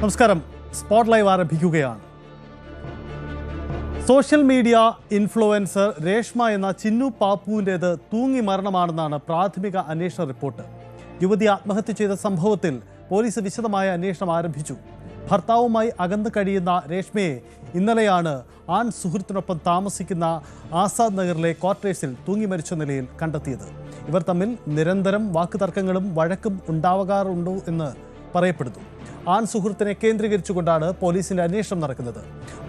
നമസ്കാരം. Spot live ആരംഭിക്കുകയാണ്. Social media influencer Reshma എന്ന ചിന്നു പാപ്പുവിൻ്റേത് തൂങ്ങി മരണമാണെന്നാണ് പ്രാഥമിക അന്വേഷണ റിപ്പോർട്ട്. യുവതി ആത്മഹത്യ ചെയ്ത സംഭവത്തിൽ പോലീസ് വിശദമായ അന്വേഷണം ആരംഭിച്ചു. ഭർത്താവുമായി അകന്നു കഴിയുന്ന രേഷ്മയെ ഇന്നലെയാണ് ആൺ സുഹൃത്തിനൊപ്പം താമസിക്കുന്ന ആസാദ് നഗറിലെ ക്വാർട്ടേഴ്സിൽ തൂങ്ങി മരിച്ച നിലയിൽ കണ്ടെത്തിയത്. ഇവർ തമ്മിൽ നിരന്തരം വാക്കുതർക്കങ്ങളും വഴക്കും ഉണ്ടാകാറുണ്ടോ എന്ന് പറയപ്പെടുന്നു. ആൺ സുഹൃത്തിനെ കേന്ദ്രീകരിച്ചുകൊണ്ടാണ് പോലീസിന്റെ അന്വേഷണം നടക്കുന്നത്.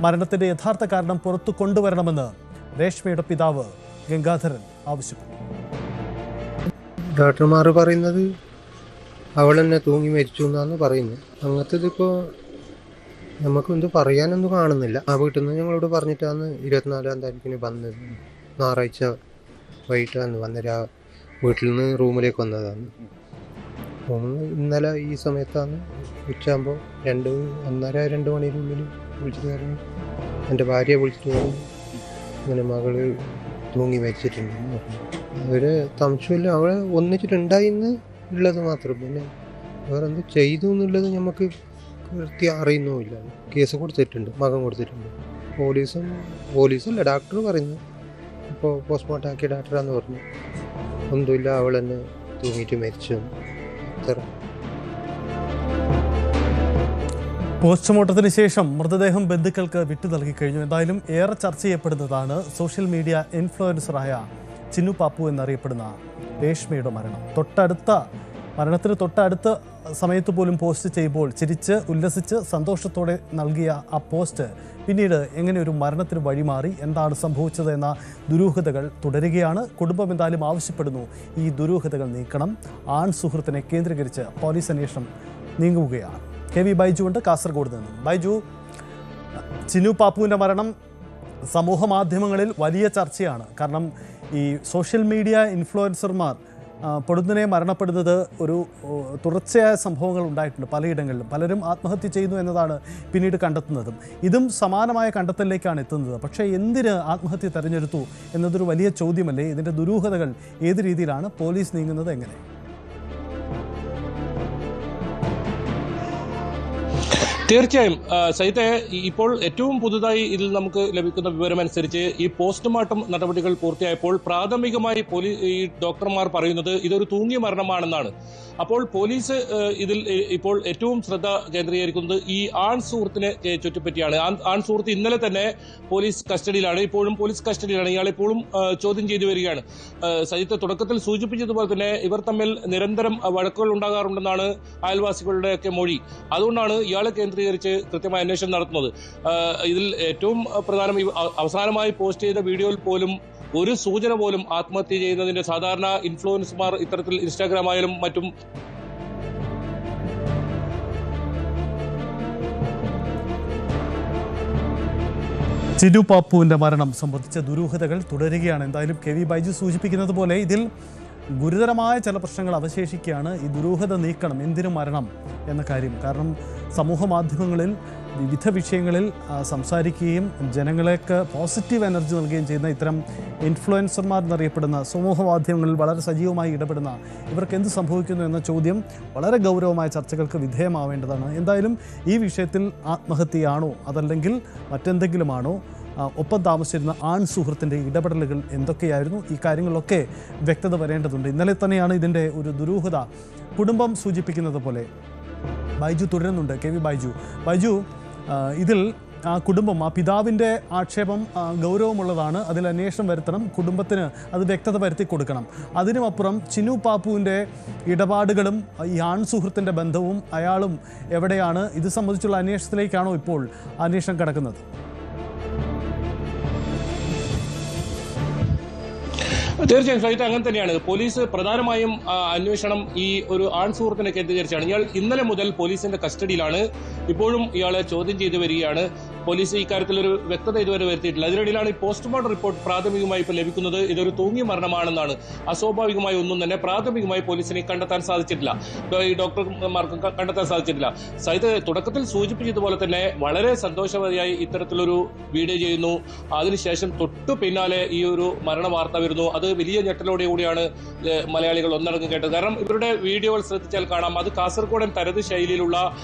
മരണത്തിന്റെ യഥാർത്ഥ കാരണം പുറത്തു കൊണ്ടുവരണമെന്ന് രേഷ്മയുടെ പിതാവ് ഗംഗാധരൻ ആവശ്യപ്പെട്ടു. ഡോക്ടർമാർ പറയുന്നത് അവൾ തന്നെ തൂങ്ങി മരിച്ചു എന്നാണ് പറയുന്നത്. അങ്ങനത്തേതിപ്പോൾ നമുക്കെന്ത് പറയാനൊന്നും കാണുന്നില്ല. ആ വീട്ടിൽ നിന്ന് ഞങ്ങളോട് പറഞ്ഞിട്ടാണ് 24-ാം താരീഖിന് വന്നത്. ഞായറാഴ്ച വൈകിട്ടാണ് വന്ന വീട്ടിൽ നിന്ന് റൂമിലേക്ക് വന്നതാണ്. ഇന്നലെ ഈ സമയത്താണ് ഉച്ചയാകുമ്പോൾ 1:30-2 മണിക്കുള്ളിൽ വിളിച്ചിട്ട് പറഞ്ഞു, എൻ്റെ ഭാര്യയെ വിളിച്ചിട്ട് പറഞ്ഞു ഇങ്ങനെ മകള് തൂങ്ങി മരിച്ചിട്ടുണ്ടെന്ന് പറഞ്ഞു. അവർ സംശയമില്ല, അവളെ ഒന്നിച്ചിട്ടുണ്ടായിന്ന് ഉള്ളത് മാത്രം. പിന്നെ വേറെന്ത് ചെയ്തു എന്നുള്ളത് നമുക്ക് കൃത്യം അറിയുന്നുമില്ല. കേസ് കൊടുത്തിട്ടുണ്ട്, മകൻ കൊടുത്തിട്ടുണ്ട്. പോലീസല്ല ഡോക്ടർ പറയുന്നു. ഇപ്പോൾ പോസ്റ്റ്മോർട്ടം ആക്കിയ ഡോക്ടറാന്ന് പറഞ്ഞു ഒന്നുമില്ല, അവൾ തന്നെ തൂങ്ങിയിട്ട് മരിച്ചു. പോസ്റ്റ്മോർട്ടത്തിന് ശേഷം മൃതദേഹം ബന്ധുക്കൾക്ക് വിട്ടു നൽകി കഴിഞ്ഞു. എന്തായാലും ഏറെ ചർച്ച ചെയ്യപ്പെടുന്നതാണ് സോഷ്യൽ മീഡിയ ഇൻഫ്ലുവൻസറായ ചിന്നു പാപ്പു എന്നറിയപ്പെടുന്ന രേഷ്മയുടെ മരണം. മരണത്തിന് തൊട്ടടുത്ത സമയത്ത് പോലും പോസ്റ്റ് ചെയ്യുമ്പോൾ ചിരിച്ച് ഉല്ലസിച്ച് സന്തോഷത്തോടെ നൽകിയ ആ പോസ്റ്റ് പിന്നീട് എങ്ങനെ ഒരു മരണത്തിന് വഴിമാറി, എന്താണ് സംഭവിച്ചത് എന്ന ദുരൂഹതകൾ തുടരുകയാണ്. കുടുംബം എന്തായാലും ആവശ്യപ്പെടുന്നു ഈ ദുരൂഹതകൾ നീക്കണം. ആൺ സുഹൃത്തിനെ കേന്ദ്രീകരിച്ച് പോലീസ് അന്വേഷണം നീങ്ങുകയാണ്. KV ബൈജു ഉണ്ട് കാസർഗോഡ് നിന്നും. ബൈജു, ചിന്നു പാപ്പുവിൻ്റെ മരണം സമൂഹ മാധ്യമങ്ങളിൽ വലിയ ചർച്ചയാണ്. കാരണം ഈ സോഷ്യൽ മീഡിയ ഇൻഫ്ലുവൻസർമാർ പൊടുന്നനെ മരണപ്പെടുന്നത് ഒരു തുടർച്ചയായ സംഭവങ്ങൾ ഉണ്ടായിട്ടുണ്ട് പലയിടങ്ങളിലും. പലരും ആത്മഹത്യ ചെയ്യുന്നു എന്നതാണ് പിന്നീട് കണ്ടെത്തുന്നതും. ഇതും സമാനമായ കണ്ടെത്തലിലേക്കാണ് എത്തുന്നത്. പക്ഷേ എന്തിന് ആത്മഹത്യ തെരഞ്ഞെടുത്തു എന്നതൊരു വലിയ ചോദ്യമല്ലേ? ഇതിൻ്റെ ദുരൂഹതകൾ ഏത് രീതിയിലാണ് പോലീസ് നീങ്ങുന്നത്? എങ്ങനെ? തീർച്ചയായും സൈത്തെ, ഇപ്പോൾ ഏറ്റവും പുതുതായി ഇതിൽ നമുക്ക് ലഭിക്കുന്ന വിവരമനുസരിച്ച് ഈ പോസ്റ്റ്മോർട്ടം നടപടികൾ പൂർത്തിയായപ്പോൾ പ്രാഥമികമായി ഈ ഡോക്ടർമാർ പറയുന്നത് ഇതൊരു തൂങ്ങിയ മരണമാണെന്നാണ്. അപ്പോൾ പോലീസ് ഇതിൽ ഇപ്പോൾ ഏറ്റവും ശ്രദ്ധ കേന്ദ്രീകരിക്കുന്നത് ഈ ആൺ സുഹൃത്തിനെ ചുറ്റിപ്പറ്റിയാണ്. ആൺ സുഹൃത്ത് ഇന്നലെ തന്നെ പോലീസ് കസ്റ്റഡിയിലാണ്. ഇപ്പോഴും പോലീസ് കസ്റ്റഡിയിലാണ്. ഇയാളെപ്പോഴും ചോദ്യം ചെയ്തു വരികയാണ്. സജിത്ത് തുടക്കത്തിൽ സൂചിപ്പിച്ചതുപോലെ തന്നെ ഇവർ തമ്മിൽ നിരന്തരം വഴക്കുകൾ ഉണ്ടാകാറുണ്ടെന്നാണ് അയൽവാസികളുടെയൊക്കെ മൊഴി. അതുകൊണ്ടാണ് ഇയാളെ കേന്ദ്രീകരിച്ച് കൃത്യമായ അന്വേഷണം നടത്തുന്നത്. ഇതിൽ ഏറ്റവും പ്രധാനം അവസാനമായി പോസ്റ്റ് ചെയ്ത വീഡിയോയിൽ പോലും ഒരു സൂചന പോലും ആത്മഹത്യ ചെയ്യുന്നതിന്റെ, സാധാരണ ഇൻഫ്ലുവൻസർമാർ ഇത്തരത്തിൽ ഇൻസ്റ്റാഗ്രാം ആയാലും മറ്റും ചിന്നു പാപ്പുവിൻ്റെ മരണം സംബന്ധിച്ച ദുരൂഹതകൾ തുടരുകയാണ്. എന്തായാലും KV ബൈജു സൂചിപ്പിക്കുന്നത് പോലെ ഇതിൽ ഗുരുതരമായ ചില പ്രശ്നങ്ങൾ അവശേഷിക്കുകയാണ്. ഈ ദുരൂഹത നീക്കണം. എന്തിനു മരണം എന്ന കാര്യം. കാരണം സമൂഹ മാധ്യമങ്ങളിൽ വിവിധ വിഷയങ്ങളിൽ സംസാരിക്കുകയും ജനങ്ങൾക്ക് പോസിറ്റീവ് എനർജി നൽകുകയും ചെയ്യുന്ന ഇത്തരം ഇൻഫ്ലുവൻസർമാർ എന്നറിയപ്പെടുന്ന സമൂഹ മാധ്യമങ്ങളിൽ വളരെ സജീവമായി ഇടപെടുന്ന ഇവർക്ക് എന്ത് സംഭവിക്കുന്നു എന്ന ചോദ്യം വളരെ ഗൗരവമായ ചർച്ചകൾക്ക് വിധേയമാവേണ്ടതാണ്. എന്തായാലും ഈ വിഷയത്തിൽ ആത്മഹത്യയാണോ അതല്ലെങ്കിൽ മറ്റെന്തെങ്കിലുമാണോ, ഒപ്പം താമസിച്ചിരുന്ന ആൺ സുഹൃത്തിൻ്റെ ഇടപെടലുകൾ എന്തൊക്കെയായിരുന്നു, ഈ കാര്യങ്ങളിലൊക്കെ വ്യക്തത വരേണ്ടതുണ്ട്. ഇന്നലെ തന്നെയാണ് ഇതിൻ്റെ ഒരു ദുരൂഹത കുടുംബം സൂചിപ്പിക്കുന്നത് പോലെ. ബൈജു തുടരുന്നുണ്ട്. KV ബൈജു, ഇതിൽ ആ കുടുംബം, ആ പിതാവിൻ്റെ ആക്ഷേപം ഗൗരവമുള്ളതാണ്. അതിൽ അന്വേഷണം വരുത്തണം. കുടുംബത്തിന് അത് വ്യക്തത വരുത്തി കൊടുക്കണം. അതിനുമപ്പുറം ചിന്നു പാപ്പുവിൻ്റെ ഇടപാടുകളും ഈ ആൺ സുഹൃത്തിൻ്റെ ബന്ധവും അയാളും എവിടെയാണ്, ഇത് സംബന്ധിച്ചുള്ള അന്വേഷണത്തിലേക്കാണോ ഇപ്പോൾ അന്വേഷണം കിടക്കുന്നത്? തീർച്ചയായും സഹിත അങ്ങനെ തന്നെയാണ്. പോലീസ് പ്രധാനമായും അന്വേഷണം ഈ ഒരു ആൺ സുഹൃത്തിനെ കേന്ദ്രീകരിച്ചാണ്. ഇയാൾ ഇന്നലെ മുതൽ പോലീസിന്റെ കസ്റ്റഡിയിലാണ്. ഇപ്പോഴും ഇയാളെ ചോദ്യം ചെയ്തു വരികയാണ്. പോലീസ് ഇക്കാര്യത്തിൽ ഒരു വ്യക്തത ഇതുവരെ വരുത്തിയിട്ടില്ല. അതിനിടയിലാണ് ഈ പോസ്റ്റ്മോർട്ടം റിപ്പോർട്ട് പ്രാഥമികമായി ഇപ്പോൾ ലഭിക്കുന്നത്. ഇതൊരു തൂങ്ങിയ മരണമാണെന്നാണ്. അസ്വാഭാവികമായി ഒന്നും തന്നെ പ്രാഥമികമായി പോലീസിനെ കണ്ടെത്താൻ സാധിച്ചിട്ടില്ല, ഈ ഡോക്ടർമാർക്ക് കണ്ടെത്താൻ സാധിച്ചിട്ടില്ല. സൈത് തുടക്കത്തിൽ സൂചിപ്പിച്ചതുപോലെ തന്നെ വളരെ സന്തോഷവതിയായി ഇത്തരത്തിലൊരു വീഡിയോ ചെയ്യുന്നു. അതിനുശേഷം തൊട്ടു പിന്നാലെ ഈ ഒരു മരണ വാർത്ത വരുന്നു. അത് വലിയ ഞെട്ടലോടെ കൂടിയാണ് മലയാളികൾ ഒന്നടങ്കം കേട്ടത്. കാരണം ഇവരുടെ വീഡിയോകൾ ശ്രദ്ധിച്ചാൽ കാണാം, അത് കാസർഗോഡൻ തനത് ശൈലിയിലുള്ള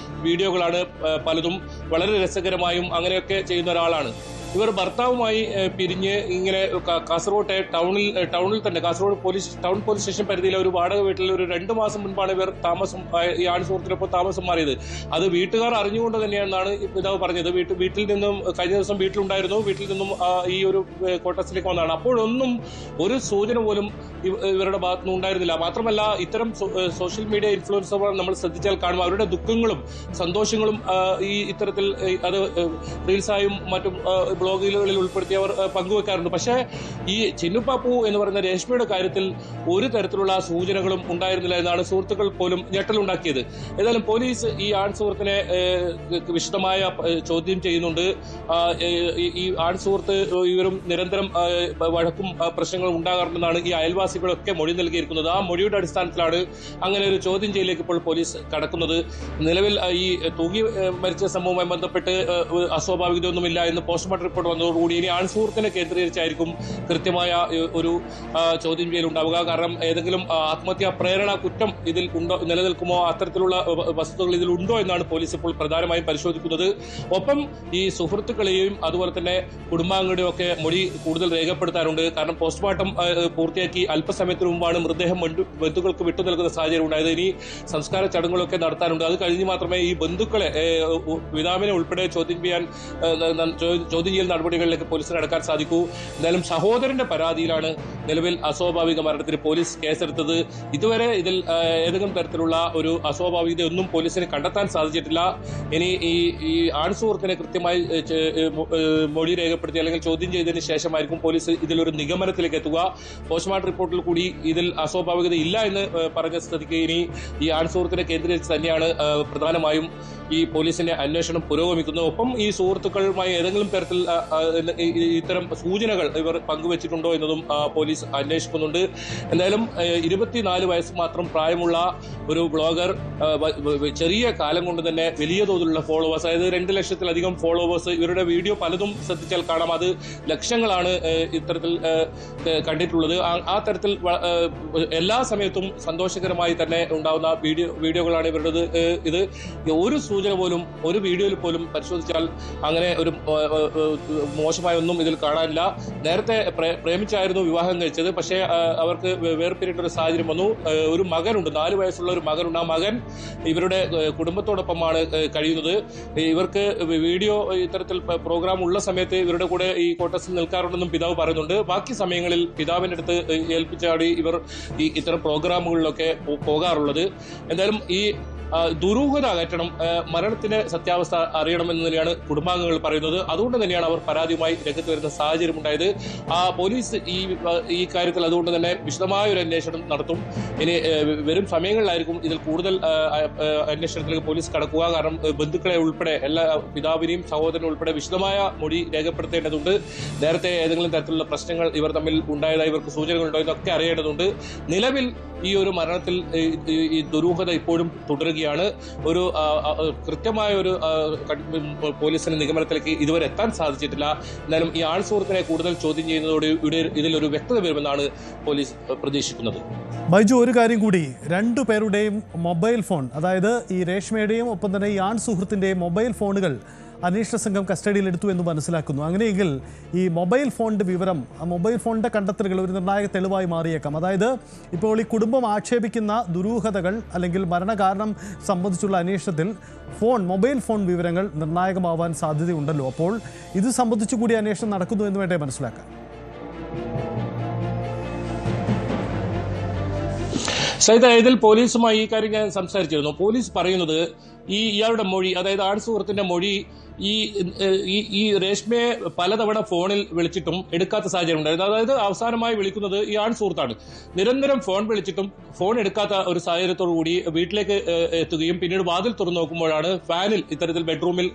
വീഡിയോകളാണ്. പലതും വളരെ രസകരമായും അങ്ങനെയൊക്കെ ചെയ്യുന്ന ഒരാളാണ്. ഇവർ ഭർത്താവുമായി പിരിഞ്ഞ് ഇങ്ങനെ കാസർഗോട്ടെ ടൗണിൽ തന്നെ കാസർഗോഡ് ടൗൺ പോലീസ് സ്റ്റേഷൻ പരിധിയിലെ ഒരു വാടക വീട്ടിൽ ഒരു 2 മാസം മുൻപാണ് ഇവർ ഈ ആൺസുഹൃത്തിനൊപ്പം താമസം മാറിയത്. അത് വീട്ടുകാർ അറിഞ്ഞുകൊണ്ട് തന്നെയാണെന്നാണ് പിതാവ് പറഞ്ഞത്. വീട്ടിൽ നിന്നും കഴിഞ്ഞ ദിവസം വീട്ടിലുണ്ടായിരുന്നു, വീട്ടിൽ നിന്നും ഈ ഒരു ക്വാർട്ടേഴ്സിലേക്ക് വന്നതാണ്. അപ്പോഴൊന്നും ഒരു സൂചന പോലും ഇവരുടെ ഭാഗത്തുനിന്ന് ഉണ്ടായിരുന്നില്ല. മാത്രമല്ല ഇത്തരം സോഷ്യൽ മീഡിയ ഇൻഫ്ലുവൻസർമാർ നമ്മൾ ശ്രദ്ധിച്ചാൽ കാണും, അവരുടെ ദുഃഖങ്ങളും സന്തോഷങ്ങളും ഈ ഇത്തരത്തിൽ അത് റീൽസായും മറ്റും ബ്ലോഗുകളിൽ ഉൾപ്പെടുത്തി അവർ പങ്കുവെക്കാറുണ്ട്. പക്ഷേ ഈ ചിന്നുപ്പാപ്പു എന്ന് പറയുന്ന രേഷ്മയുടെ കാര്യത്തിൽ ഒരു തരത്തിലുള്ള സൂചനകളും ഉണ്ടായിരുന്നില്ല എന്നാണ് സുഹൃത്തുക്കൾ പോലും ഞെട്ടലുണ്ടാക്കിയത്. ഏതായാലും പോലീസ് ഈ ആൺ സുഹൃത്തിനെ വിശദമായ ചോദ്യം ചെയ്യുന്നുണ്ട്. ഈ ആൺ സുഹൃത്ത് ഇവരും നിരന്തരം വഴക്കും പ്രശ്നങ്ങളും ഉണ്ടാകാറുണ്ടെന്നാണ് ഈ അയൽവാസികളൊക്കെ മൊഴി നൽകിയിരിക്കുന്നത്. ആ മൊഴിയുടെ അടിസ്ഥാനത്തിലാണ് അങ്ങനെ ഒരു ചോദ്യം ചെയ്യലേക്ക് ഇപ്പോൾ പോലീസ് കടക്കുന്നത്. നിലവിൽ ഈ തൂങ്ങി മരിച്ച സംഭവവുമായി ബന്ധപ്പെട്ട് അസ്വാഭാവികതയൊന്നുമില്ല എന്ന് പോസ്റ്റ്മോർട്ടം റിപ്പോർട്ട് വന്നതോടുകൂടി ഇനി ആൺസുഹൃത്തിനെ കേന്ദ്രീകരിച്ചായിരിക്കും കൃത്യമായ ഒരു ചോദ്യം ചെയ്യലുണ്ടാവുക. കാരണം ഏതെങ്കിലും ആത്മഹത്യാ പ്രേരണ കുറ്റം ഇതിൽ നിലനിൽക്കുമോ, അത്തരത്തിലുള്ള വസ്തുതകൾ ഇതിൽ ഉണ്ടോ എന്നാണ് പോലീസ് ഇപ്പോൾ പ്രധാനമായും പരിശോധിക്കുന്നത്. ഒപ്പം ഈ സുഹൃത്തുക്കളെയും അതുപോലെ തന്നെ കുടുംബാംഗങ്ങളുടെയും ഒക്കെ മൊഴി കൂടുതൽ രേഖപ്പെടുത്താറുണ്ട്. കാരണം പോസ്റ്റ്മോർട്ടം പൂർത്തിയാക്കി അല്പസമയത്തിന് മുമ്പാണ് മൃതദേഹം ബന്ധുക്കൾക്ക് വിട്ടു നൽകുന്ന സാഹചര്യം ഉണ്ടായത്. ഇനി സംസ്കാര ചടങ്ങുകളൊക്കെ നടത്താറുണ്ട്. അത് കഴിഞ്ഞ് മാത്രമേ ഈ ബന്ധുക്കളെ പിതാവിനെ ഉൾപ്പെടെ ചോദ്യം ചെയ്യൽ നടപടികളിലേക്ക് പോലീസിന് നടക്കാൻ സാധിക്കൂ. എന്തായാലും സഹോദരന്റെ പരാതിയിലാണ് നിലവിൽ അസ്വാഭാവിക മരണത്തിന് പോലീസ് കേസെടുത്തത്. ഇതുവരെ ഇതിൽ ഏതെങ്കിലും തരത്തിലുള്ള ഒരു അസ്വാഭാവികതയൊന്നും പോലീസിന് കണ്ടെത്താൻ സാധിച്ചിട്ടില്ല. ഇനി ഈ ആൺസുഹൃത്തിനെ കൃത്യമായി മൊഴി രേഖപ്പെടുത്തി അല്ലെങ്കിൽ ചോദ്യം ചെയ്തതിന് ശേഷമായിരിക്കും പോലീസ് ഇതിലൊരു നിഗമനത്തിലേക്ക് എത്തുക. പോസ്റ്റ്മോർട്ടം റിപ്പോർട്ടിൽ കൂടി ഇതിൽ അസ്വാഭാവികത ഇല്ല എന്ന് പറഞ്ഞ സ്ഥിതിക്ക് ഇനി ഈ ആൺസുഹൃത്തിനെ കേന്ദ്രീകരിച്ച് തന്നെയാണ് പ്രധാനമായും ഈ പോലീസിന്റെ അന്വേഷണം പുരോഗമിക്കുന്നത്. ഒപ്പം ഈ സുഹൃത്തുക്കളുമായി ഏതെങ്കിലും തരത്തിൽ ഇത്തരം സൂചനകൾ ഇവർ പങ്കുവച്ചിട്ടുണ്ടോ എന്നതും പോലീസ് അന്വേഷിക്കുന്നുണ്ട്. എന്തായാലും 24 വയസ്സ് മാത്രം പ്രായമുള്ള ഒരു ബ്ലോഗർ ചെറിയ കാലം കൊണ്ട് തന്നെ വലിയ തോതിലുള്ള ഫോളോവേഴ്സ്, അതായത് 2 ലക്ഷത്തിലധികം ഫോളോവേഴ്സ്, ഇവരുടെ വീഡിയോ പലതും ശ്രദ്ധിച്ചാൽ കാണാം. അത് ലക്ഷങ്ങളാണ് ഇത്തരത്തിൽ കണ്ടിട്ടുള്ളത്. ആ തരത്തിൽ എല്ലാ സമയത്തും സന്തോഷകരമായി തന്നെ ഉണ്ടാവുന്ന വീഡിയോകളാണ് ഇവരുടേത്. ഇത് ഒരു സൂചന പോലും ഒരു വീഡിയോയിൽ പോലും പരിശോധിച്ചാൽ അങ്ങനെ ഒരു മോശമായ ഒന്നും ഇതിൽ കാണാനില്ല. നേരത്തെ പ്രേമിച്ചായിരുന്നു വിവാഹം കഴിച്ചത്. പക്ഷേ അവർക്ക് വേർപിരിട്ടൊരു സാഹചര്യം വന്നു. ഒരു മകനുണ്ട്, 4 വയസ്സുള്ള ഒരു മകനുണ്ട്. ആ മകൻ ഇവരുടെ കുടുംബത്തോടൊപ്പമാണ് കഴിയുന്നത്. ഇവർക്ക് വീഡിയോ ഇത്തരത്തിൽ പ്രോഗ്രാം ഉള്ള സമയത്ത് ഇവരുടെ കൂടെ ഈ ക്വാർട്ടേഴ്സിൽ നിൽക്കാറുണ്ടെന്നും പിതാവ് പറയുന്നുണ്ട്. ബാക്കി സമയങ്ങളിൽ പിതാവിൻ്റെ അടുത്ത് ഏൽപ്പിച്ചാടി ഇവർ ഇത്തരം പ്രോഗ്രാമുകളിലൊക്കെ പോകാറുള്ളത്. എന്തായാലും ഈ ദുരൂഹത അകറ്റണം, മരണത്തിന്റെ സത്യാവസ്ഥ അറിയണമെന്ന് തന്നെയാണ് കുടുംബാംഗങ്ങൾ പറയുന്നത്. അതുകൊണ്ട് തന്നെയാണ് അവർ പരാതിയുമായി രംഗത്ത് വരുന്ന സാഹചര്യം ഉണ്ടായത്. പോലീസ് ഈ കാര്യത്തിൽ അതുകൊണ്ട് തന്നെ വിശദമായ ഒരു അന്വേഷണം നടത്തും. ഇനി വരും സമയങ്ങളിലായിരിക്കും ഇതിൽ കൂടുതൽ അന്വേഷണത്തിലേക്ക് പോലീസ് കടക്കുക. കാരണം ബന്ധുക്കളെ ഉൾപ്പെടെ എല്ലാ പിതാവിനെയും സഹോദരനും ഉൾപ്പെടെ വിശദമായ മൊഴി രേഖപ്പെടുത്തേണ്ടതുണ്ട്. നേരത്തെ ഏതെങ്കിലും തരത്തിലുള്ള പ്രശ്നങ്ങൾ ഇവർ തമ്മിൽ ഉണ്ടായതായി ഇവർക്ക് സൂചനകളുണ്ടോ എന്നൊക്കെ അറിയേണ്ടതുണ്ട്. നിലവിൽ ഈ ഒരു മരണത്തിൽ ഈ ദുരൂഹത ഇപ്പോഴും തുടരുകയാണ്. ഒരു കൃത്യമായ ഒരു പോലീസിന്റെ നിഗമനത്തിലേക്ക് ഇതുവരെ എത്താൻ സാധിച്ചിട്ടില്ല. എന്നാലും ഈ ആൺസുഹൃത്തിനെ കൂടുതൽ ചോദ്യം ചെയ്യുന്നതോടെ ഇതിലൊരു വ്യക്തത വരുമെന്നാണ് പോലീസ് പ്രതീക്ഷിക്കുന്നത്. ബൈജു, ഒരു കാര്യം കൂടി, 2 പേരുടെയും മൊബൈൽ ഫോൺ, അതായത് ഈ രേഷ്മയുടെയും ഒപ്പം തന്നെ ഈ ആൺ സുഹൃത്തിൻ്റെയും മൊബൈൽ ഫോണുകൾ അന്വേഷണ സംഘം കസ്റ്റഡിയിലെടുത്തു എന്ന് മനസ്സിലാക്കുന്നു. അങ്ങനെയെങ്കിൽ ഈ മൊബൈൽ ഫോണിൻ്റെ വിവരം, മൊബൈൽ ഫോണിൻ്റെ കണ്ടെത്തലുകൾ ഒരു നിർണായക തെളിവായി മാറിയേക്കാം. അതായത് ഇപ്പോൾ ഈ കുടുംബം ആക്ഷേപിക്കുന്ന ദുരൂഹതകൾ അല്ലെങ്കിൽ മരണകാരണം സംബന്ധിച്ചുള്ള അന്വേഷണത്തിൽ മൊബൈൽ ഫോൺ വിവരങ്ങൾ നിർണായകമാവാൻ സാധ്യതയുണ്ടല്ലോ. അപ്പോൾ ഇത് സംബന്ധിച്ചു കൂടി അന്വേഷണം നടക്കുന്നു എന്ന് വേണ്ടേ മനസ്സിലാക്കാം? സൈത, ഇതിൽ പോലീസുമായി ഈ കാര്യം ഞാൻ സംസാരിച്ചിരുന്നു. പോലീസ് പറയുന്നത് ഇയാളുടെ മൊഴി, അതായത് ആൺസുഹൃത്തിന്റെ മൊഴി ഈ രേഷ്മയെ പലതവണ ഫോണിൽ വിളിച്ചിട്ടും എടുക്കാത്ത സാഹചര്യം ഉണ്ടായിരുന്നു. അതായത് അവസാനമായി വിളിക്കുന്നത് ഈ ആൺ സുഹൃത്താണ്. നിരന്തരം ഫോൺ വിളിച്ചിട്ടും ഫോൺ എടുക്കാത്ത ഒരു സാഹചര്യത്തോടു കൂടി വീട്ടിലേക്ക് എത്തുകയും പിന്നീട് വാതിൽ തുറന്നു നോക്കുമ്പോഴാണ് ഫാനിൽ ഇത്തരത്തിൽ ബെഡ്റൂമിൽ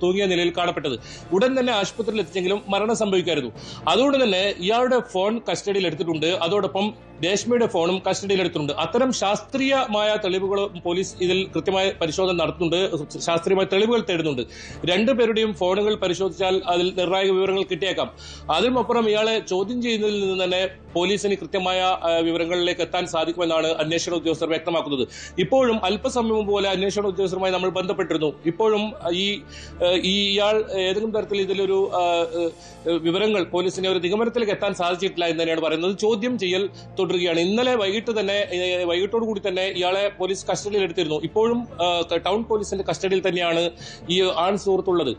തൂങ്ങിയ നിലയിൽ കാണപ്പെട്ടത്. ഉടൻ തന്നെ ആശുപത്രിയിൽ എത്തിച്ചെങ്കിലും മരണം സംഭവിക്കായിരുന്നു. അതുകൊണ്ട് തന്നെ ഇയാളുടെ ഫോൺ കസ്റ്റഡിയിൽ എടുത്തിട്ടുണ്ട്. അതോടൊപ്പം രേഷ്മയുടെ ഫോണും കസ്റ്റഡിയിൽ എടുത്തിട്ടുണ്ട്. അത്തരം ശാസ്ത്രീയമായ തെളിവുകൾ പോലീസ് ഇതിൽ കൃത്യമായ പരിശോധന നടത്തുന്നുണ്ട്, ശാസ്ത്രീയമായ തെളിവുകൾ തേടുന്നുണ്ട്. രണ്ടുപേരുടെയും ഫോണുകൾ പരിശോധിച്ചാൽ അതിൽ നിർണായക വിവരങ്ങൾ കിട്ടിയേക്കാം. അതിനുമപ്പുറം ഇയാളെ ചോദ്യം ചെയ്യുന്നതിൽ നിന്ന് തന്നെ പോലീസിന് കൃത്യമായ വിവരങ്ങളിലേക്ക് എത്താൻ സാധിക്കുമെന്നാണ് അന്വേഷണ ഉദ്യോഗസ്ഥർ വ്യക്തമാക്കുന്നത്. ഇപ്പോഴും അല്പസമയം മുമ്പ് പോലെ അന്വേഷണ ഉദ്യോഗസ്ഥരുമായി നമ്മൾ ബന്ധപ്പെട്ടിരുന്നു. ഇപ്പോഴും ഇയാൾ ഏതെങ്കിലും തരത്തിൽ ഇതിലൊരു വിവരങ്ങൾ പോലീസിനെ ഒരു നിഗമനത്തിലേക്ക് എത്താൻ സാധിച്ചിട്ടില്ല എന്ന് തന്നെയാണ് പറയുന്നത്. ചോദ്യം ചെയ്യൽ തുടരുകയാണ്. ഇന്നലെ വൈകിട്ടോടു കൂടി തന്നെ ഇയാളെ പോലീസ് കസ്റ്റഡിയിൽ എടുത്തിരുന്നു. ഇപ്പോഴും ടൗൺ പോലീസിന്റെ കസ്റ്റഡിയിൽ തന്നെയാണ് ഈ ആൺ സുഹൃത്തുള്ളത്.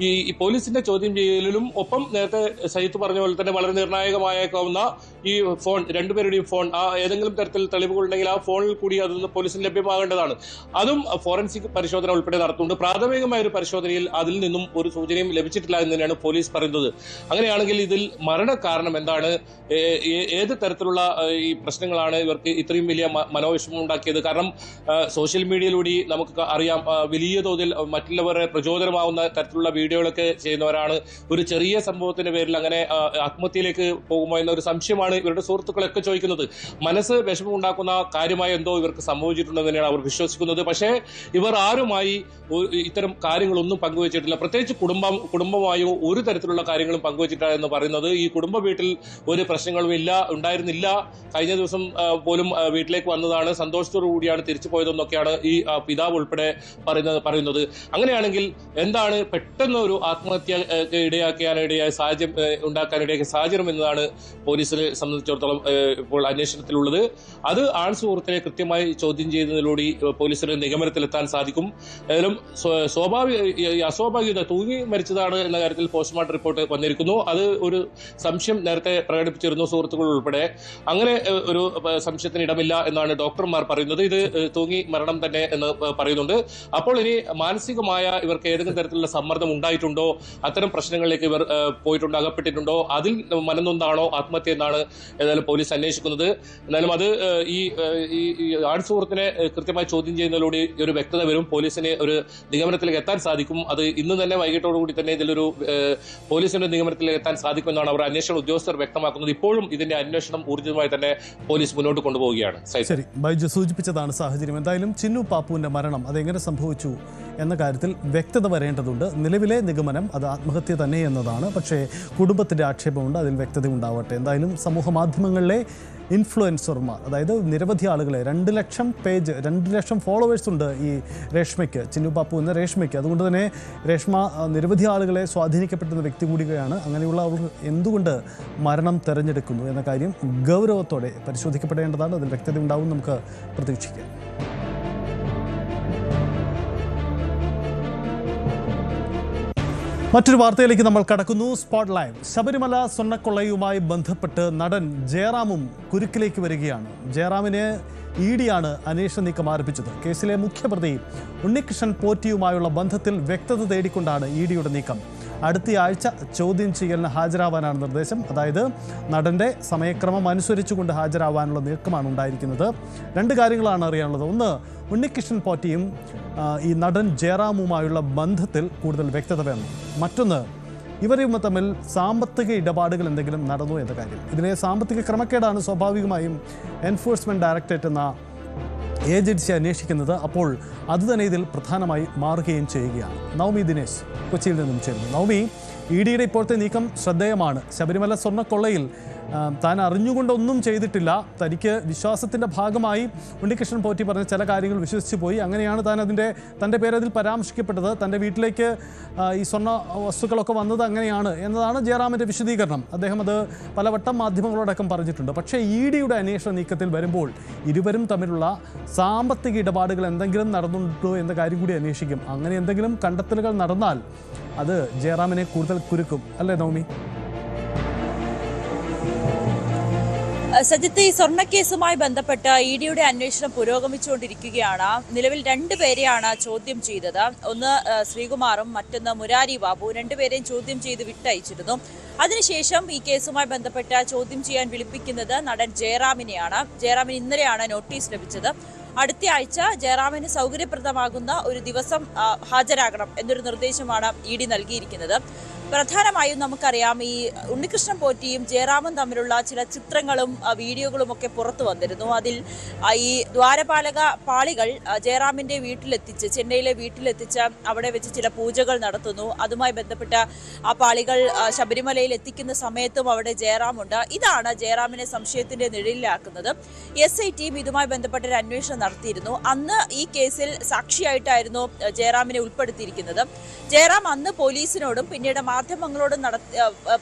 ഈ പോലീസിന്റെ ചോദ്യം ചെയ്യലിലും ഒപ്പം നേരത്തെ സയ്യിദ് പറഞ്ഞ പോലെ തന്നെ വളരെ നിർണായകമായേക്കാവുന്ന ഈ ഫോൺ, രണ്ടുപേരുടെയും ഫോൺ, ഏതെങ്കിലും തരത്തിൽ തെളിവുകൾ ഉണ്ടെങ്കിൽ ആ ഫോണിൽ കൂടി അതൊന്ന് പോലീസിന് ലഭ്യമാകേണ്ടതാണ്. അതും ഫോറൻസിക് പരിശോധന ഉൾപ്പെടെ നടത്തുന്നുണ്ട്. പ്രാഥമികമായ ഒരു പരിശോധനയിൽ അതിൽ നിന്നും ഒരു സൂചനയും ലഭിച്ചിട്ടില്ല എന്ന് തന്നെയാണ് പോലീസ് പറയുന്നത്. അങ്ങനെയാണെങ്കിൽ ഇതിൽ മരണകാരണം എന്താണ്, ഏത് തരത്തിലുള്ള ഈ പ്രശ്നങ്ങളാണ് ഇവർക്ക് ഇത്രയും വലിയ മനോവിഷമം ഉണ്ടാക്കിയത്? കാരണം സോഷ്യൽ മീഡിയയിലൂടെ നമുക്ക് അറിയാം, വലിയ തോതിൽ മറ്റുള്ളവരെ പ്രചോദനമാവുന്ന തരത്തിലുള്ള വീഡിയോകളൊക്കെ ചെയ്യുന്നവരാണ്. ഒരു ചെറിയ സംഭവത്തിന്റെ പേരിൽ അങ്ങനെ ആത്മഹത്യയിലേക്ക് പോകുമോ എന്നൊരു സംശയമാണ് ഇവരുടെ സുഹൃത്തുക്കളൊക്കെ ചോദിക്കുന്നത്. മനസ്സ് വിഷമം ഉണ്ടാക്കുന്ന കാര്യമായി എന്തോ ഇവർക്ക് സംഭവിച്ചിട്ടുണ്ടെന്ന് തന്നെയാണ് അവർ വിശ്വസിക്കുന്നത്. പക്ഷേ ഇവർ ആരുമായി ഇത്തരം കാര്യങ്ങളൊന്നും പങ്കുവച്ചിട്ടില്ല. പ്രത്യേകിച്ച് കുടുംബമായോ ഒരു തരത്തിലുള്ള കാര്യങ്ങളും പങ്കുവച്ചിട്ടില്ല എന്ന് പറയുന്നത്. ഈ കുടുംബ വീട്ടിൽ ഒരു പ്രശ്നങ്ങളും ഉണ്ടായിരുന്നില്ല. കഴിഞ്ഞ ദിവസം പോലും വീട്ടിലേക്ക് വന്നതാണ്, സന്തോഷത്തോടു കൂടിയാണ് തിരിച്ചു പോയതെന്നൊക്കെയാണ് ഈ പിതാവ് ഉൾപ്പെടെ പറയുന്നത്. അങ്ങനെയാണെങ്കിൽ എന്താണ് പെട്ടെന്ന് ഒരു ആത്മഹത്യ ഇടയാക്കിയ സാഹചര്യം എന്നതാണ് പോലീസിനെ സംബന്ധിച്ചിടത്തോളം ഇപ്പോൾ അന്വേഷണത്തിലുള്ളത്. അത് ആൺ സുഹൃത്തിനെ കൃത്യമായി ചോദ്യം ചെയ്യുന്നതിലൂടെ പോലീസിന് നിഗമനത്തിലെത്താൻ സാധിക്കും. ഏതായാലും അസ്വാഭാവികത തൂങ്ങി മരിച്ചതാണ് എന്ന കാര്യത്തിൽ പോസ്റ്റ്മോർട്ടം റിപ്പോർട്ട് വന്നിരിക്കുന്നു. അത് ഒരു സംശയം നേരത്തെ പ്രകടിപ്പിച്ചിരുന്നു സുഹൃത്തുക്കൾ ഉൾപ്പെടെ. അങ്ങനെ ഒരു സംശയത്തിന് ഇടമില്ല എന്നാണ് ഡോക്ടർമാർ പറയുന്നത്. ഇത് തൂങ്ങി മരണം തന്നെ എന്ന് പറയുന്നുണ്ട്. അപ്പോൾ ഇനി മാനസികമായ ഇവർക്ക് ഏതെങ്കിലും തരത്തിലുള്ള സമ്മർദ്ദം ഉണ്ടായിട്ടുണ്ടോ, അത്തരം പ്രശ്നങ്ങളിലേക്ക് ഇവർ പോയിട്ടുണ്ടോ, അകപ്പെട്ടിട്ടുണ്ടോ, അതിൽ മനന്നൊന്നാണോ ആത്മഹത്യ എന്നാണ് ഏതായാലും പോലീസ് അന്വേഷിക്കുന്നത്. എന്നാലും അത് ഈ ആൺ സുഹൃത്തിനെ കൃത്യമായി ചോദ്യം ചെയ്യുന്നതിലൂടെ ഒരു വ്യക്തത വരും, പോലീസിന് ഒരു നിഗമനത്തിലേക്ക് എത്താൻ സാധിക്കും. അത് ഇന്ന് തന്നെ വൈകിട്ടോടുകൂടി തന്നെ ഇതിലൊരു പോലീസിന്റെ നിഗമനത്തിലേക്ക് എത്താൻ സാധിക്കുമെന്നാണ് അവർ അന്വേഷണ ഉദ്യോഗസ്ഥർ വ്യക്തമാക്കുന്നത്. ഇപ്പോഴും ഇതിന്റെ അന്വേഷണം ഊർജിതമായി തന്നെ പോലീസ് മുന്നോട്ട് കൊണ്ടുപോവുകയാണ്. ശരി, ബൈജു സൂചിപ്പിച്ചതാണ് സാഹചര്യം. എന്തായാലും ചിന്നു പാപ്പുവിന്റെ മരണം അതെങ്ങനെ സംഭവിച്ചു എന്ന കാര്യത്തിൽ വ്യക്തത വരേണ്ടതുണ്ട്. നിലവിലെ നിഗമനം അത് ആത്മഹത്യ തന്നെ എന്നതാണ്. പക്ഷേ കുടുംബത്തിന്റെ ആക്ഷേപമുണ്ട്, അതിൽ വ്യക്തത ഉണ്ടാവട്ടെ. എന്തായാലും സമൂഹ മാധ്യമങ്ങളിലെ ഇൻഫ്ലുവൻസർമാർ, അതായത് നിരവധി ആളുകളെ 2 ലക്ഷം ഫോളോവേഴ്സ് ഉണ്ട് ഈ രേഷ്മയ്ക്ക്, ചിന്നു പാപ്പു എന്ന രേഷ്മയ്ക്ക്. അതുകൊണ്ട് തന്നെ രേഷ്മ നിരവധി ആളുകളെ സ്വാധീനിക്കപ്പെടുന്ന വ്യക്തി കൂടിയാണ്. അങ്ങനെയുള്ള അവർ എന്തുകൊണ്ട് മരണം തെരഞ്ഞെടുക്കുന്നു എന്ന കാര്യം ഗൗരവത്തോടെ പരിശോധിക്കപ്പെടേണ്ടതാണ്. അതിൽ വ്യക്തത ഉണ്ടാവും, നമുക്ക് പ്രതീക്ഷിക്കാം. മറ്റൊരു വാർത്തയിലേക്ക് നമ്മൾ കടക്കുന്നു. Spot live. ശബരിമല സ്വർണ്ണക്കൊള്ളയുമായി ബന്ധപ്പെട്ട് നടൻ ജയറാമും കുരുക്കിലേക്ക് വരികയാണ്. ജയറാമിനെ ഇഡിയാണ് അന്വേഷണ നീക്കം ആരംഭിച്ചത്. കേസിലെ മുഖ്യപ്രതി ഉണ്ണികൃഷ്ണൻ പോറ്റിയുമായുള്ള ബന്ധത്തിൽ വ്യക്തത തേടിക്കൊണ്ടാണ് ഇഡിയുടെ നീക്കം. അടുത്തയാഴ്ച ചോദ്യം ചെയ്യലിന് ഹാജരാവാനാണ് നിർദ്ദേശം. അതായത് നടൻ്റെ സമയക്രമം അനുസരിച്ചുകൊണ്ട് ഹാജരാവാനുള്ള നീക്കമാണ് ഉണ്ടായിരിക്കുന്നത്. 2 കാര്യങ്ങളാണ് അറിയാനുള്ളത്. ഒന്ന്, ഉണ്ണികൃഷ്ണൻ പോറ്റിയും ഈ നടൻ ജയറാമുമായുള്ള ബന്ധത്തിൽ കൂടുതൽ വ്യക്തത വേണം. മറ്റൊന്ന്, ഇവരും തമ്മിൽ സാമ്പത്തിക ഇടപാടുകൾ എന്തെങ്കിലും നടന്നു എന്ന കാര്യം. ഇതിലെ സാമ്പത്തിക ക്രമക്കേടാണ് സ്വാഭാവികമായും എൻഫോഴ്സ്മെൻറ്റ് ഡയറക്ടറേറ്റ് എന്ന ഏജൻസി അന്വേഷിക്കുന്നത്. അപ്പോൾ അതുതന്നെ ഇതിൽ പ്രധാനമായി മാറുകയും ചെയ്യുകയാണ്. നവമി ദിനേശ് കൊച്ചിയിൽ നിന്നും ചേരുന്നു. നവമി, ഇഡിയുടെ ഇപ്പോഴത്തെ നീക്കം ശ്രദ്ധേയമാണ്. ശബരിമല സ്വർണ്ണക്കൊള്ളയിൽ താൻ അറിഞ്ഞുകൊണ്ടൊന്നും ചെയ്തിട്ടില്ല, തനിക്ക് വിശ്വാസത്തിൻ്റെ ഭാഗമായി ഉണ്ണികൃഷ്ണൻ പോറ്റി പറഞ്ഞ ചില കാര്യങ്ങൾ വിശ്വസിച്ച് പോയി, അങ്ങനെയാണ് താൻ തൻ്റെ പേരതിൽ പരാമർശിക്കപ്പെട്ടത്, തൻ്റെ വീട്ടിലേക്ക് ഈ സ്വർണ്ണ വസ്തുക്കളൊക്കെ വന്നത് അങ്ങനെയാണ് എന്നതാണ് ജയറാമിൻ്റെ വിശദീകരണം. അദ്ദേഹം അത് പലവട്ടം മാധ്യമങ്ങളോടക്കം പറഞ്ഞിട്ടുണ്ട്. പക്ഷേ ഇഡിയുടെ അന്വേഷണ നീക്കത്തിൽ വരുമ്പോൾ ഇരുവരും തമ്മിലുള്ള സാമ്പത്തിക ഇടപാടുകൾ എന്തെങ്കിലും നടന്നിട്ടുണ്ടോ എന്ന കാര്യം കൂടി അന്വേഷിക്കും. അങ്ങനെ എന്തെങ്കിലും കണ്ടെത്തലുകൾ നടന്നാൽ അത് ജയറാമിനെ കൂടുതൽ കുരുക്കും, അല്ലേ നവമി? സജിത്ത്, ഈ സ്വർണ്ണക്കേസുമായി ബന്ധപ്പെട്ട് ഇഡിയുടെ അന്വേഷണം പുരോഗമിച്ചുകൊണ്ടിരിക്കുകയാണ്. നിലവിൽ രണ്ടുപേരെയാണ് ചോദ്യം ചെയ്തത്. ഒന്ന് ശ്രീകുമാറും മറ്റൊന്ന് മുരാരി ബാബു. രണ്ടുപേരെയും ചോദ്യം ചെയ്ത് വിട്ടയച്ചിരുന്നു. അതിനുശേഷം ഈ കേസുമായി ബന്ധപ്പെട്ട് ചോദ്യം ചെയ്യാൻ വിളിപ്പിക്കുന്നത് നടൻ ജയറാമിനെയാണ്. ജയറാമിന് ഇന്നലെയാണ് നോട്ടീസ് ലഭിച്ചത്. അടുത്ത ആഴ്ച ജയറാമിന് സൗകര്യപ്രദമാകുന്ന ഒരു ദിവസം ഹാജരാകണം എന്നൊരു നിർദ്ദേശമാണ് ഇഡി നൽകിയിരിക്കുന്നത്. പ്രധാനമായും നമുക്കറിയാം, ഈ ഉണ്ണികൃഷ്ണൻ പോറ്റിയും ജയറാമും തമ്മിലുള്ള ചില ചിത്രങ്ങളും വീഡിയോകളും ഒക്കെ പുറത്തു വന്നിരുന്നു. അതിൽ ഈ ദ്വാരപാലക പാളികൾ ജയറാമിന്റെ വീട്ടിലെത്തിച്ച്, ചെന്നൈയിലെ വീട്ടിലെത്തിച്ച് അവിടെ വെച്ച് ചില പൂജകൾ നടത്തുന്നു. അതുമായി ബന്ധപ്പെട്ട ആ പാളികൾ ശബരിമലയിൽ എത്തിക്കുന്ന സമയത്തും അവിടെ ജയറാമുണ്ട്. ഇതാണ് ജയറാമിനെ സംശയത്തിന്റെ നിഴലിലാക്കുന്നത്. SI ടീം ഇതുമായി ബന്ധപ്പെട്ട ഒരു അന്വേഷണം നടത്തിയിരുന്നു. അന്ന് ഈ കേസിൽ സാക്ഷിയായിട്ടായിരുന്നു ജയറാമിനെ ഉൾപ്പെടുത്തിയിരിക്കുന്നത്. ജയറാം അന്ന് പോലീസിനോടും പിന്നീട് മാധ്യമങ്ങളോടും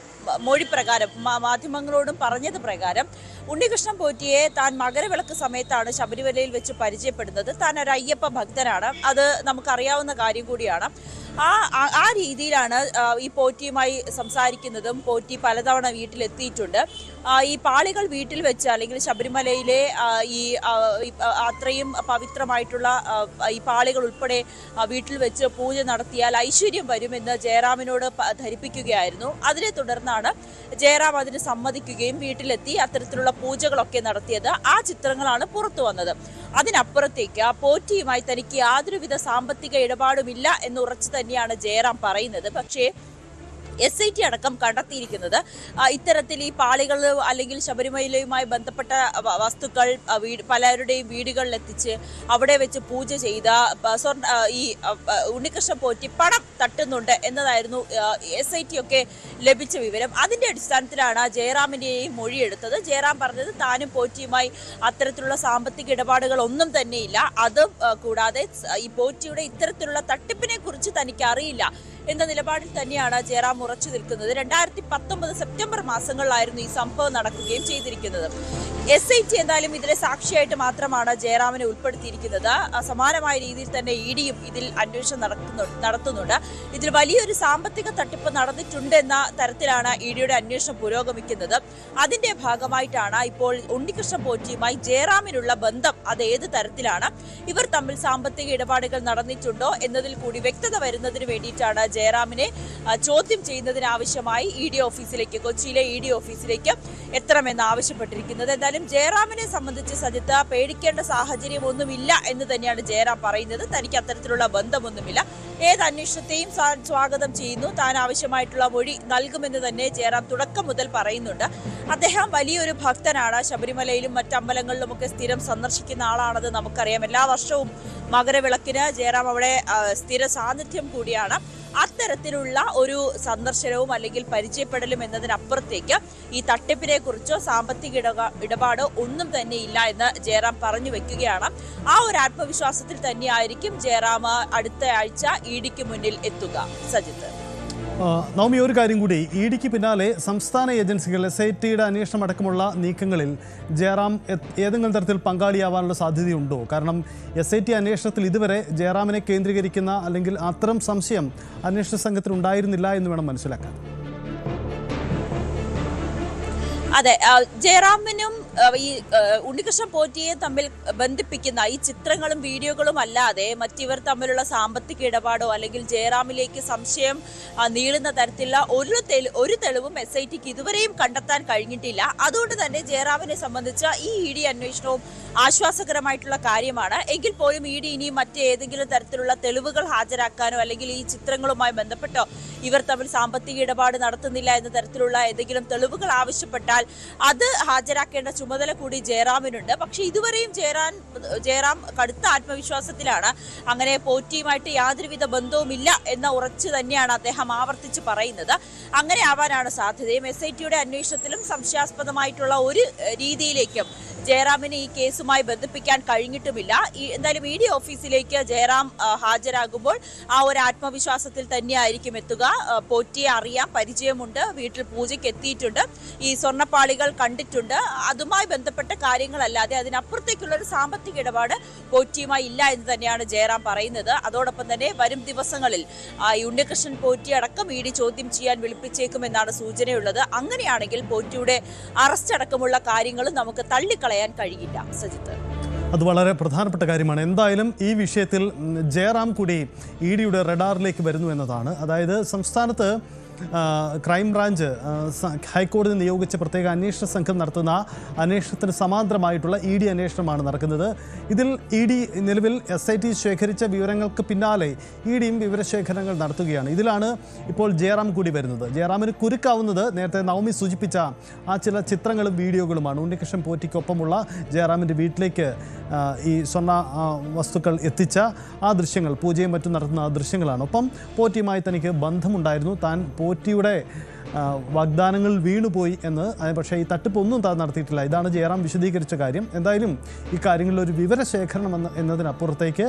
മാധ്യമങ്ങളോടും പറഞ്ഞത് പ്രകാരം ഉണ്ണികൃഷ്ണൻ പോറ്റിയെ താൻ മകരവിളക്ക് സമയത്താണ് ശബരിമലയിൽ വെച്ച് പരിചയപ്പെടുന്നത്. താൻ ഒരു അയ്യപ്പ ഭക്തനാണ്, അത് നമുക്കറിയാവുന്ന കാര്യം കൂടിയാണ്. ആ രീതിയിലാണ് ഈ പോറ്റിയുമായി സംസാരിക്കുന്നതും. പോറ്റി പലതവണ വീട്ടിലെത്തിയിട്ടുണ്ട്. ഈ പാളികൾ വീട്ടിൽ വെച്ച്, അല്ലെങ്കിൽ ശബരിമലയിലെ ഈ അത്രയും പവിത്രമായിട്ടുള്ള ഈ പാളികൾ ഉൾപ്പെടെ വീട്ടിൽ വെച്ച് പൂജ നടത്തിയാൽ ഐശ്വര്യം വരുമെന്ന് ജയറാമിനോട് ധരിപ്പിക്കുകയായിരുന്നു. അതിനെ തുടർന്നാണ് ജയറാം അതിന് സമ്മതിക്കുകയും വീട്ടിലെത്തി അത്തരത്തിലുള്ള പൂജകളൊക്കെ നടത്തിയത്. ആ ചിത്രങ്ങളാണ് പുറത്തു വന്നത്. അതിനപ്പുറത്തേക്ക് പോറ്റിയുമായി തനിക്ക് യാതൊരുവിധ സാമ്പത്തിക ഇടപാടുമില്ല എന്ന് ഉറച്ചു തന്നെയാണ് ജയറാം പറയുന്നത്. പക്ഷേ SIT അടക്കം കണ്ടെത്തിയിരിക്കുന്നത് ഇത്തരത്തിൽ ഈ പാളികൾ അല്ലെങ്കിൽ ശബരിമലയുമായി ബന്ധപ്പെട്ട വസ്തുക്കൾ പലരുടെയും വീടുകളിലെത്തിച്ച് അവിടെ വെച്ച് പൂജ ചെയ്ത ഈ ഉണ്ണികൃഷ്ണൻ പോറ്റി പണം തട്ടുന്നുണ്ട് എന്നതായിരുന്നു SIT ഒക്കെ ലഭിച്ച വിവരം. അതിന്റെ അടിസ്ഥാനത്തിലാണ് ജയറാമിന്റെയും മൊഴിയെടുത്തത്. ജയറാം പറഞ്ഞത് താനും പോറ്റിയുമായി അത്തരത്തിലുള്ള സാമ്പത്തിക ഇടപാടുകൾ ഒന്നും തന്നെയില്ല. അതും കൂടാതെ ഈ പോറ്റിയുടെ ഇത്തരത്തിലുള്ള തട്ടിപ്പിനെ കുറിച്ച് തനിക്ക് അറിയില്ല എന്ന നിലപാടിൽ തന്നെയാണ് ജയറാം ഉറച്ചു നിൽക്കുന്നത്. 2019 സെപ്റ്റംബർ മാസങ്ങളിലായിരുന്നു ഈ സംഭവം നടക്കുകയും ചെയ്തിരിക്കുന്നത്. SIT എന്തായാലും ഇതിലെ സാക്ഷിയായിട്ട് മാത്രമാണ് ജയറാമിനെ ഉൾപ്പെടുത്തിയിരിക്കുന്നത്. സമാനമായ രീതിയിൽ തന്നെ ഇഡിയും ഇതിൽ അന്വേഷണം നടത്തുന്നുണ്ട്. ഇതിൽ വലിയൊരു സാമ്പത്തിക തട്ടിപ്പ് നടന്നിട്ടുണ്ടെന്ന തരത്തിലാണ് ഇഡിയുടെ അന്വേഷണം പുരോഗമിക്കുന്നത്. അതിന്റെ ഭാഗമായിട്ടാണ് ഇപ്പോൾ ഉണ്ണികൃഷ്ണൻ പോറ്റിയുമായി ജയറാമിനുള്ള ബന്ധം അത് ഏത് തരത്തിലാണ്, ഇവർ തമ്മിൽ സാമ്പത്തിക ഇടപാടുകൾ നടന്നിട്ടുണ്ടോ എന്നതിൽ കൂടി വ്യക്തത വരുന്നതിന് വേണ്ടിയിട്ടാണ് ജയറാമിനെ ചോദ്യം ചെയ്യുന്നതിനാവശ്യമായി കൊച്ചിയിലെ ഇഡി ഓഫീസിലേക്ക് എത്തണമെന്ന് ആവശ്യപ്പെട്ടിരിക്കുന്നത്. എന്തായാലും ജയറാമിനെ സംബന്ധിച്ച് സജിത്ത് പേടിക്കേണ്ട സാഹചര്യമൊന്നുമില്ല എന്ന് തന്നെയാണ് ജയറാം പറയുന്നത്. തനിക്ക് അത്തരത്തിലുള്ള ബന്ധമൊന്നുമില്ല. ഏത് അന്വേഷണത്തെയും സ്വാഗതം ചെയ്യുന്നു. താൻ ആവശ്യമായിട്ടുള്ള മൊഴി നൽകുമെന്ന് തന്നെ ജയറാം തുടക്കം മുതൽ പറയുന്നുണ്ട്. അദ്ദേഹം വലിയൊരു ഭക്തനാണ്. ശബരിമലയിലും മറ്റമ്പലങ്ങളിലുമൊക്കെ സ്ഥിരം സന്ദർശിക്കുന്ന ആളാണത് നമുക്കറിയാം. എല്ലാ വർഷവും മകരവിളക്കിന് ജയറാം അവിടെ സ്ഥിര സാന്നിധ്യം കൂടിയാണ്. അത്തരത്തിലുള്ള ഒരു സന്ദർശനവും അല്ലെങ്കിൽ പരിചയപ്പെടലും എന്നതിനപ്പുറത്തേക്ക് ഈ തട്ടിപ്പിനെ കുറിച്ചോ സാമ്പത്തിക ഇടപാടോ ഒന്നും തന്നെ ഇല്ല എന്ന് ജയറാം പറഞ്ഞു വെക്കുകയാണ്. ആ ഒരു ആത്മവിശ്വാസത്തിൽ തന്നെയായിരിക്കും ജയറാം അടുത്ത ആഴ്ച ഇഡിക്ക് മുന്നിൽ എത്തുക. സജിത്ത്, നവമി, ഒരു കാര്യം കൂടി, ഇഡിക്ക് പിന്നാലെ സംസ്ഥാന ഏജൻസികൾ SITയുടെ അന്വേഷണം അടക്കമുള്ള നീക്കങ്ങളിൽ ജയറാം ഏതെങ്കിലും തരത്തിൽ പങ്കാളിയാവാനുള്ള സാധ്യതയുണ്ടോ? കാരണം SIT അന്വേഷണത്തിൽ ഇതുവരെ ജയറാമിനെ കേന്ദ്രീകരിക്കുന്ന അല്ലെങ്കിൽ അത്തരം സംശയം അന്വേഷണ സംഘത്തിൽ ഉണ്ടായിരുന്നില്ല എന്ന് വേണം മനസ്സിലാക്കാൻ. അതെ, ജയറാമിനും ഈ ഉണ്ണികൃഷ്ണൻ പോറ്റിയെ തമ്മിൽ ബന്ധിപ്പിക്കുന്ന ഈ ചിത്രങ്ങളും വീഡിയോകളും അല്ലാതെ മറ്റിവർ തമ്മിലുള്ള സാമ്പത്തിക ഇടപാടോ അല്ലെങ്കിൽ ജയറാമിലേക്ക് സംശയം നീളുന്ന തരത്തിലുള്ള ഒരു തെളിവും SITക്ക് ഇതുവരെയും കണ്ടെത്താൻ കഴിഞ്ഞിട്ടില്ല. അതുകൊണ്ട് തന്നെ ജയറാമിനെ സംബന്ധിച്ച് ഈ ഇഡി അന്വേഷണവും ആശ്വാസകരമായിട്ടുള്ള കാര്യമാണ്. എങ്കിൽ പോലും ഇഡി ഇനി മറ്റേതെങ്കിലും തരത്തിലുള്ള തെളിവുകൾ ഹാജരാക്കാനോ അല്ലെങ്കിൽ ഈ ചിത്രങ്ങളുമായി ബന്ധപ്പെട്ടോ ഇവർ തമ്മിൽ സാമ്പത്തിക ഇടപാട് നടത്തുന്നില്ല എന്ന തരത്തിലുള്ള ഏതെങ്കിലും തെളിവുകൾ ആവശ്യപ്പെട്ടാൽ അത് ഹാജരാക്കേണ്ട ചുമതല കൂടി ജയറാമിനുണ്ട്. പക്ഷെ ഇതുവരെയും ജയറാം കടുത്ത ആത്മവിശ്വാസത്തിലാണ്. അങ്ങനെ പോറ്റിയുമായിട്ട് യാതൊരുവിധ ബന്ധവുമില്ല എന്ന ഉറച്ചു തന്നെയാണ് അദ്ദേഹം ആവർത്തിച്ച് പറയുന്നത്. അങ്ങനെ ആവാനാണ് സാധ്യതയും. SITയുടെ അന്വേഷണത്തിലും സംശയാസ്പദമായിട്ടുള്ള ഒരു രീതിയിലേക്കും ജയറാമിനെ ഈ കേസുമായി ബന്ധിപ്പിക്കാൻ കഴിഞ്ഞിട്ടുമില്ല. എന്തായാലും ഇഡി ഓഫീസിലേക്ക് ജയറാം ഹാജരാകുമ്പോൾ ആ ഒരു ആത്മവിശ്വാസത്തിൽ തന്നെയായിരിക്കും എത്തുക. പോറ്റിയെ അറിയാം, പരിചയമുണ്ട്, വീട്ടിൽ പൂജയ്ക്ക് എത്തിയിട്ടുണ്ട്, ഈ സ്വർണ്ണപ്പാളികൾ കണ്ടിട്ടുണ്ട്. അതുമായി അതുമായി ബന്ധപ്പെട്ട കാര്യങ്ങളല്ലാതെ അതിനപ്പുറത്തേക്കുള്ള ഒരു സാമ്പത്തിക ഇടപാട് പോറ്റിയുമായി ഇല്ല എന്ന് തന്നെയാണ് ജയറാം പറയുന്നത്. അതോടൊപ്പം തന്നെ വരും ദിവസങ്ങളിൽ ഉണ്ണികൃഷ്ണൻ പോറ്റി അടക്കം ഇഡി ചോദ്യം ചെയ്യാൻ വിളിപ്പിച്ചേക്കുമെന്നാണ് സൂചനയുള്ളത്. അങ്ങനെയാണെങ്കിൽ പോറ്റിയുടെ അറസ്റ്റ് അടക്കമുള്ള കാര്യങ്ങളും നമുക്ക് തള്ളിക്കളയാൻ കഴിയില്ല. സജിത്ത്, അത് വളരെ പ്രധാനപ്പെട്ട കാര്യമാണ്. എന്തായാലും ഈ വിഷയത്തിൽ ജയറാം കൂടി ഇഡിയുടെ റഡാറിലേക്ക് വരുന്നു എന്നതാണ്. അതായത് സംസ്ഥാനത്ത് ക്രൈംബ്രാഞ്ച് ഹൈക്കോടതി നിയോഗിച്ച പ്രത്യേക അന്വേഷണ സംഘം നടത്തുന്ന അന്വേഷണത്തിന് സമാന്തരമായിട്ടുള്ള ഇഡി അന്വേഷണമാണ് നടക്കുന്നത്. ഇതിൽ ഇഡി നിലവിൽ SIT ശേഖരിച്ച വിവരങ്ങൾക്ക് പിന്നാലെ ഇഡിയും വിവരശേഖരണങ്ങൾ നടത്തുകയാണ്. ഇതിലാണ് ഇപ്പോൾ ജയറാം കൂടി വരുന്നത്. ജയറാമിന് കുരുക്കാവുന്നത് നേരത്തെ നവമി സൂചിപ്പിച്ച ആ ചില ചിത്രങ്ങളും വീഡിയോകളുമാണ്. ഉണ്ണികൃഷ്ണൻ പോറ്റിക്കൊപ്പമുള്ള ജയറാമിൻ്റെ വീട്ടിലേക്ക് ഈ സ്വർണ്ണ വസ്തുക്കൾ എത്തിച്ച ആ ദൃശ്യങ്ങൾ, പൂജയും മറ്റും നടത്തുന്ന ആ ദൃശ്യങ്ങളാണ്. ഒപ്പം പോറ്റിയുമായി തനിക്ക് ബന്ധമുണ്ടായിരുന്നു, താൻ പോറ്റിയുടെ വാഗ്ദാനങ്ങൾ വീണുപോയി എന്ന്. പക്ഷേ ഈ തട്ടിപ്പൊന്നും താൻ നടത്തിയിട്ടില്ല. ഇതാണ് ജയറാം വിശദീകരിച്ച കാര്യം. എന്തായാലും ഈ കാര്യങ്ങളിൽ ഒരു വിവരശേഖരണം എന്നതിനപ്പുറത്തേക്ക്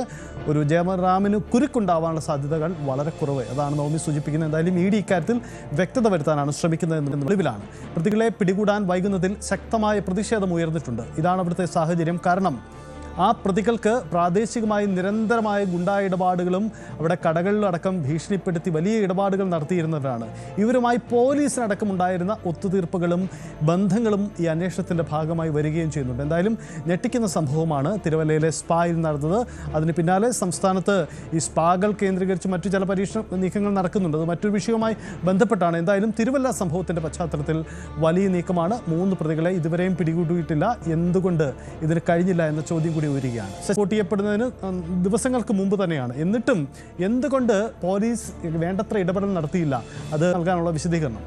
ഒരു ജയറാമിന് കുരുക്കുണ്ടാവാനുള്ള സാധ്യതകൾ വളരെ കുറവ്. അതാണ് നവമി സൂചിപ്പിക്കുന്നത്. എന്തായാലും ഇഡി ഇക്കാര്യത്തിൽ വ്യക്തത വരുത്താനാണ് ശ്രമിക്കുന്നത്. ഒളിവിലാണ്. പ്രതികളെ പിടികൂടാൻ വൈകുന്നതിൽ ശക്തമായ പ്രതിഷേധം ഉയർന്നിട്ടുണ്ട്. ഇതാണ് അവിടുത്തെ സാഹചര്യം. കാരണം ആ പ്രതികൾക്ക് പ്രാദേശികമായി നിരന്തരമായ ഗുണ്ടാ ഇടപാടുകളും അവിടെ കടകളിലടക്കം ഭീഷണിപ്പെടുത്തി വലിയ ഇടപാടുകൾ നടത്തിയിരുന്നവരാണ്. ഇവരുമായി പോലീസിനടക്കം ഉണ്ടായിരുന്ന ഒത്തുതീർപ്പുകളും ബന്ധങ്ങളും ഈ അന്വേഷണത്തിൻ്റെ ഭാഗമായി വരികയും ചെയ്യുന്നുണ്ട്. എന്തായാലും ഞെട്ടിക്കുന്ന സംഭവമാണ് തിരുവല്ലയിലെ സ്പായിൽ നടന്നത്. അതിന് പിന്നാലെ സംസ്ഥാനത്ത് ഈ സ്പാകൾ കേന്ദ്രീകരിച്ച് മറ്റു ചില പരീക്ഷണ നീക്കങ്ങൾ നടക്കുന്നുണ്ട്. അത് മറ്റൊരു വിഷയവുമായി ബന്ധപ്പെട്ടാണ്. എന്തായാലും തിരുവല്ല സംഭവത്തിൻ്റെ പശ്ചാത്തലത്തിൽ വലിയ നീക്കമാണ്. 3 പ്രതികളെ ഇതുവരെയും പിടികൂടിയിട്ടില്ല. എന്തുകൊണ്ട് ഇതിന് കഴിഞ്ഞില്ല എന്ന ചോദ്യം കൂടി ഉയരുകയാണ്. റിപ്പോർട്ട് ചെയ്യപ്പെടുന്നതിന് ദിവസങ്ങൾക്ക് മുമ്പ് തന്നെയാണ്. എന്നിട്ടും എന്തുകൊണ്ട് പോലീസ് വേണ്ടത്ര ഇടപെടൽ നടത്തിയില്ല? അത് നൽകാനുള്ള വിശദീകരണം.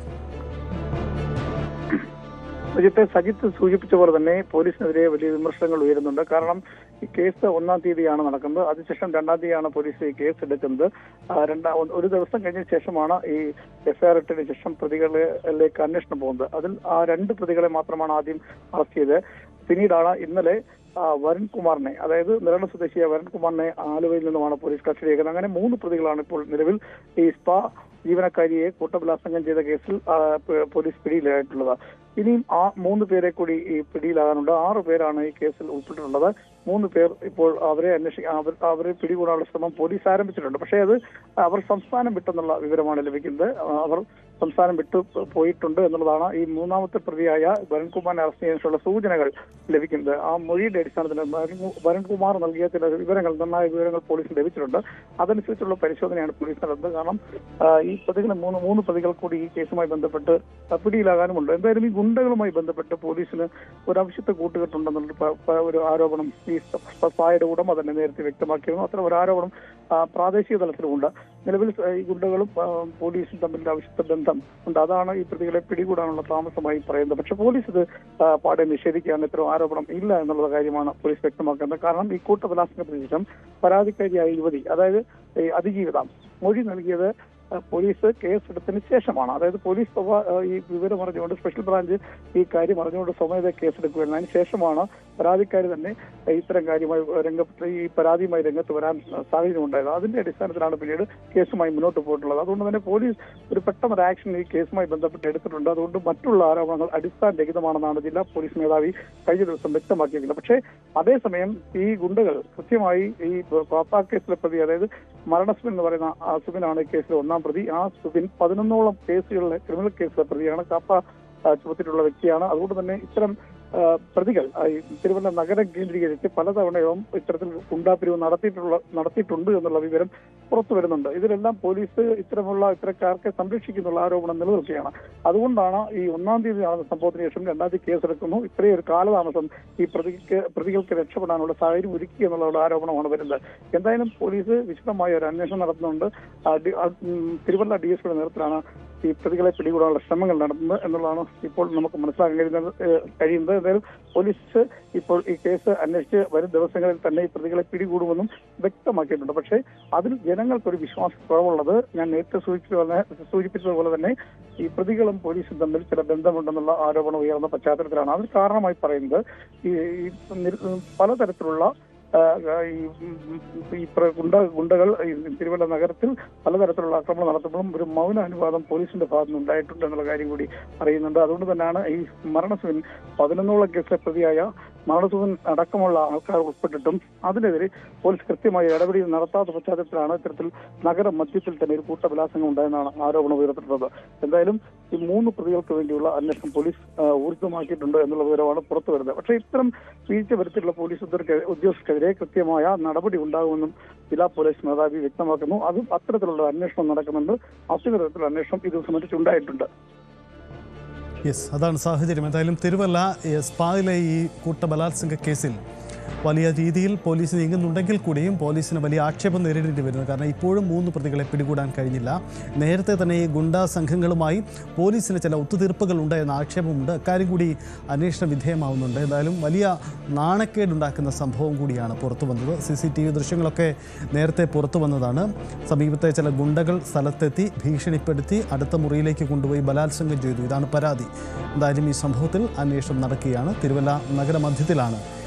സജിത്ത് സൂചിപ്പിച്ച പോലെ തന്നെ പോലീസിനെതിരെ വലിയ വിമർശനങ്ങൾ ഉയരുന്നുണ്ട്. കാരണം ഈ കേസ് 1-ാം തീയതിയാണ് നടക്കുന്നത്. അതിനുശേഷം 2-ാം തീയതിയാണ് പോലീസ് ഈ കേസ് എടുക്കുന്നത്. ഒരു ദിവസം കഴിഞ്ഞ ശേഷമാണ് ഈ FIR ഇട്ടതിന് ശേഷം പ്രതികളിലേക്ക് അന്വേഷണം പോകുന്നത്. അതിൽ ആ 2 പ്രതികളെ മാത്രമാണ് ആദ്യം അറസ്റ്റ് ചെയ്തത്. പിന്നീടാണ് ഇന്നലെ വരുൺകുമാറിനെ, അതായത് നിരണം സ്വദേശിയായ വരുൺകുമാറിനെ ആലുവയിൽ നിന്നുമാണ് പോലീസ് കസ്റ്റഡിയാക്കുന്നത്. അങ്ങനെ 3 പ്രതികളാണ് ഇപ്പോൾ നിലവിൽ ഈ സ്പാ ജീവനക്കാരിയെ കൂട്ടബലാത്സംഗം ചെയ്ത കേസിൽ പോലീസ് പിടിയിലായിട്ടുള്ളത്. ഇനിയും ആ 3 പേരെ കൂടി ഈ പിടിയിലാകാനുണ്ട്. 6 പേരാണ് ഈ കേസിൽ ഉൾപ്പെട്ടിട്ടുള്ളത്. 3 പേർ ഇപ്പോൾ അവരെ പിടികൂടാനുള്ള ശ്രമം പോലീസ് ആരംഭിച്ചിട്ടുണ്ട്. പക്ഷേ അത് അവർ സംസ്ഥാനം വിട്ടെന്നുള്ള വിവരമാണ് ലഭിക്കുന്നത്. അവർ സംസ്ഥാനം വിട്ടു പോയിട്ടുണ്ട് എന്നുള്ളതാണ് ഈ 3ാമത്തെ പ്രതിയായ വരുൺകുമാറിനെ അറസ്റ്റ് ചെയ്യാനുള്ള സൂചനകൾ ലഭിക്കുന്നത്. ആ മൊഴിയുടെ അടിസ്ഥാനത്തിൽ വരുൺകുമാർ നൽകിയ ചില വിവരങ്ങൾ, നിർണായക വിവരങ്ങൾ പോലീസിന് ലഭിച്ചിട്ടുണ്ട്. അതനുസരിച്ചുള്ള പരിശോധനയാണ് പോലീസ് നടത്തുന്നത്. കാരണം ഈ പ്രതികൾ 3 പ്രതികൾ കൂടി ഈ കേസുമായി ബന്ധപ്പെട്ട് പിടിയിലാകാനുമുണ്ട്. എന്തായാലും ഈ ഗുണ്ടകളുമായി ബന്ധപ്പെട്ട് പോലീസിന് ഒരു അവശ്യത്തെ കൂട്ടുകെട്ടുണ്ടെന്നുള്ള ഒരു ആരോപണം ഈ സ്പായുടെ ഉടമ തന്നെ നേരത്തെ വ്യക്തമാക്കിയിരുന്നു. അത്തരം ഒരു ആരോപണം പ്രാദേശിക തലത്തിലുമുണ്ട്. നിലവിൽ ഈ ഗുണ്ടകളും പോലീസും തമ്മിൽ അവശ്യത്തെ ബന്ധം ഉണ്ട്. അതാണ് ഈ പ്രതികളെ പിടികൂടാനുള്ള താമസമായി പറയുന്നത്. പക്ഷെ പോലീസ് ഇത് പാടെ നിഷേധിക്കുകയാണ്. ഇത്തരം ആരോപണം ഇല്ല എന്നുള്ള കാര്യമാണ് പോലീസ് വ്യക്തമാക്കുന്നത്. കാരണം ഈ കൂട്ടബലാത്സംഗത്തിന് ശേഷം പരാതിക്കാരിയായ യുവതി, അതായത് അതിജീവിത, മൊഴി നൽകിയത് പോലീസ് കേസെടുത്തതിന് ശേഷമാണ്. അതായത് പോലീസ് ഈ വിവരം അറിഞ്ഞുകൊണ്ട് സ്പെഷ്യൽ ബ്രാഞ്ച് ഈ കാര്യം അറിഞ്ഞുകൊണ്ട് സ്വമേധ കേസെടുക്കുകയാണ്. അതിന് ശേഷമാണ് പരാതിക്കാരി തന്നെ ഇത്തരം കാര്യമായി ഈ പരാതിയുമായി രംഗത്ത് വരാൻ സാഹചര്യമുണ്ടായത്. അതിന്റെ അടിസ്ഥാനത്തിലാണ് പിന്നീട് കേസുമായി മുന്നോട്ട് പോയിട്ടുള്ളത്. അതുകൊണ്ട് തന്നെ പോലീസ് ഒരു പെട്ടെന്നൊരു ആക്ഷൻ ഈ കേസുമായി ബന്ധപ്പെട്ട് എടുത്തിട്ടുണ്ട്. അതുകൊണ്ട് മറ്റുള്ള ആരോപണങ്ങൾ അടിസ്ഥാനരഹിതമാണെന്നാണ് ജില്ലാ പോലീസ് മേധാവി കഴിഞ്ഞ ദിവസം വ്യക്തമാക്കിയിരുന്നത്. പക്ഷേ അതേസമയം ഈ ഗുണ്ടകൾ കൃത്യമായി ഈ പാപ്പ കേസിലെ പ്രതി, അതായത് മരണസുബിൻ എന്ന് പറയുന്ന ആ സുബിനാണ് ഈ കേസിലെ 1-ാം പ്രതി. ആ സുബിൻ 11ഓളം കേസുകളിലെ ക്രിമിനൽ കേസിലെ പ്രതിയാണ്. കാപ്പ ചുമത്തിയിട്ടുള്ള വ്യക്തിയാണ്. അതുകൊണ്ട് തന്നെ ഇത്തരം പ്രതികൾ തിരുവല്ല നഗരം കേന്ദ്രീകരിച്ച് പലതവണയും ഇത്തരത്തിൽ ഗുണ്ടാപിരിവ് നടത്തിയിട്ടുണ്ട് എന്നുള്ള വിവരം പുറത്തു വരുന്നുണ്ട്. ഇതിലെല്ലാം പോലീസ് ഇത്തരക്കാർക്ക് സംരക്ഷിക്കുന്നുള്ള ആരോപണം നിലനിൽക്കുകയാണ്. അതുകൊണ്ടാണ് ഈ 1-ാം തീയതി നടന്ന സംഭവത്തിന് ശേഷം 2-ാം തീയതി കേസെടുക്കുന്നു. ഇത്രയും ഒരു കാലതാമസം ഈ പ്രതികൾക്ക് രക്ഷപ്പെടാനുള്ള സാഹചര്യം ഒരുക്കി എന്നുള്ള ആരോപണമാണ് വരുന്നത്. എന്തായാലും പോലീസ് വിശദമായ ഒരു അന്വേഷണം നടത്തുന്നുണ്ട്. തിരുവല്ല DSP നേതൃത്വത്തിലാണ് ഈ പ്രതികളെ പിടികൂടാനുള്ള ശ്രമങ്ങൾ നടത്തുന്നത് എന്നുള്ളതാണ് ഇപ്പോൾ നമുക്ക് മനസ്സിലാക്കാൻ കഴിയുന്നത്. എന്തായാലും പോലീസ് ഇപ്പോൾ ഈ കേസ് അന്വേഷിച്ച് വരും ദിവസങ്ങളിൽ തന്നെ ഈ പ്രതികളെ പിടികൂടുമെന്നും വ്യക്തമാക്കിയിട്ടുണ്ട്. പക്ഷേ അതിൽ ജനങ്ങൾക്കൊരു വിശ്വാസക്കുറവുള്ളത് ഞാൻ നേരത്തെ സൂചിപ്പിച്ചതുപോലെ തന്നെ ഈ പ്രതികളും പോലീസും തമ്മിൽ ചില ബന്ധമുണ്ടെന്നുള്ള ആരോപണം ഉയർന്ന പശ്ചാത്തലത്തിലാണ്. അതിന് കാരണമായി പറയുന്നത് ഈ പലതരത്തിലുള്ള ഗുണ്ടകൾ തിരുവല്ല നഗരത്തിൽ പലതരത്തിലുള്ള ആക്രമണം നടത്തുമ്പോഴും ഒരു മൗനാനുവാദം പോലീസിന്റെ ഭാഗത്ത് ഉണ്ടായിട്ടുണ്ട് എന്നുള്ള കാര്യം കൂടി അറിയുന്നുണ്ട്. അതുകൊണ്ട് തന്നെയാണ് ഈ മരണസൂൻ 11 കേസിലെ പ്രതിയായ മരണസൂൻ അടക്കമുള്ള ആൾക്കാർ ഉൾപ്പെട്ടിട്ടും അതിനെതിരെ പോലീസ് കൃത്യമായി ഇടപെടി നടത്താത്ത പശ്ചാത്തലത്തിലാണ് ഇത്തരത്തിൽ നഗര മധ്യത്തിൽ തന്നെ ഒരു കൂട്ടബലാത്സംഗം ഉണ്ടായെന്നാണ് ആരോപണം ഉയർത്തിയിട്ടുള്ളത്. എന്തായാലും ഈ 3 പ്രതികൾക്ക് വേണ്ടിയുള്ള അന്വേഷണം പോലീസ് ഊർജിതമാക്കിയിട്ടുണ്ട് എന്നുള്ള വിവരമാണ് പുറത്തു വരുന്നത്. പക്ഷേ ഇത്തരം വീഴ്ച വരുത്തിയിട്ടുള്ള പോലീസ് ഉദ്യോഗസ്ഥർക്കെതിരെ കൃത്യമായ നടപടി ഉണ്ടാകുമെന്നും ജില്ലാ പോലീസ് മേധാവി വ്യക്തമാക്കുന്നു. അതും അത്തരത്തിലുള്ള അന്വേഷണം നടക്കുന്നുണ്ട്. അത്തരത്തിലുള്ള അന്വേഷണം ഇത് സംബന്ധിച്ചുണ്ടായിട്ടുണ്ട്. യെസ്, അതാണ് സാഹചര്യം. എന്തായാലും തിരുവല്ല സ്പായിലെ ഈ കൂട്ടബലാത്സംഗ കേസിൽ വലിയ രീതിയിൽ പോലീസ് നീങ്ങുന്നുണ്ടെങ്കിൽ കൂടിയും പോലീസിന് വലിയ ആക്ഷേപം നേരിടേണ്ടി വരുന്നു. കാരണം ഇപ്പോഴും 3 പ്രതികളെ പിടികൂടാൻ കഴിഞ്ഞില്ല. നേരത്തെ തന്നെ ഈ ഗുണ്ടാ സംഘങ്ങളുമായി പോലീസിന് ചില ഒത്തുതീർപ്പുകൾ ഉണ്ട് എന്ന ആക്ഷേപമുണ്ട്. അക്കാര്യം കൂടി അന്വേഷണ വിധേയമാവുന്നുണ്ട്. എന്തായാലും വലിയ നാണക്കേടുണ്ടാക്കുന്ന സംഭവം കൂടിയാണ് പുറത്തു വന്നത്. CCTV ദൃശ്യങ്ങളൊക്കെ നേരത്തെ പുറത്തു വന്നതാണ്. സമീപത്തെ ചില ഗുണ്ടകൾ സ്ഥലത്തെത്തി ഭീഷണിപ്പെടുത്തി അടുത്ത മുറിയിലേക്ക് കൊണ്ടുപോയി ബലാത്സംഗം ചെയ്തു. ഇതാണ് പരാതി. എന്തായാലും ഈ സംഭവത്തിൽ അന്വേഷണം നടക്കുകയാണ്. തിരുവല്ല നഗരമധ്യത്തിലാണ്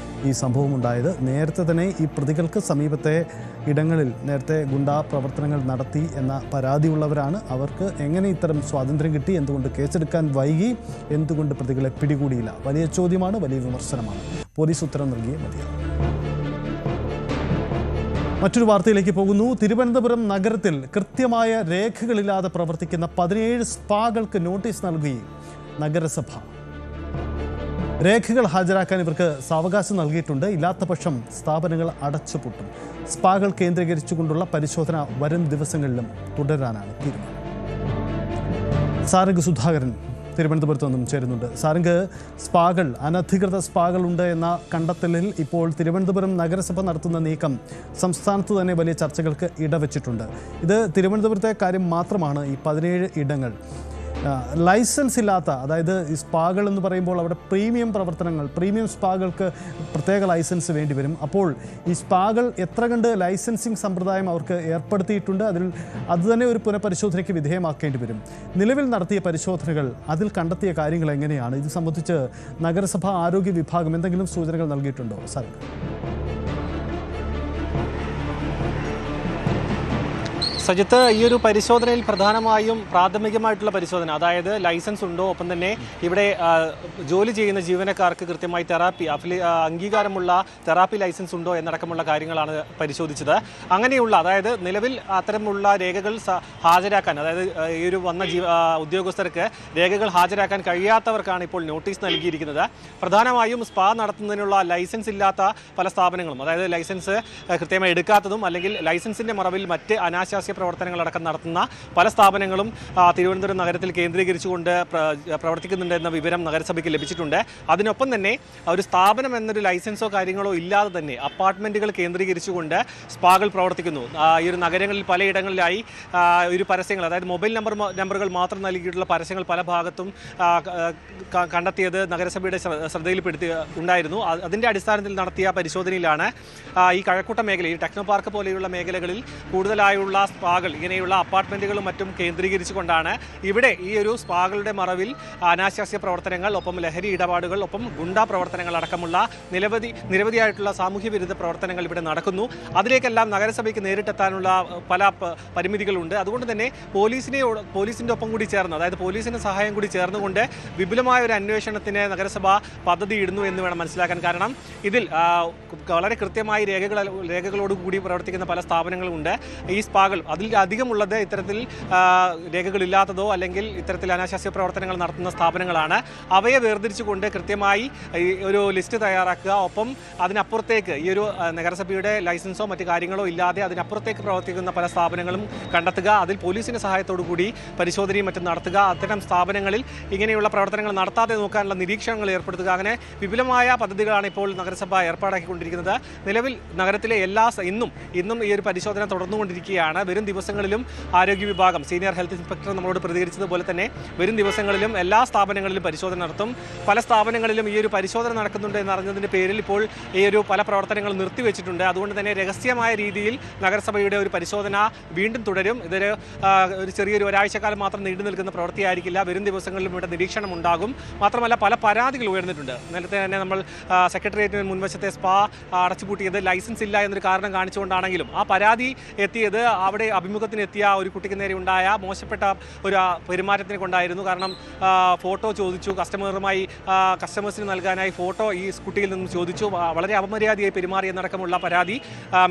ഈ സംഭവം ഉണ്ടായത്. നേരത്തെ തന്നെ ഈ പ്രതികൾക്ക് സമീപത്തെ ഇടങ്ങളിൽ നേരത്തെ ഗുണ്ടാ പ്രവർത്തനങ്ങൾ നടത്തി എന്ന പരാതിയുള്ളവരാണ്. അവർക്ക് എങ്ങനെ ഇത്തരം സ്വാതന്ത്ര്യം കിട്ടി, എന്തുകൊണ്ട് കേസെടുക്കാൻ വൈകി, എന്തുകൊണ്ട് പ്രതികളെ പിടികൂടിയില്ല? വലിയ ചോദ്യമാണ്, വലിയ വിമർശനമാണ്. പോലീസ് ഉത്തരം നൽകിയേ മതിയാവും. മറ്റൊരു വാർത്തയിലേക്ക് പോകുന്നു. തിരുവനന്തപുരം നഗരത്തിൽ കൃത്യമായ രേഖകളില്ലാതെ പ്രവർത്തിക്കുന്ന 17 സ്പാകൾക്ക് നോട്ടീസ് നൽകി നഗരസഭ. രേഖകൾ ഹാജരാക്കാൻ ഇവർക്ക് സാവകാശം നൽകിയിട്ടുണ്ട്. ഇല്ലാത്ത പക്ഷം സ്ഥാപനങ്ങൾ അടച്ചുപൂട്ടും. സ്പാകൾ കേന്ദ്രീകരിച്ചുകൊണ്ടുള്ള പരിശോധന വരും ദിവസങ്ങളിലും തുടരാനാണ് തീരുമാനം. സാരംഗ് സുധാകരൻ തിരുവനന്തപുരത്ത് നിന്നും ചേരുന്നുണ്ട്. സാരംഗ്, സ്പാകൾ, അനധികൃത സ്പാകൾ ഉണ്ട് എന്ന കണ്ടെത്തലിൽ ഇപ്പോൾ തിരുവനന്തപുരം നഗരസഭ നടത്തുന്ന നീക്കം സംസ്ഥാനത്ത് തന്നെ വലിയ ചർച്ചകൾക്ക് ഇടവച്ചിട്ടുണ്ട്. ഇത് തിരുവനന്തപുരത്തെ കാര്യം മാത്രമാണ്. ഈ 17 ഇടങ്ങൾ ലൈസൻസ് ഇല്ലാത്ത, അതായത് ഈ സ്പാകൾ എന്ന് പറയുമ്പോൾ അവിടെ പ്രീമിയം സ്പാകൾക്ക് പ്രത്യേക ലൈസൻസ് വേണ്ടി വരും. അപ്പോൾ ഈ സ്പാകൾ എത്ര കണ്ട് ലൈസൻസിങ് സമ്പ്രദായം അവർക്ക് ഏർപ്പെടുത്തിയിട്ടുണ്ട്, അത് തന്നെ ഒരു പുനഃപരിശോധനയ്ക്ക് വിധേയമാക്കേണ്ടി വരും. നിലവിൽ നടത്തിയ പരിശോധനകൾ, അതിൽ കണ്ടെത്തിയ കാര്യങ്ങൾ എങ്ങനെയാണ്? ഇത് സംബന്ധിച്ച് നഗരസഭ ആരോഗ്യ വിഭാഗം എന്തെങ്കിലും സൂചനകൾ നൽകിയിട്ടുണ്ടോ? സാർ, സജിത്ത്, ഈ ഒരു പരിശോധനയിൽ പ്രധാനമായും പ്രാഥമികമായിട്ടുള്ള പരിശോധന, അതായത് ലൈസൻസ് ഉണ്ടോ, ഒപ്പം തന്നെ ഇവിടെ ജോലി ചെയ്യുന്ന ജീവനക്കാർക്ക് കൃത്യമായി തെറാപ്പി അംഗീകാരമുള്ള തെറാപ്പി ലൈസൻസ് ഉണ്ടോ എന്നടക്കമുള്ള കാര്യങ്ങളാണ് പരിശോധിച്ചത്. അങ്ങനെയുള്ള, അതായത് നിലവിൽ അത്തരമുള്ള രേഖകൾ ഹാജരാക്കാൻ, അതായത് ഈ ഒരു വന്ന ഉദ്യോഗസ്ഥർക്ക് രേഖകൾ ഹാജരാക്കാൻ കഴിയാത്തവർക്കാണ് ഇപ്പോൾ നോട്ടീസ് നൽകിയിരിക്കുന്നത്. പ്രധാനമായും സ്പാ നടത്തുന്നതിനുള്ള ലൈസൻസ് ഇല്ലാത്ത പല സ്ഥാപനങ്ങളും, അതായത് ലൈസൻസ് കൃത്യമായി എടുക്കാത്തതും അല്ലെങ്കിൽ ലൈസൻസിൻ്റെ മറവിൽ മറ്റ് അനാശാസ്യ പ്രവർത്തനങ്ങളടക്കം നടത്തുന്ന പല സ്ഥാപനങ്ങളും തിരുവനന്തപുരം നഗരത്തിൽ കേന്ദ്രീകരിച്ചുകൊണ്ട് പ്രവർത്തിക്കുന്നുണ്ട് എന്ന വിവരം നഗരസഭയ്ക്ക് ലഭിച്ചിട്ടുണ്ട്. അതിനൊപ്പം തന്നെ ഒരു സ്ഥാപനം എന്നൊരു ലൈസൻസോ കാര്യങ്ങളോ ഇല്ലാതെ തന്നെ അപ്പാർട്ട്മെൻറ്റുകൾ കേന്ദ്രീകരിച്ചുകൊണ്ട് സ്പാകൾ പ്രവർത്തിക്കുന്നു. ഈ ഒരു നഗരങ്ങളിൽ പലയിടങ്ങളിലായി ഒരു പരസ്യങ്ങൾ, അതായത് മൊബൈൽ നമ്പറുകൾ മാത്രം നൽകിയിട്ടുള്ള പരസ്യങ്ങൾ പല ഭാഗത്തും കണ്ടെത്തിയത് നഗരസഭയുടെ ശ്രദ്ധയിൽപ്പെടുത്തി ഉണ്ടായിരുന്നു. അതിൻ്റെ അടിസ്ഥാനത്തിൽ നടത്തിയ പരിശോധനയിലാണ് ഈ കഴക്കൂട്ട മേഖല, ഈ ടെക്നോ പാർക്ക് പോലെയുള്ള മേഖലകളിൽ കൂടുതലായുള്ള സ്പാകൾ, ഇങ്ങനെയുള്ള അപ്പാർട്ട്മെൻറ്റുകളും മറ്റും കേന്ദ്രീകരിച്ചുകൊണ്ടാണ് ഇവിടെ ഈ ഒരു സ്പാകളുടെ മറവിൽ അനാശാസ്യ പ്രവർത്തനങ്ങൾ, ഒപ്പം ലഹരി ഇടപാടുകൾ, ഒപ്പം ഗുണ്ടാ പ്രവർത്തനങ്ങൾ അടക്കമുള്ള നിരവധിയായിട്ടുള്ള സാമൂഹ്യ വിരുദ്ധ പ്രവർത്തനങ്ങൾ ഇവിടെ നടക്കുന്നു. അതിലേക്കെല്ലാം നഗരസഭയ്ക്ക് നേരിട്ടെത്താനുള്ള പല പരിമിതികളുണ്ട്. അതുകൊണ്ട് തന്നെ പോലീസിൻ്റെ ഒപ്പം കൂടി ചേർന്ന്, അതായത് പോലീസിൻ്റെ സഹായം കൂടി ചേർന്നുകൊണ്ട് വിപുലമായ ഒരു അന്വേഷണത്തിന് നഗരസഭ പദ്ധതി ഇടുന്നു എന്ന് വേണം മനസ്സിലാക്കാൻ. കാരണം ഇതിൽ വളരെ കൃത്യമായി രേഖകളോടുകൂടി പ്രവർത്തിക്കുന്ന പല സ്ഥാപനങ്ങളുമുണ്ട്. ഈ സ്പാകൾ അതിൽ അധികമുള്ളത് ഇത്തരത്തിൽ രേഖകളില്ലാത്തതോ അല്ലെങ്കിൽ ഇത്തരത്തിൽ അനാശാസ്യ പ്രവർത്തനങ്ങൾ നടത്തുന്ന സ്ഥാപനങ്ങളാണ്. അവയെ വേർതിരിച്ചുകൊണ്ട് കൃത്യമായി ഒരു ലിസ്റ്റ് തയ്യാറാക്കുക. ഒപ്പം അതിനപ്പുറത്തേക്ക് ഈ ഒരു നഗരസഭയുടെ ലൈസൻസോ മറ്റു കാര്യങ്ങളോ ഇല്ലാതെ അതിനപ്പുറത്തേക്ക് പ്രവർത്തിക്കുന്ന പല സ്ഥാപനങ്ങളും കണ്ടെത്തുക. അതിൽ പോലീസിൻ്റെ സഹായത്തോടു കൂടി പരിശോധനയും മറ്റും നടത്തുക. അത്തരം സ്ഥാപനങ്ങളിൽ ഇങ്ങനെയുള്ള പ്രവർത്തനങ്ങൾ നടത്താതെ നോക്കാനുള്ള നിരീക്ഷണങ്ങൾ ഏർപ്പെടുത്തുക. അങ്ങനെ വിപുലമായ പദ്ധതികളാണ് ഇപ്പോൾ നഗരസഭ ഏർപ്പാടാക്കിക്കൊണ്ടിരിക്കുന്നത്. നിലവിൽ നഗരത്തിലെ ഇന്നും ഈ ഒരു പരിശോധന തുടർന്നുകൊണ്ടിരിക്കുകയാണ്. വരും വരും ദിവസങ്ങളിലും ആരോഗ്യ വിഭാഗം സീനിയർ ഹെൽത്ത് ഇൻസ്പെക്ടർ നമ്മളോട് പ്രതികരിച്ചതുപോലെ തന്നെ വരും ദിവസങ്ങളിലും എല്ലാ സ്ഥാപനങ്ങളിലും പരിശോധന നടത്തും. പല സ്ഥാപനങ്ങളിലും ഈ ഒരു പരിശോധന നടക്കുന്നുണ്ട് എന്നറിഞ്ഞതിൻ്റെ പേരിൽ ഇപ്പോൾ ഈ ഒരു പല പ്രവർത്തനങ്ങളും നിർത്തിവെച്ചിട്ടുണ്ട്. അതുകൊണ്ട് തന്നെ രഹസ്യമായ രീതിയിൽ നഗരസഭയുടെ ഒരു പരിശോധന വീണ്ടും തുടരും. ഇതൊരു ചെറിയൊരു ഒരാഴ്ചക്കാലം മാത്രം നീണ്ടു നിൽക്കുന്ന പ്രവൃത്തിയായിരിക്കില്ല. വരും ദിവസങ്ങളിലും ഇവിടെ നിരീക്ഷണം ഉണ്ടാകും. മാത്രമല്ല പല പരാതികൾ ഉയർന്നിട്ടുണ്ട്. നേരത്തെ തന്നെ നമ്മൾ സെക്രട്ടേറിയറ്റിന് മുൻവശത്തെ സ്പാ അടച്ചുപൂട്ടിയത് ലൈസൻസ് ഇല്ല എന്നൊരു കാരണം കാണിച്ചുകൊണ്ടാണെങ്കിലും ആ പരാതി എത്തിയത് അവിടെ അഭിമുഖത്തിനെത്തിയ ഒരു കുട്ടിക്ക് നേരെ ഉണ്ടായ മോശപ്പെട്ട ഒരു പെരുമാറ്റത്തിനെ കൊണ്ടായിരുന്നു. കാരണം ഫോട്ടോ ചോദിച്ചു, കസ്റ്റമേഴ്സിന് നൽകാനായി ഫോട്ടോ ഈ കുട്ടിയിൽ നിന്നും ചോദിച്ചു, വളരെ അപമര്യാദയായി പെരുമാറിയെന്നടക്കമുള്ള പരാതി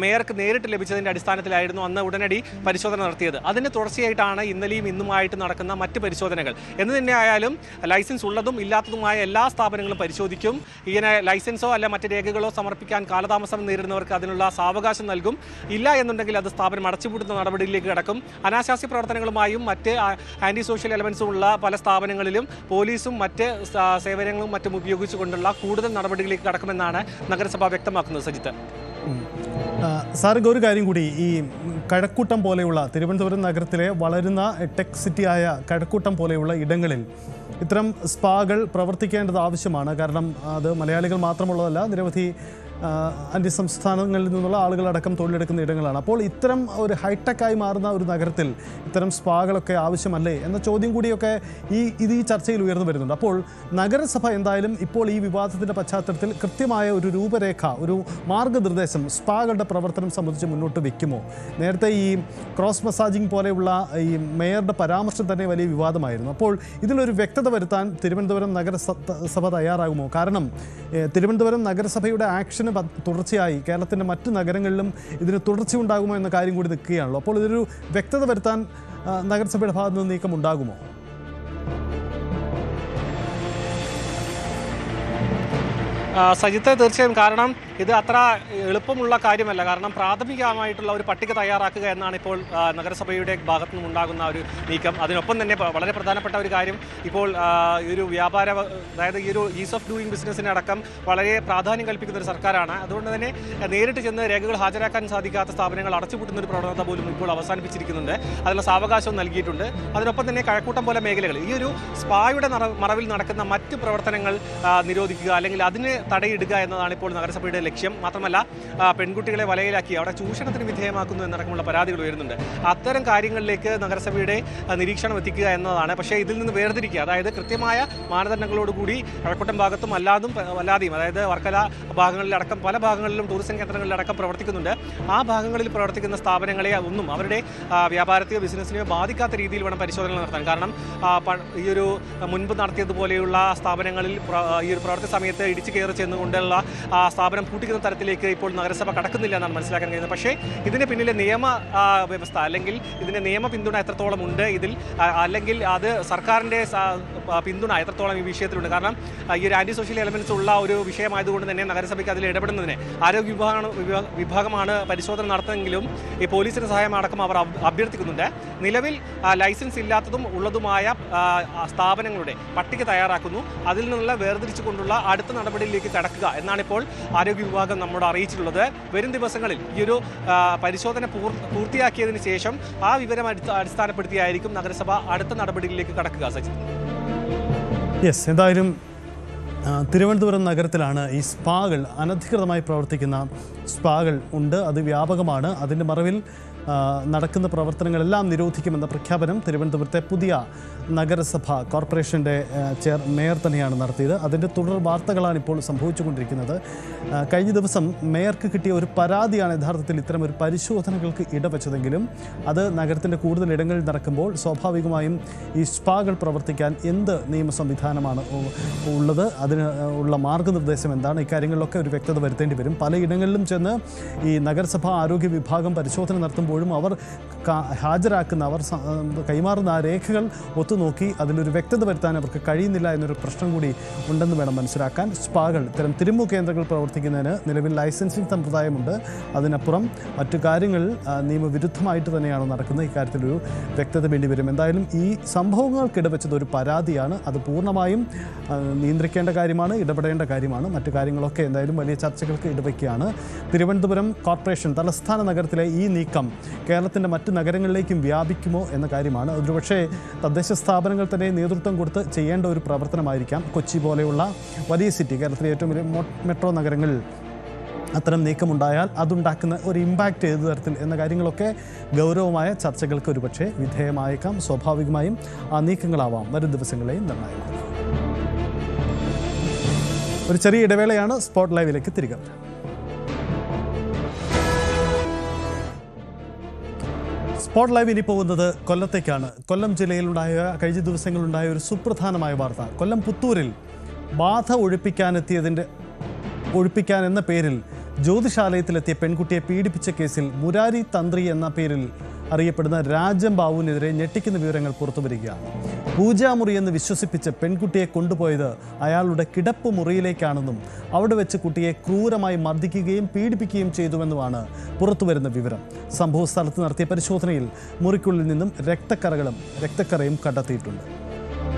മേയർക്ക് നേരിട്ട് ലഭിച്ചതിൻ്റെ അടിസ്ഥാനത്തിലായിരുന്നു അന്ന് ഉടനടി പരിശോധന നടത്തിയത്. അതിന് തുടർച്ചയായിട്ടാണ് ഇന്നലെയും ഇന്നുമായിട്ട് നടക്കുന്ന മറ്റ് പരിശോധനകൾ. എന്ന് തന്നെ ആയാലും ലൈസൻസ് ഉള്ളതും ഇല്ലാത്തതുമായ എല്ലാ സ്ഥാപനങ്ങളും പരിശോധിക്കും. ഇങ്ങനെ ലൈസൻസോ അല്ല മറ്റ് രേഖകളോ സമർപ്പിക്കാൻ കാലതാമസം നേരിടുന്നവർക്ക് അതിനുള്ള സാവകാശം നൽകും. ഇല്ല എന്നുണ്ടെങ്കിൽ അത് സ്ഥാപനം അടച്ചുപൂട്ടുന്ന നടപടിയിലേക്ക് കടക്കും. അനാശാസ്യ പ്രവർത്തനങ്ങളുമായും മറ്റ് ആൻറ്റി സോഷ്യൽ എലമെൻസും ഉള്ള പല സ്ഥാപനങ്ങളിലും പോലീസും മറ്റ് സേവനങ്ങളും മറ്റും ഉപയോഗിച്ചുകൊണ്ടുള്ള കൂടുതൽ നടപടികളിലേക്ക് കടക്കുമെന്നാണ് നഗരസഭ വ്യക്തമാക്കുന്നത്. സജിത്ത്, സാറിന് ഒരു കാര്യം കൂടി, ഈ കഴക്കൂട്ടം പോലെയുള്ള തിരുവനന്തപുരം നഗരത്തിലെ വളരുന്ന ടെക് സിറ്റിയായ കഴക്കൂട്ടം പോലെയുള്ള ഇടങ്ങളിൽ ഇത്തരം സ്പാകൾ പ്രവർത്തിക്കേണ്ടത് ആവശ്യമാണ്. കാരണം അത് മലയാളികൾ മാത്രമുള്ളതല്ല, നിരവധി അന്യസംസ്ഥാനങ്ങളിൽ നിന്നുള്ള ആളുകളടക്കം തൊഴിലെടുക്കുന്ന ഇടങ്ങളാണ്. അപ്പോൾ ഇത്തരം ഒരു ഹൈടെക്കായി മാറുന്ന ഒരു നഗരത്തിൽ ഇത്തരം സ്പാകളൊക്കെ ആവശ്യമല്ലേ എന്ന ചോദ്യം കൂടിയൊക്കെ ഈ ചർച്ചയിൽ ഉയർന്നു വരുന്നുണ്ട്. അപ്പോൾ നഗരസഭ എന്തായാലും ഇപ്പോൾ ഈ വിവാദത്തിൻ്റെ പശ്ചാത്തലത്തിൽ കൃത്യമായ ഒരു രൂപരേഖ, ഒരു മാർഗനിർദ്ദേശം സ്പാകളുടെ പ്രവർത്തനം സംബന്ധിച്ച് മുന്നോട്ട് വെക്കുമോ? നേരത്തെ ഈ ക്രോസ് മസാജിങ് പോലെയുള്ള ഈ മേയറുടെ പരാമർശം തന്നെ വലിയ വിവാദമായിരുന്നു. അപ്പോൾ ഇതിലൊരു വ്യക്തത വരുത്താൻ തിരുവനന്തപുരം നഗരസഭ തയ്യാറാകുമോ? കാരണം തിരുവനന്തപുരം നഗരസഭയുടെ ആക്ഷന് തുടർച്ചയായി കേരളത്തിൻ്റെ മറ്റു നഗരങ്ങളിലും ഇതിന് തുടർച്ചയുണ്ടാകുമോ എന്ന കാര്യം കൂടി നിൽക്കുകയാണല്ലോ. അപ്പോൾ ഇതൊരു വ്യക്തത വരുത്താൻ നഗരസഭയുടെ ഭാഗത്ത് നിന്ന് നീക്കം ഉണ്ടാകുമോ? സജിത്ത്, തീർച്ചയായും. കാരണം ഇത് അത്ര എളുപ്പമുള്ള കാര്യമല്ല. കാരണം പ്രാഥമികമായിട്ടുള്ള ഒരു പട്ടിക തയ്യാറാക്കുക എന്നാണ് ഇപ്പോൾ നഗരസഭയുടെ ഭാഗത്തു നിന്നും ഉണ്ടാകുന്ന ഒരു നീക്കം. അതിനൊപ്പം തന്നെ വളരെ പ്രധാനപ്പെട്ട ഒരു കാര്യം, ഇപ്പോൾ ഈ ഒരു അതായത് ഈ ഒരു ഈസ് ഓഫ് ഡൂയിങ് ബിസിനസ്സിന് അടക്കം വളരെ പ്രാധാന്യം കൽപ്പിക്കുന്ന ഒരു സർക്കാരാണ്. അതുകൊണ്ട് തന്നെ നേരിട്ട് ചെന്ന് രേഖകൾ ഹാജരാക്കാൻ സാധിക്കാത്ത സ്ഥാപനങ്ങൾ അടച്ചുപൂട്ടുന്ന ഒരു പ്രവണത പോലും ഇപ്പോൾ അവസാനിപ്പിച്ചിരിക്കുന്നുണ്ട്. അതിനുള്ള സാവകാശവും നൽകിയിട്ടുണ്ട്. അതിനൊപ്പം തന്നെ കഴക്കൂട്ടം പോലെ മേഖലകൾ, ഈ ഒരു സ്പായുടെ മറവിൽ നടക്കുന്ന മറ്റ് പ്രവർത്തനങ്ങൾ നിരോധിക്കുക അല്ലെങ്കിൽ അതിന് തടയിടുക എന്നതാണ് ഇപ്പോൾ നഗരസഭയുടെ ലക്ഷ്യം. മാത്രമല്ല പെൺകുട്ടികളെ വലയിലാക്കി അവിടെ ചൂഷണത്തിന് വിധേയമാക്കുന്നു എന്നടക്കമുള്ള പരാതികൾ വരുന്നുണ്ട്. അത്തരം കാര്യങ്ങളിലേക്ക് നഗരസഭയുടെ നിരീക്ഷണം എത്തിക്കുക എന്നതാണ്. പക്ഷേ ഇതിൽ നിന്ന് വേർതിരിക്കുക, അതായത് കൃത്യമായ മാനദണ്ഡങ്ങളോടുകൂടി കഴക്കൂട്ടം ഭാഗത്തും അല്ലാതെയും അതായത് വർക്കല ഭാഗങ്ങളിലടക്കം പല ഭാഗങ്ങളിലും ടൂറിസം കേന്ദ്രങ്ങളിലടക്കം പ്രവർത്തിക്കുന്നുണ്ട്. ആ ഭാഗങ്ങളിൽ പ്രവർത്തിക്കുന്ന സ്ഥാപനങ്ങളെ ഒന്നും അവരുടെ വ്യാപാരത്തെയോ ബിസിനസ്സിനെയോ ബാധിക്കാത്ത രീതിയിൽ വേണം പരിശോധന നടത്താൻ. കാരണം ഈ ഒരു മുൻപ് നടത്തിയതുപോലെയുള്ള സ്ഥാപനങ്ങളിൽ ഈ ഒരു പ്രവർത്തി സമയത്ത് ഇടിച്ചു കയറി ചെന്നുകൊണ്ടുള്ള സ്ഥാപനം പൂട്ടിക്കുന്ന തരത്തിലേക്ക് ഇപ്പോൾ നഗരസഭ കടക്കുന്നില്ല എന്നാണ് മനസ്സിലാക്കാൻ കഴിയുന്നത്. പക്ഷേ ഇതിന് പിന്നിലെ നിയമ വ്യവസ്ഥ അല്ലെങ്കിൽ ഇതിൻ്റെ നിയമ പിന്തുണ എത്രത്തോളം ഉണ്ട് ഇതിൽ, അല്ലെങ്കിൽ അത് സർക്കാരിൻ്റെ പിന്തുണ എത്രത്തോളം ഈ വിഷയത്തിലുണ്ട്. കാരണം ഈ ഒരു ആൻറ്റി സോഷ്യൽ എലമെൻസ് ഉള്ള ഒരു വിഷയമായതുകൊണ്ട് തന്നെ നഗരസഭയ്ക്ക് അതിൽ ഇടപെടുന്നതിന് ആരോഗ്യ വിഭാഗമാണ് പരിശോധന നടത്തുമെങ്കിലും ഈ പോലീസിൻ്റെ സഹായം അടക്കം അവർ അഭ്യർത്ഥിക്കുന്നുണ്ട്. നിലവിൽ ലൈസൻസ് ഇല്ലാത്തതും ഉള്ളതുമായ സ്ഥാപനങ്ങളുടെ പട്ടിക തയ്യാറാക്കുന്നു. അതിൽ നിന്നുള്ള വേർതിരിച്ചുകൊണ്ടുള്ള അടുത്ത നടപടിയിലേക്ക് കടക്കുക എന്നാണ് ഇപ്പോൾ ആരോഗ്യ വിഭാഗം നമ്മോട് അറിയിച്ചിട്ടുള്ളത്. വരും ദിവസങ്ങളിൽ ഈ ഒരു പരിശോധന പൂർത്തിയാക്കിയതിന് ശേഷം ആ വിവരം അടിസ്ഥാനപ്പെടുത്തിയായിരിക്കും നഗരസഭ അടുത്ത നടപടികളിലേക്ക് കടക്കുക. സജിത്, യെസ്, എന്തായാലും തിരുവനന്തപുരം നഗരത്തിലാണ് ഈ സ്പാകൾ, അനധികൃതമായി പ്രവർത്തിക്കുന്ന സ്പാകൾ ഉണ്ട്. അത് വ്യാപകമാണ്. അതിൻ്റെ മറവിൽ നടക്കുന്ന പ്രവർത്തനങ്ങളെല്ലാം നിരോധിക്കുമെന്ന പ്രഖ്യാപനം തിരുവനന്തപുരത്തെ പുതിയ നഗരസഭ കോർപ്പറേഷൻ്റെ മേയർ തന്നെയാണ് നടത്തിയത്. അതിൻ്റെ തുടർ വാർത്തകളാണ് ഇപ്പോൾ സംഭവിച്ചുകൊണ്ടിരിക്കുന്നത്. കഴിഞ്ഞ ദിവസം മേയർക്ക് കിട്ടിയ ഒരു പരാതിയാണ് യഥാർത്ഥത്തിൽ ഇത്തരം ഒരു പരിശോധനകൾക്ക് ഇടവച്ചതെങ്കിലും അത് നഗരത്തിൻ്റെ കൂടുതൽ ഇടങ്ങളിൽ നടക്കുമ്പോൾ സ്വാഭാവികമായും ഈ സ്പാകൾ പ്രവർത്തിക്കാൻ എന്ത് നിയമ സംവിധാനമാണ് ഉള്ളത്, അതിന് ഉള്ള മാർഗനിർദ്ദേശം എന്താണ്, ഇക്കാര്യങ്ങളിലൊക്കെ ഒരു വ്യക്തത വരുത്തേണ്ടി വരും. പലയിടങ്ങളിലും ചെന്ന് ഈ നഗരസഭ ആരോഗ്യ വിഭാഗം പരിശോധന നടത്തുമ്പോഴും അവർ ഹാജരാക്കുന്ന, അവർ കൈമാറുന്ന ആ രേഖകൾ ഒത്തുനോക്കി അതിലൊരു വ്യക്തത വരുത്താൻ അവർക്ക് കഴിയുന്നില്ല എന്നൊരു പ്രശ്നം കൂടി ഉണ്ടെന്ന് വേണം മനസ്സിലാക്കാൻ. സ്പാകൾ, ഇത്തരം തിരുമ്മു കേന്ദ്രങ്ങൾ പ്രവർത്തിക്കുന്നതിന് നിലവിൽ ലൈസൻസിങ് സമ്പ്രദായമുണ്ട്. അതിനപ്പുറം മറ്റു കാര്യങ്ങൾ നിയമവിരുദ്ധമായിട്ട് തന്നെയാണ് നടക്കുന്നത്. ഇക്കാര്യത്തിലൊരു വ്യക്തത വേണ്ടി വരും. എന്തായാലും ഈ സംഭവങ്ങൾക്കിടവെച്ചത് ഒരു പരാതിയാണ്. അത് പൂർണ്ണമായും നിയന്ത്രിക്കേണ്ട കാര്യമാണ്, ഇടപെടേണ്ട കാര്യമാണ്. മറ്റു കാര്യങ്ങളൊക്കെ എന്തായാലും വലിയ ചർച്ചകൾക്ക് ഇടവയ്ക്കുകയാണ്. തിരുവനന്തപുരം കോർപ്പറേഷൻ തലസ്ഥാന നഗരത്തിലെ ഈ നീക്കം കേരളത്തിൻ്റെ മറ്റ് നഗരങ്ങളിലേക്കും വ്യാപിക്കുമോ എന്ന കാര്യമാണ്. ഒരുപക്ഷേ തദ്ദേശ സ്ഥാപനങ്ങൾ തന്നെ നേതൃത്വം കൊടുത്ത് ചെയ്യേണ്ട ഒരു പ്രവർത്തനമായിരിക്കാം. കൊച്ചി പോലെയുള്ള വലിയ സിറ്റി, കേരളത്തിലെ ഏറ്റവും വലിയ മെട്രോ നഗരങ്ങളിൽ അത്തരം നീക്കമുണ്ടായാൽ അതുണ്ടാക്കുന്ന ഒരു ഇമ്പാക്റ്റ് ഏത് തരത്തിൽ എന്ന കാര്യങ്ങളൊക്കെ ഗൗരവമായ ചർച്ചകൾക്ക് ഒരുപക്ഷെ വിധേയമായേക്കാം. സ്വാഭാവികമായും ആ നീക്കങ്ങളാവാം വരും ദിവസങ്ങളെയും നിർണായകമാക്കുക. ഒരു ചെറിയ ഇടവേളയാണ്. സ്പോട്ട് ലൈവിലേക്ക് തിരികെ വരാം. സ്പോട്ട് ലൈവ് ഇനി പോകുന്നത് കൊല്ലത്തേക്കാണ്. കൊല്ലം ജില്ലയിലുണ്ടായ കഴിഞ്ഞ ദിവസങ്ങളുണ്ടായ ഒരു സുപ്രധാനമായ വാർത്ത. കൊല്ലം പുത്തൂരിൽ ബാധ ഒഴിപ്പിക്കാൻ എന്ന പേരിൽ ജ്യോതിശാലയത്തിലെത്തിയ പെൺകുട്ടിയെ പീഡിപ്പിച്ച കേസിൽ മുരാരി തന്ത്രി എന്ന പേരിൽ അറിയപ്പെടുന്ന രാജം ബാബുവിനെതിരെ ഞെട്ടിക്കുന്ന വിവരങ്ങൾ പുറത്തുവരികയാണ്. പൂജാമുറി എന്ന് വിശ്വസിപ്പിച്ച് പെൺകുട്ടിയെ കൊണ്ടുപോയത് അയാളുടെ കിടപ്പ് മുറിയിലേക്കാണെന്നും അവിടെ വെച്ച് കുട്ടിയെ ക്രൂരമായി മർദ്ദിക്കുകയും പീഡിപ്പിക്കുകയും ചെയ്തുവെന്നുമാണ് പുറത്തുവരുന്ന വിവരം. സംഭവ സ്ഥലത്ത് നടത്തിയ പരിശോധനയിൽ മുറിക്കുള്ളിൽ നിന്നും രക്തക്കറയും കണ്ടെത്തിയിട്ടുണ്ട്.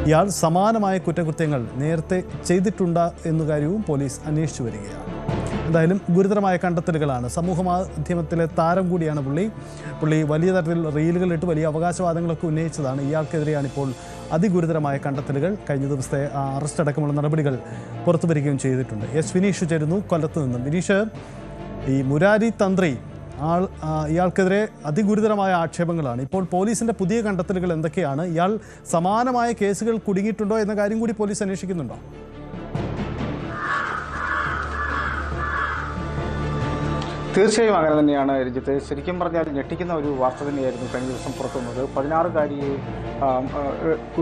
ഇയാൾ സമാനമായ കുറ്റകൃത്യങ്ങൾ നേരത്തെ ചെയ്തിട്ടുണ്ട് എന്ന കാര്യവും പോലീസ് അന്വേഷിച്ചു വരികയാണ്. എന്തായാലും ഗുരുതരമായ കണ്ടെത്തലുകളാണ്. സമൂഹ മാധ്യമത്തിലെ താരം കൂടിയാണ് പുള്ളി വലിയ തരത്തിൽ റീലുകളിട്ട് വലിയ അവകാശവാദങ്ങളൊക്കെ ഉന്നയിച്ചതാണ്. ഇയാൾക്കെതിരെയാണ് ഇപ്പോൾ അതിഗുരുതരമായ കണ്ടെത്തലുകൾ. കഴിഞ്ഞ ദിവസത്തെ അറസ്റ്റ് അടക്കമുള്ള നടപടികൾ പുറത്തു വരികയും ചെയ്തിട്ടുണ്ട്. എസ് വിനീഷ് ചേരുന്നു കൊല്ലത്ത് നിന്നും. വിനീഷ്, ഈ മുരാരി തന്ത്രി ഇയാൾക്കെതിരെ അതിഗുരുതരമായ ആക്ഷേപങ്ങളാണ്. ഇപ്പോൾ പോലീസിന്റെ പുതിയ കണ്ടെത്തലുകൾ എന്തൊക്കെയാണ്? ഇയാൾ സമാനമായ കേസുകൾ കുടുങ്ങിയിട്ടുണ്ടോ എന്ന കാര്യം കൂടി പോലീസ് അന്വേഷിക്കുന്നുണ്ടോ? തീർച്ചയായും അങ്ങനെ തന്നെയാണ് രഞ്ജിത്ത്. ശരിക്കും പറഞ്ഞാൽ ഞെട്ടിക്കുന്ന ഒരു വാർത്ത തന്നെയായിരുന്നു കഴിഞ്ഞ ദിവസം പുറത്തുവന്നത്. 16-കാരിയെ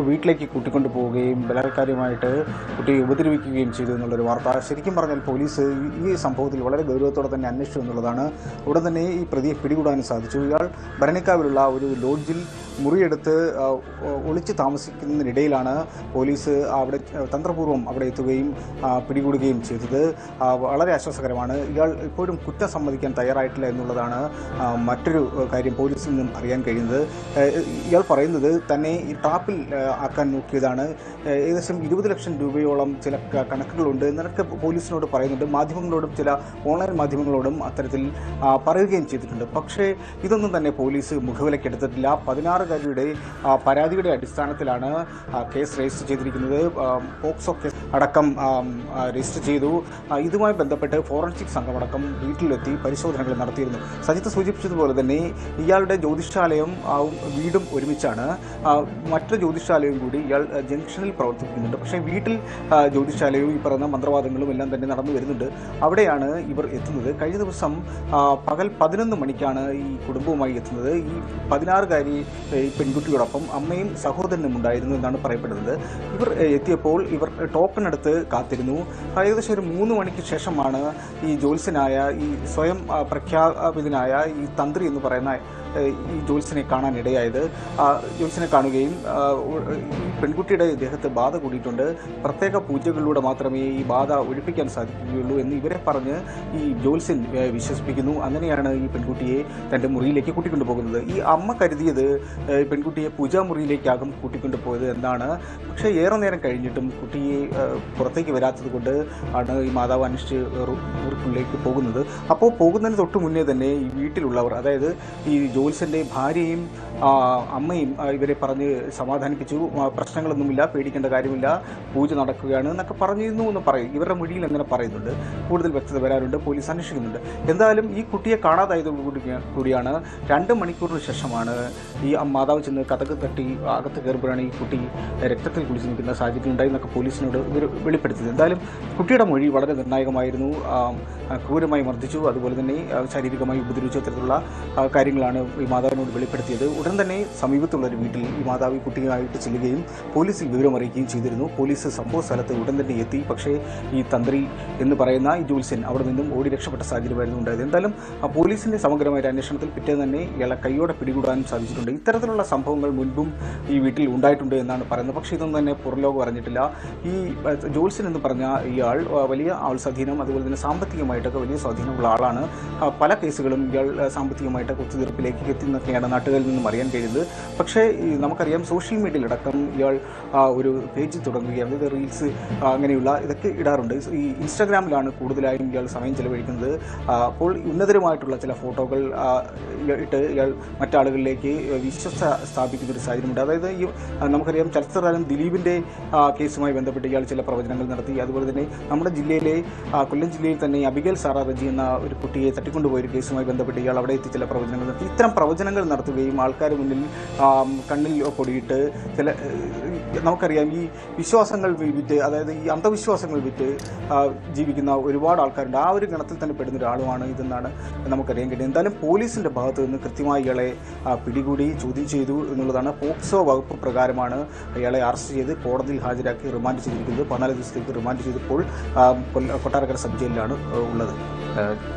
വീട്ടിലേക്ക് കൂട്ടിക്കൊണ്ടു പോവുകയും ബലാത്കാരമായിട്ട് കുട്ടിയെ ഉപദ്രവിക്കുകയും ചെയ്തു എന്നുള്ളൊരു വാർത്ത. ശരിക്കും പറഞ്ഞാൽ പോലീസ് ഈ സംഭവത്തിൽ വളരെ ഗൗരവത്തോടെ തന്നെ അന്വേഷിച്ചു എന്നുള്ളതാണ്. ഉടൻ തന്നെ ഈ പ്രതിയെ പിടികൂടാനും സാധിച്ചു. ഇയാൾ ഭരണിക്കാവിലുള്ള ഒരു ലോഡ്ജിൽ മുറിയെടുത്ത് ഒളിച്ച് താമസിക്കുന്നതിനിടയിലാണ് പോലീസ് അവിടെ തന്ത്രപൂർവ്വം അവിടെ എത്തുകയും പിടികൂടുകയും ചെയ്തത്. വളരെ ആശ്വാസകരമാണ്. ഇയാൾ ഇപ്പോഴും കുറ്റം സമ്മതിക്കാൻ തയ്യാറായിട്ടില്ല എന്നുള്ളതാണ് മറ്റൊരു കാര്യം പോലീസിൽ നിന്നും അറിയാൻ കഴിയുന്നത്. ഇയാൾ പറയുന്നത് തന്നെ ഈ ട്രാപ്പിൽ ആക്കാൻ നോക്കിയതാണ്. ഏകദേശം 20 ലക്ഷം രൂപയോളം ചില കണക്കുകളുണ്ട് എന്നൊക്കെ പോലീസിനോട് പറയുന്നുണ്ട്. മാധ്യമങ്ങളോടും ചില ഓൺലൈൻ മാധ്യമങ്ങളോടും അത്തരത്തിൽ പറയുകയും ചെയ്തിട്ടുണ്ട്. പക്ഷേ ഇതൊന്നും തന്നെ പോലീസ് മുഖവിലക്കെടുത്തിട്ടില്ല. 16-കാരിയുടെ പരാതിയുടെ അടിസ്ഥാനത്തിലാണ് കേസ് രജിസ്റ്റർ ചെയ്തിരിക്കുന്നത്. പോക്സോ കേസ് അടക്കം രജിസ്റ്റർ ചെയ്തു. ഇതുമായി ബന്ധപ്പെട്ട് ഫോറൻസിക് സംഘമടക്കം വീട്ടിലെത്തി പരിശോധനകൾ നടത്തിയിരുന്നു. സജിത്ത് സൂചിപ്പിച്ചതുപോലെ തന്നെ ഇയാളുടെ ജ്യോതിഷാലയം വീടും ഒരുമിച്ചാണ്. മറ്റൊരു ജ്യോതിഷാലയം കൂടി ഇയാൾ ജംഗ്ഷനിൽ പ്രവർത്തിക്കുന്നുണ്ട്. പക്ഷേ വീട്ടിൽ ജ്യോതിഷാലയവും ഈ പറയുന്ന മന്ത്രവാദങ്ങളും എല്ലാം തന്നെ നടന്നു വരുന്നുണ്ട്. അവിടെയാണ് ഇവർ എത്തുന്നത്. കഴിഞ്ഞ ദിവസം പകൽ 11 മണിക്കാണ് ഈ കുടുംബവുമായി എത്തുന്നത്. ഈ 16-കാരി ഈ പെൺകുട്ടിയോടൊപ്പം അമ്മയും സഹോദരനും ഉണ്ടായിരുന്നു എന്നാണ് പറയപ്പെടുന്നത്. ഇവർ എത്തിയപ്പോൾ ഇവർ ടോക്കൺ എടുത്ത് കാത്തിരുന്നു. ഏകദേശം ഒരു 3 മണിക്ക് ശേഷമാണ് ഈ ജ്യോത്സ്യനായ ഈ സ്വയം പ്രഖ്യാപിതനായ ഈ തന്ത്രി എന്ന് പറയുന്ന ഈ ജ്യോത്സ്യനെ കാണാനിടയായത്. ജ്യോത്സ്യനെ കാണുകയും ഈ പെൺകുട്ടിയുടെ ദേഹത്ത് ബാധ കൂടിയിട്ടുണ്ട്, പ്രത്യേക പൂജകളിലൂടെ മാത്രമേ ഈ ബാധ ഒഴിപ്പിക്കാൻ സാധിക്കുകയുള്ളൂ എന്ന് ഇവരെ പറഞ്ഞ് ഈ ജ്യോത്സ്യൻ വിശ്വസിപ്പിക്കുന്നു. അങ്ങനെയാണ് ഈ പെൺകുട്ടിയെ തൻ്റെ മുറിയിലേക്ക് കൂട്ടിക്കൊണ്ടുപോകുന്നത്. ഈ അമ്മ കരുതിയത് പെൺകുട്ടിയെ പൂജാമുറിയിലേക്കാകും കൂട്ടിക്കൊണ്ടുപോയത് എന്നാണ്. പക്ഷേ ഏറെ നേരം കഴിഞ്ഞിട്ടും കുട്ടിയെ പുറത്തേക്ക് വരാത്തത് കൊണ്ട് ആണ് ഈ മാതാവ് അന്വേഷിച്ച് ഊർക്കുള്ളിലേക്ക് പോകുന്നത്. അപ്പോൾ പോകുന്നതിന് തൊട്ട് മുന്നേ തന്നെ ഈ വീട്ടിലുള്ളവർ, അതായത് ഈ ജ്യോത്സ്യൻ്റെ ഭാര്യയും അമ്മയും ഇവരെ പറഞ്ഞ് സമാധാനിപ്പിച്ചു. പ്രശ്നങ്ങളൊന്നുമില്ല, പേടിക്കേണ്ട കാര്യമില്ല, പൂജ നടക്കുകയാണ് എന്നൊക്കെ പറഞ്ഞിരുന്നു എന്ന് പറയും. ഇവരുടെ മൊഴിയിൽ അങ്ങനെ പറയുന്നുണ്ട്. കൂടുതൽ വ്യക്തത വരാറുണ്ട്, പോലീസ് അന്വേഷിക്കുന്നുണ്ട്. എന്തായാലും ഈ കുട്ടിയെ കാണാതായതോടുകൂടിയാണ് 2 മണിക്കൂറിന് ശേഷമാണ് ഈ മാതാവ് ചെന്ന് കതക് തട്ടി അകത്ത് കയറുമ്പോഴാണ് ഈ കുട്ടി രക്തത്തിൽ കുളിച്ച് നിൽക്കുന്ന സാഹചര്യം ഉണ്ടായി എന്നൊക്കെ പോലീസിനോട് ഇവർ വെളിപ്പെടുത്തിയത്. എന്തായാലും കുട്ടിയുടെ മൊഴി വളരെ നിർണായകമായിരുന്നു. ക്രൂരമായി മർദ്ദിച്ചു, അതുപോലെ തന്നെ ശാരീരികമായി ഉപദ്രവിച്ചു, അത്തരത്തിലുള്ള കാര്യങ്ങളാണ് ഈ മാതാവിനോട് വെളിപ്പെടുത്തിയത്. ഉടൻ തന്നെ സമീപത്തുള്ളൊരു വീട്ടിൽ ഈ മാതാവ് കുട്ടിയുമായിട്ട് ചെല്ലുകയും പോലീസിൽ വിവരമറിയിക്കുകയും ചെയ്തിരുന്നു. പോലീസ് സംഭവ സ്ഥലത്ത് ഉടൻ തന്നെ എത്തി. പക്ഷേ ഈ തന്ത്രി എന്ന് പറയുന്ന ഈ ജ്യോത്സ്യൻ അവിടെ നിന്നും ഓടി രക്ഷപ്പെട്ട സാഹചര്യമായിരുന്നു ഉണ്ടായത്. എന്തായാലും പോലീസിൻ്റെ സമഗ്രമായ അന്വേഷണത്തിൽ പിറ്റേ തന്നെ ഇയാളെ കൈയോടെ പിടികൂടാനും സാധിച്ചിട്ടുണ്ട്. ഇത്തരത്തിലുള്ള സംഭവങ്ങൾ മുൻപും ഈ വീട്ടിൽ ഉണ്ടായിട്ടുണ്ട് എന്നാണ് പറയുന്നത്. പക്ഷേ ഇതൊന്നും തന്നെ പുറംലോകം അറിഞ്ഞിട്ടില്ല. ഈ ജ്യോത്സ്യൻ എന്ന് പറഞ്ഞ ഇയാൾ വലിയ ആൾ സ്വാധീനം, അതുപോലെ തന്നെ സാമ്പത്തികമായിട്ടൊക്കെ വലിയ സ്വാധീനമുള്ള ആളാണ്. പല കേസുകളും ഇയാൾ സാമ്പത്തികമായിട്ട് ഒത്തുതീർപ്പിലേക്ക് ലെവലിലേക്ക് എത്തി എന്നൊക്കെയാണ് നാട്ടുകാരിൽ നിന്നും അറിയാൻ കഴിയുന്നത്. പക്ഷേ നമുക്കറിയാം സോഷ്യൽ മീഡിയയിലടക്കം ഇയാൾ ഒരു പേജ് തുടങ്ങുകയും അതായത് റീൽസ് അങ്ങനെയുള്ള ഇതൊക്കെ ഇടാറുണ്ട്. ഈ ഇൻസ്റ്റാഗ്രാമിലാണ് കൂടുതലായും ഇയാൾ സമയം ചെലവഴിക്കുന്നത്. അപ്പോൾ ഉന്നതരുമായിട്ടുള്ള ചില ഫോട്ടോകൾ ഇട്ട് ഇയാൾ മറ്റാളുകളിലേക്ക് വിശ്വസ്ത സ്ഥാപിക്കുന്ന ഒരു സാഹചര്യമുണ്ട്. അതായത് ഈ നമുക്കറിയാം ചലച്ചിത്ര താരം ദിലീപിൻ്റെ കേസുമായി ബന്ധപ്പെട്ട് ഇയാൾ ചില പ്രവചനങ്ങൾ നടത്തി. അതുപോലെ തന്നെ നമ്മുടെ ജില്ലയിലെ കൊല്ലം ജില്ലയിൽ തന്നെ അബിഗേൽ സാറ റജി എന്ന ഒരു കുട്ടിയെ തട്ടിക്കൊണ്ടുപോയൊരു കേസുമായി ബന്ധപ്പെട്ട് ഇയാൾ അവിടെ എത്തി ചില പ്രവചനങ്ങൾ നടത്തി. ഇത്തരം പ്രവചനങ്ങൾ നടത്തുകയും ആൾക്കാരുടെ മുന്നിൽ കണ്ണിൽ പൊടിയിട്ട് ചില നമുക്കറിയാം ഈ വിശ്വാസങ്ങൾ വിറ്റ്, അതായത് ഈ അന്ധവിശ്വാസങ്ങൾ വിറ്റ് ജീവിക്കുന്ന ഒരുപാട് ആൾക്കാരുണ്ട്. ആ ഒരു ഗണത്തിൽ തന്നെ പെടുന്ന ഒരാളുമാണ് ഇതെന്നാണ് നമുക്കറിയാൻ കഴിയുന്നത്. എന്തായാലും പോലീസിൻ്റെ ഭാഗത്ത് നിന്ന് കൃത്യമായി ഇയാളെ പിടികൂടി ചോദ്യം ചെയ്തു എന്നുള്ളതാണ്. പോക്സോ വകുപ്പ് പ്രകാരമാണ് ഇയാളെ അറസ്റ്റ് ചെയ്ത് കോടതിയിൽ ഹാജരാക്കി റിമാൻഡ് ചെയ്തിരിക്കുന്നത്. 14 ദിവസത്തേക്ക് റിമാൻഡ് ചെയ്തപ്പോൾ കൊട്ടാരക്കര സബ് ജയിലിലാണ് ഉള്ളത്.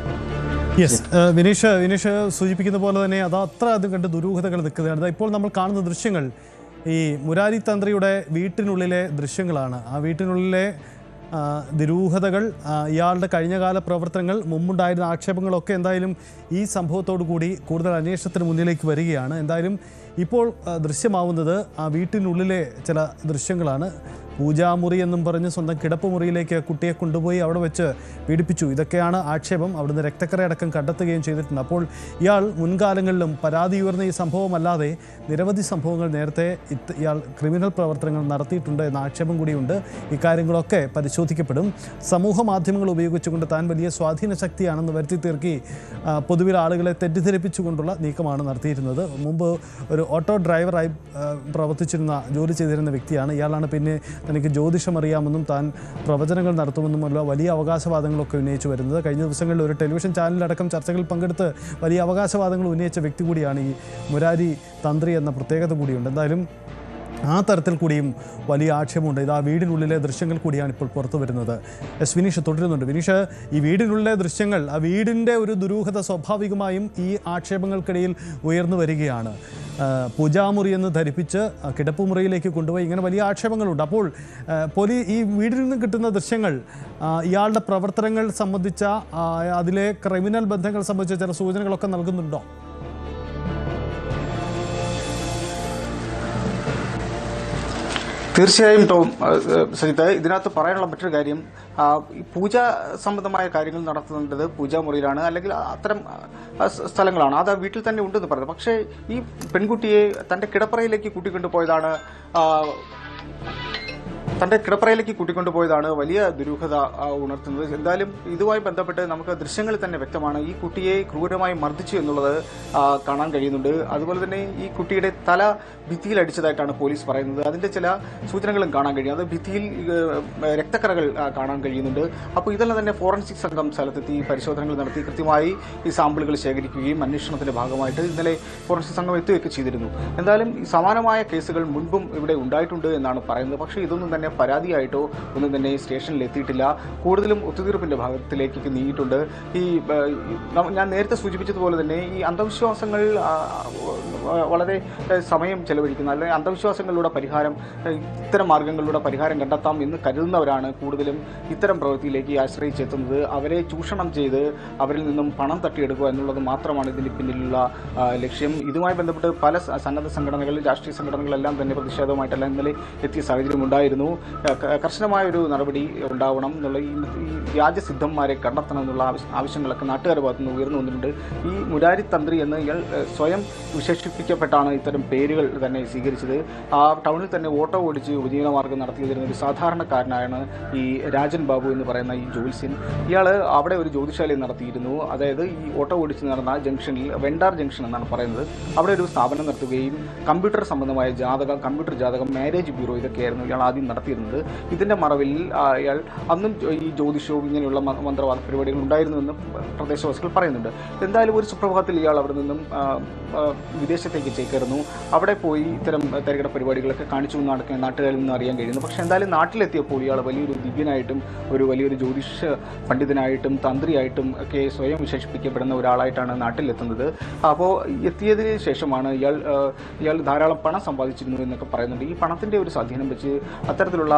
യെസ്, വിനീഷ് സൂചിപ്പിക്കുന്ന പോലെ തന്നെ അത് അത്ര അത് കണ്ട് ദുരൂഹതകൾ നിൽക്കുന്നതാണ്. ഇപ്പോൾ നമ്മൾ കാണുന്ന ദൃശ്യങ്ങൾ ഈ മുരാരി തന്ത്രിയുടെ വീട്ടിനുള്ളിലെ ദൃശ്യങ്ങളാണ്. ആ വീട്ടിനുള്ളിലെ ദുരൂഹതകൾ, ഇയാളുടെ കഴിഞ്ഞകാല പ്രവർത്തനങ്ങൾ, മുമ്പുണ്ടായിരുന്ന ആക്ഷേപങ്ങളൊക്കെ എന്തായാലും ഈ സംഭവത്തോടു കൂടി കൂടുതൽ അന്വേഷണത്തിന് മുന്നിലേക്ക് വരികയാണ്. എന്തായാലും ഇപ്പോൾ ദൃശ്യമാവുന്നത് ആ വീട്ടിനുള്ളിലെ ചില ദൃശ്യങ്ങളാണ്. പൂജാമുറി എന്നും പറഞ്ഞ് സ്വന്തം കിടപ്പുമുറിയിലേക്ക് കുട്ടിയെ കൊണ്ടുപോയി അവിടെ വെച്ച് പീഡിപ്പിച്ചു. ഇതൊക്കെയാണ് ആക്ഷേപം. അവിടുന്ന് രക്തക്കറയടക്കം കണ്ടെത്തുകയും ചെയ്തിട്ടുണ്ട്. അപ്പോൾ ഇയാൾ മുൻകാലങ്ങളിലും പരാതി ഉയർന്ന ഈ സംഭവമല്ലാതെ നിരവധി സംഭവങ്ങൾ നേരത്തെ ഇയാൾ ക്രിമിനൽ പ്രവർത്തനങ്ങൾ നടത്തിയിട്ടുണ്ട് എന്ന ആക്ഷേപം കൂടിയുണ്ട്. ഇക്കാര്യങ്ങളൊക്കെ പരിശോധിക്കപ്പെടും. സമൂഹ മാധ്യമങ്ങൾ ഉപയോഗിച്ചുകൊണ്ട് താൻ വലിയ സ്വാധീന ശക്തിയാണെന്ന് വരുത്തി തീർക്കി പൊതുവിൽ ആളുകളെ തെറ്റിദ്ധരിപ്പിച്ചുകൊണ്ടുള്ള നീക്കമാണ് നടത്തിയിരുന്നത്. മുമ്പ് ഒരു ഓട്ടോ ഡ്രൈവറായി പ്രവർത്തിച്ചിരുന്ന ജോലി ചെയ്തിരുന്ന വ്യക്തിയാണ്. ഇയാളാണ് പിന്നെ തനിക്ക് ജ്യോതിഷം അറിയാമെന്നും താൻ പ്രവചനങ്ങൾ നടത്തുമെന്നുമുള്ള വലിയ അവകാശവാദങ്ങളൊക്കെ ഉന്നയിച്ചു വരുന്നത്. കഴിഞ്ഞ ദിവസങ്ങളിൽ ഒരു ടെലിവിഷൻ ചാനലിലടക്കം ചർച്ചകളിൽ പങ്കെടുത്ത് വലിയ അവകാശവാദങ്ങൾ ഉന്നയിച്ച വ്യക്തി കൂടിയാണ് ഈ മുരാരി തന്ത്രി എന്ന പ്രത്യേകത കൂടിയുണ്ട്. എന്തായാലും ആ തരത്തിൽ കൂടിയും വലിയ ആക്ഷേപമുണ്ട്. ഇത് ആ വീടിനുള്ളിലെ ദൃശ്യങ്ങൾ കൂടിയാണ് ഇപ്പോൾ പുറത്തു വരുന്നത്. എസ് വിനീഷ് തുടരുന്നുണ്ട്. വിനീഷ്, ഈ വീടിനുള്ളിലെ ദൃശ്യങ്ങൾ, ആ വീടിൻ്റെ ഒരു ദുരൂഹത സ്വാഭാവികമായും ഈ ആക്ഷേപങ്ങൾക്കിടയിൽ ഉയർന്നു വരികയാണ്. പൂജാമുറി എന്ന് ധരിപ്പിച്ച് കിടപ്പുമുറിയിലേക്ക് കൊണ്ടുപോയി, ഇങ്ങനെ വലിയ ആക്ഷേപങ്ങളുണ്ട്. അപ്പോൾ ഈ വീടിൽ നിന്ന് കിട്ടുന്ന ദൃശ്യങ്ങൾ ഇയാളുടെ പ്രവർത്തനങ്ങൾ സംബന്ധിച്ച, അതിലെ ക്രിമിനൽ ബന്ധങ്ങൾ സംബന്ധിച്ച ചില സൂചനകളൊക്കെ നൽകുന്നുണ്ടോ? തീർച്ചയായും ടോം, സജിത്ത്, ഇതിനകത്ത് പറയാനുള്ള മറ്റൊരു കാര്യം, പൂജ സംബന്ധമായ കാര്യങ്ങൾ നടത്തുന്നത് പൂജാമുറിയിലാണ്, അല്ലെങ്കിൽ അത്തരം സ്ഥലങ്ങളാണ്. അത് വീട്ടിൽ തന്നെ ഉണ്ടെന്ന് പറയുന്നത്. പക്ഷേ ഈ പെൺകുട്ടിയെ തൻ്റെ കിടപ്പറയിലേക്ക് കൂട്ടിക്കൊണ്ടുപോയതാണ് വലിയ ദുരൂഹത ഉണർത്തുന്നത്. എന്തായാലും ഇതുമായി ബന്ധപ്പെട്ട് നമുക്ക് ദൃശ്യങ്ങളിൽ തന്നെ വ്യക്തമാണ് ഈ കുട്ടിയെ ക്രൂരമായി മർദ്ദിച്ചു എന്നുള്ളത് കാണാൻ കഴിയുന്നുണ്ട്. അതുപോലെ തന്നെ ഈ കുട്ടിയുടെ തല ഭിത്തിയിൽ അടിച്ചതായിട്ടാണ് പോലീസ് പറയുന്നത്. അതിൻ്റെ ചില സൂചനകളും കാണാൻ കഴിയും. അത് ഭിത്തിയിൽ രക്തക്കറകൾ കാണാൻ കഴിയുന്നുണ്ട്. അപ്പോൾ ഇതെല്ലാം തന്നെ ഫോറൻസിക് സംഘം സ്ഥലത്തെത്തി പരിശോധനകൾ നടത്തി കൃത്യമായി ഈ സാമ്പിളുകൾ ശേഖരിക്കുകയും അന്വേഷണത്തിന്റെ ഭാഗമായിട്ട് ഇന്നലെ ഫോറൻസിക് സംഘം എത്തുകയൊക്കെ ചെയ്തിരുന്നു. എന്തായാലും സമാനമായ കേസുകൾ മുൻപും ഇവിടെ ഉണ്ടായിട്ടുണ്ട് എന്നാണ് പറയുന്നത്. പക്ഷേ ഇതൊന്നും തന്നെ പരാതിയായിട്ടോ ഒന്നും തന്നെ സ്റ്റേഷനിൽ എത്തിയിട്ടില്ല. കൂടുതലും ഒത്തുതീർപ്പിന്റെ ഭാഗത്തിലേക്ക് നീങ്ങിയിട്ടുണ്ട്. ഞാൻ നേരത്തെ സൂചിപ്പിച്ചതുപോലെ തന്നെ ഈ അന്ധവിശ്വാസങ്ങൾ വളരെ സമയം ചെലവഴിക്കുന്ന, അല്ലെങ്കിൽ അന്ധവിശ്വാസങ്ങളിലൂടെ ഇത്തരം മാർഗങ്ങളിലൂടെ പരിഹാരം കണ്ടെത്താം എന്ന് കരുതുന്നവരാണ് കൂടുതലും ഇത്തരം പ്രവൃത്തിയിലേക്ക് ആശ്രയിച്ചെത്തുന്നത്. അവരെ ചൂഷണം ചെയ്ത് അവരിൽ നിന്നും പണം തട്ടിയെടുക്കുക എന്നുള്ളത് മാത്രമാണ് ഇതിന് പിന്നിലുള്ള ലക്ഷ്യം. ഇതുമായി ബന്ധപ്പെട്ട് പല സന്നദ്ധ സംഘടനകൾ, രാഷ്ട്രീയ സംഘടനകളെല്ലാം തന്നെ പ്രതിഷേധവുമായിട്ടെല്ലാം ഇന്നലെ എത്തിയ സാഹചര്യം ഉണ്ടായിരുന്നു. കർശനമായ ഒരു നടപടി ഉണ്ടാവണം എന്നുള്ള, ഈ വ്യാജസിദ്ധന്മാരെ കണ്ടെത്തണം എന്നുള്ള ആവശ്യങ്ങളൊക്കെ നാട്ടുകാരുടെ ഭാഗത്തു നിന്ന് ഉയർന്നു വന്നിട്ടുണ്ട്. ഈ മുരാരി തന്ത്രി എന്ന് ഇയാൾ സ്വയം വിശേഷിപ്പിക്കപ്പെട്ടാണ് ഇത്തരം പേരുകൾ തന്നെ സ്വീകരിച്ചത്. ആ ടൗണിൽ തന്നെ ഓട്ടോ ഓടിച്ച് ഉപജീവനമാർഗ്ഗം നടത്തിയിരുന്ന ഒരു സാധാരണക്കാരനായാണ് ഈ രാജൻ ബാബു എന്ന് പറയുന്ന ഈ ജ്യോത്സ്യൻ. ഇയാൾ അവിടെ ഒരു ജ്യോതിശാലയം നടത്തിയിരുന്നു. അതായത് ഈ ഓട്ടോ ഓടിച്ച് നടന്ന ജംഗ്ഷനിൽ, വെണ്ടാർ ജംഗ്ഷൻ എന്നാണ് പറയുന്നത്, അവിടെ ഒരു സ്ഥാപനം നടത്തുകയും കമ്പ്യൂട്ടർ സംബന്ധമായ കമ്പ്യൂട്ടർ ജാതകം, മാരേജ് ബ്യൂറോ ഇതൊക്കെയായിരുന്നു ഇയാൾ ആദ്യം നടത്തിയിരുന്നത്. ഇതിൻ്റെ മറവിൽ ഇയാൾ അന്നും ഈ ജ്യോതിഷവും ഇങ്ങനെയുള്ള മന്ത്രവാദ പരിപാടികൾ ഉണ്ടായിരുന്നുവെന്ന് പ്രദേശവാസികൾ പറയുന്നുണ്ട്. എന്തായാലും ഒരു സുപ്രഭാതത്തിൽ ഇയാൾ അവിടെ നിന്നും വിദേശ പ്രദേശത്തേക്ക് ചേക്കേറുന്നു. അവിടെ പോയി ഇത്തരം തരികിട പരിപാടികളൊക്കെ കാണിച്ചു നടക്കുന്ന നാട്ടുകാരിൽ നിന്ന് അറിയാൻ കഴിയുന്നു. പക്ഷേ എന്തായാലും നാട്ടിലെത്തിയപ്പോൾ ഇയാൾ വലിയൊരു ദിവ്യനായിട്ടും വലിയൊരു ജ്യോതിഷ പണ്ഡിതനായിട്ടും തന്ത്രിയായിട്ടും ഒക്കെ സ്വയം വിശേഷിപ്പിക്കപ്പെടുന്ന ഒരാളായിട്ടാണ് നാട്ടിലെത്തുന്നത്. അപ്പോൾ എത്തിയതിന് ശേഷമാണ് ഇയാൾ ധാരാളം പണം സമ്പാദിച്ചിരുന്നു എന്നൊക്കെ പറയുന്നുണ്ട്. ഈ പണത്തിൻ്റെ ഒരു സ്വാധീനം വെച്ച് അത്തരത്തിലുള്ള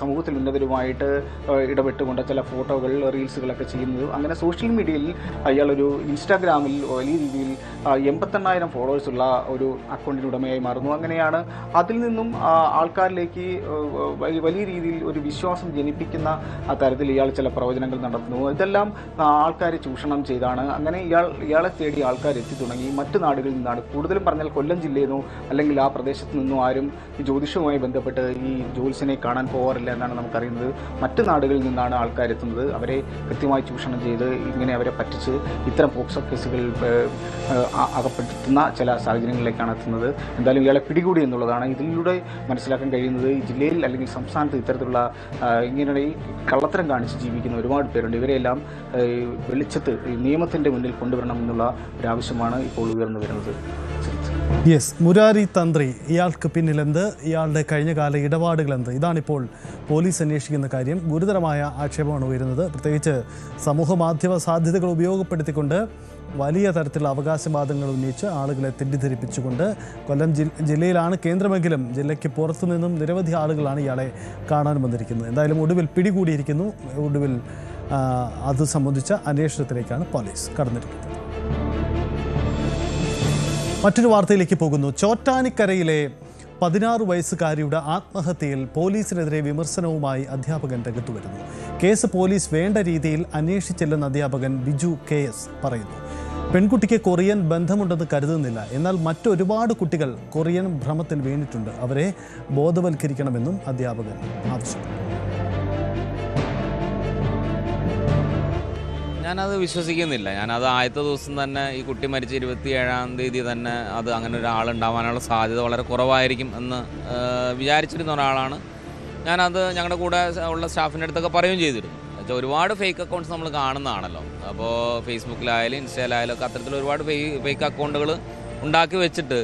സമൂഹത്തിൽ ഉന്നതരുമായിട്ട് ഇടപെട്ടുകൊണ്ട് ചില ഫോട്ടോകൾ റീൽസുകളൊക്കെ ചെയ്യുന്നത്. അങ്ങനെ സോഷ്യൽ മീഡിയയിൽ ഇയാളൊരു ഇൻസ്റ്റാഗ്രാമിൽ വലിയ രീതിയിൽ 88,000 ഫോളോവേഴ്സുള്ള ഒരു അക്കൗണ്ടിന് ഉടമയായി മാറുന്നു. അങ്ങനെയാണ് അതിൽ നിന്നും ആൾക്കാരിലേക്ക് വലിയ രീതിയിൽ ഒരു വിശ്വാസം ജനിപ്പിക്കുന്ന തരത്തിൽ ഇയാൾ ചില പ്രവചനങ്ങൾ നടത്തുന്നു. ഇതെല്ലാം ആൾക്കാരെ ചൂഷണം ചെയ്താണ്. അങ്ങനെ ഇയാളെ തേടി ആൾക്കാർ എത്തി തുടങ്ങി. മറ്റു നാടുകളിൽ നിന്നാണ്, കൂടുതലും പറഞ്ഞാൽ കൊല്ലം ജില്ലയിൽ നിന്നോ അല്ലെങ്കിൽ ആ പ്രദേശത്ത് നിന്നും ആരും ഈ ജ്യോതിഷവുമായി ബന്ധപ്പെട്ട് ഈ ജ്യോത്സ്യനെ കാണാൻ പോകാറില്ല എന്നാണ് നമുക്കറിയുന്നത്. മറ്റു നാടുകളിൽ നിന്നാണ് ആൾക്കാരെത്തുന്നത്. അവരെ കൃത്യമായി ചൂഷണം ചെയ്ത് ഇങ്ങനെ അവരെ പറ്റിച്ച് ഇത്തരം പോക്സോ കേസുകൾ അകപ്പെടുത്തുന്ന ചില സാഹചര്യങ്ങളിലേക്കാണ് എത്തുന്നത്. എന്തായാലും ഇയാളെ പിടികൂടി എന്നുള്ളതാണ് ഇതിലൂടെ മനസ്സിലാക്കാൻ കഴിയുന്നത്. ഈ ജില്ലയിൽ അല്ലെങ്കിൽ സംസ്ഥാനത്ത് ഇത്തരത്തിലുള്ള ഇങ്ങനെ ഈ കള്ളത്തരം കാണിച്ച് ജീവിക്കുന്ന ഒരുപാട് പേരുണ്ട്. ഇവരെല്ലാം വെളിച്ചത്ത് നിയമത്തിൻ്റെ മുന്നിൽ കൊണ്ടുവരണം എന്നുള്ള ഒരാവശ്യമാണ് ഇപ്പോൾ ഉയർന്നു വരുന്നത്. യെസ്, മുരാരി തന്ത്രി, ഇയാൾക്ക് പിന്നിലെന്ത്, ഇയാളുടെ കഴിഞ്ഞകാല ഇടപാടുകളെന്ത്, ഇതാണിപ്പോൾ പോലീസ് അന്വേഷിക്കുന്ന കാര്യം. ഗുരുതരമായ ആക്ഷേപമാണ് ഉയരുന്നത്. പ്രത്യേകിച്ച് സമൂഹ മാധ്യമ സാധ്യതകൾ ഉപയോഗപ്പെടുത്തിക്കൊണ്ട് വലിയ തരത്തിലുള്ള അവകാശവാദങ്ങൾ ഉന്നയിച്ച് ആളുകളെ തെറ്റിദ്ധരിപ്പിച്ചുകൊണ്ട് കൊല്ലം ജില്ലയിലാണ് കേന്ദ്രമെങ്കിലും ജില്ലയ്ക്ക് പുറത്തു നിന്നും നിരവധി ആളുകളാണ് ഇയാളെ കാണാൻ വന്നിരിക്കുന്നത്. എന്തായാലും ഒടുവിൽ പിടികൂടിയിരിക്കുന്നു. ഒടുവിൽ അത് സംബന്ധിച്ച അന്വേഷണത്തിലേക്കാണ് പോലീസ് കടന്നിരിക്കുന്നത്. മറ്റൊരു വാർത്തയിലേക്ക് പോകുന്നു. ചോറ്റാനിക്കരയിലെ 16 വയസ്സുകാരിയുടെ ആത്മഹത്യയിൽ പോലീസിനെതിരെ വിമർശനവുമായി അധ്യാപകൻ രംഗത്തു വരുന്നു. കേസ് പോലീസ് വേണ്ട രീതിയിൽ അന്വേഷിച്ചില്ലെന്ന് അധ്യാപകൻ ബിജു KS പറയുന്നു. പെൺകുട്ടിക്ക് കൊറിയൻ ബന്ധമുണ്ടെന്ന് കരുതുന്നില്ല, എന്നാൽ മറ്റൊരുപാട് കുട്ടികൾ കൊറിയൻ ഭ്രമത്തിൽ വീണിട്ടുണ്ട്. അവരെ ബോധവൽക്കരിക്കണമെന്നും അധ്യാപകൻ ആവശ്യപ്പെട്ടു. ഞാനത് വിശ്വസിക്കുന്നില്ല. ഞാനത് ആദ്യത്തെ ദിവസം തന്നെ ഈ കുട്ടി മരിച്ച 27-ാം തീയതി തന്നെ അത് അങ്ങനെ ഒരാളുണ്ടാവാനുള്ള സാധ്യത വളരെ കുറവായിരിക്കും എന്ന് വിചാരിച്ചിരുന്ന ഒരാളാണ്. ഞാനത് ഞങ്ങളുടെ കൂടെ ഉള്ള സ്റ്റാഫിൻ്റെ അടുത്തൊക്കെ പറയുകയും ചെയ്തിരുന്നു. എന്നുവെച്ചാൽ ഒരുപാട് ഫേക്ക് അക്കൗണ്ട്സ് നമ്മൾ കാണുന്നതാണല്ലോ. അപ്പോൾ ഫേസ്ബുക്കിലായാലും ഇൻസ്റ്റയിലായാലും ഒക്കെ അത്തരത്തിൽ ഒരുപാട് ഫേക്ക് അക്കൗണ്ടുകൾ ഉണ്ടാക്കി വെച്ചിട്ട്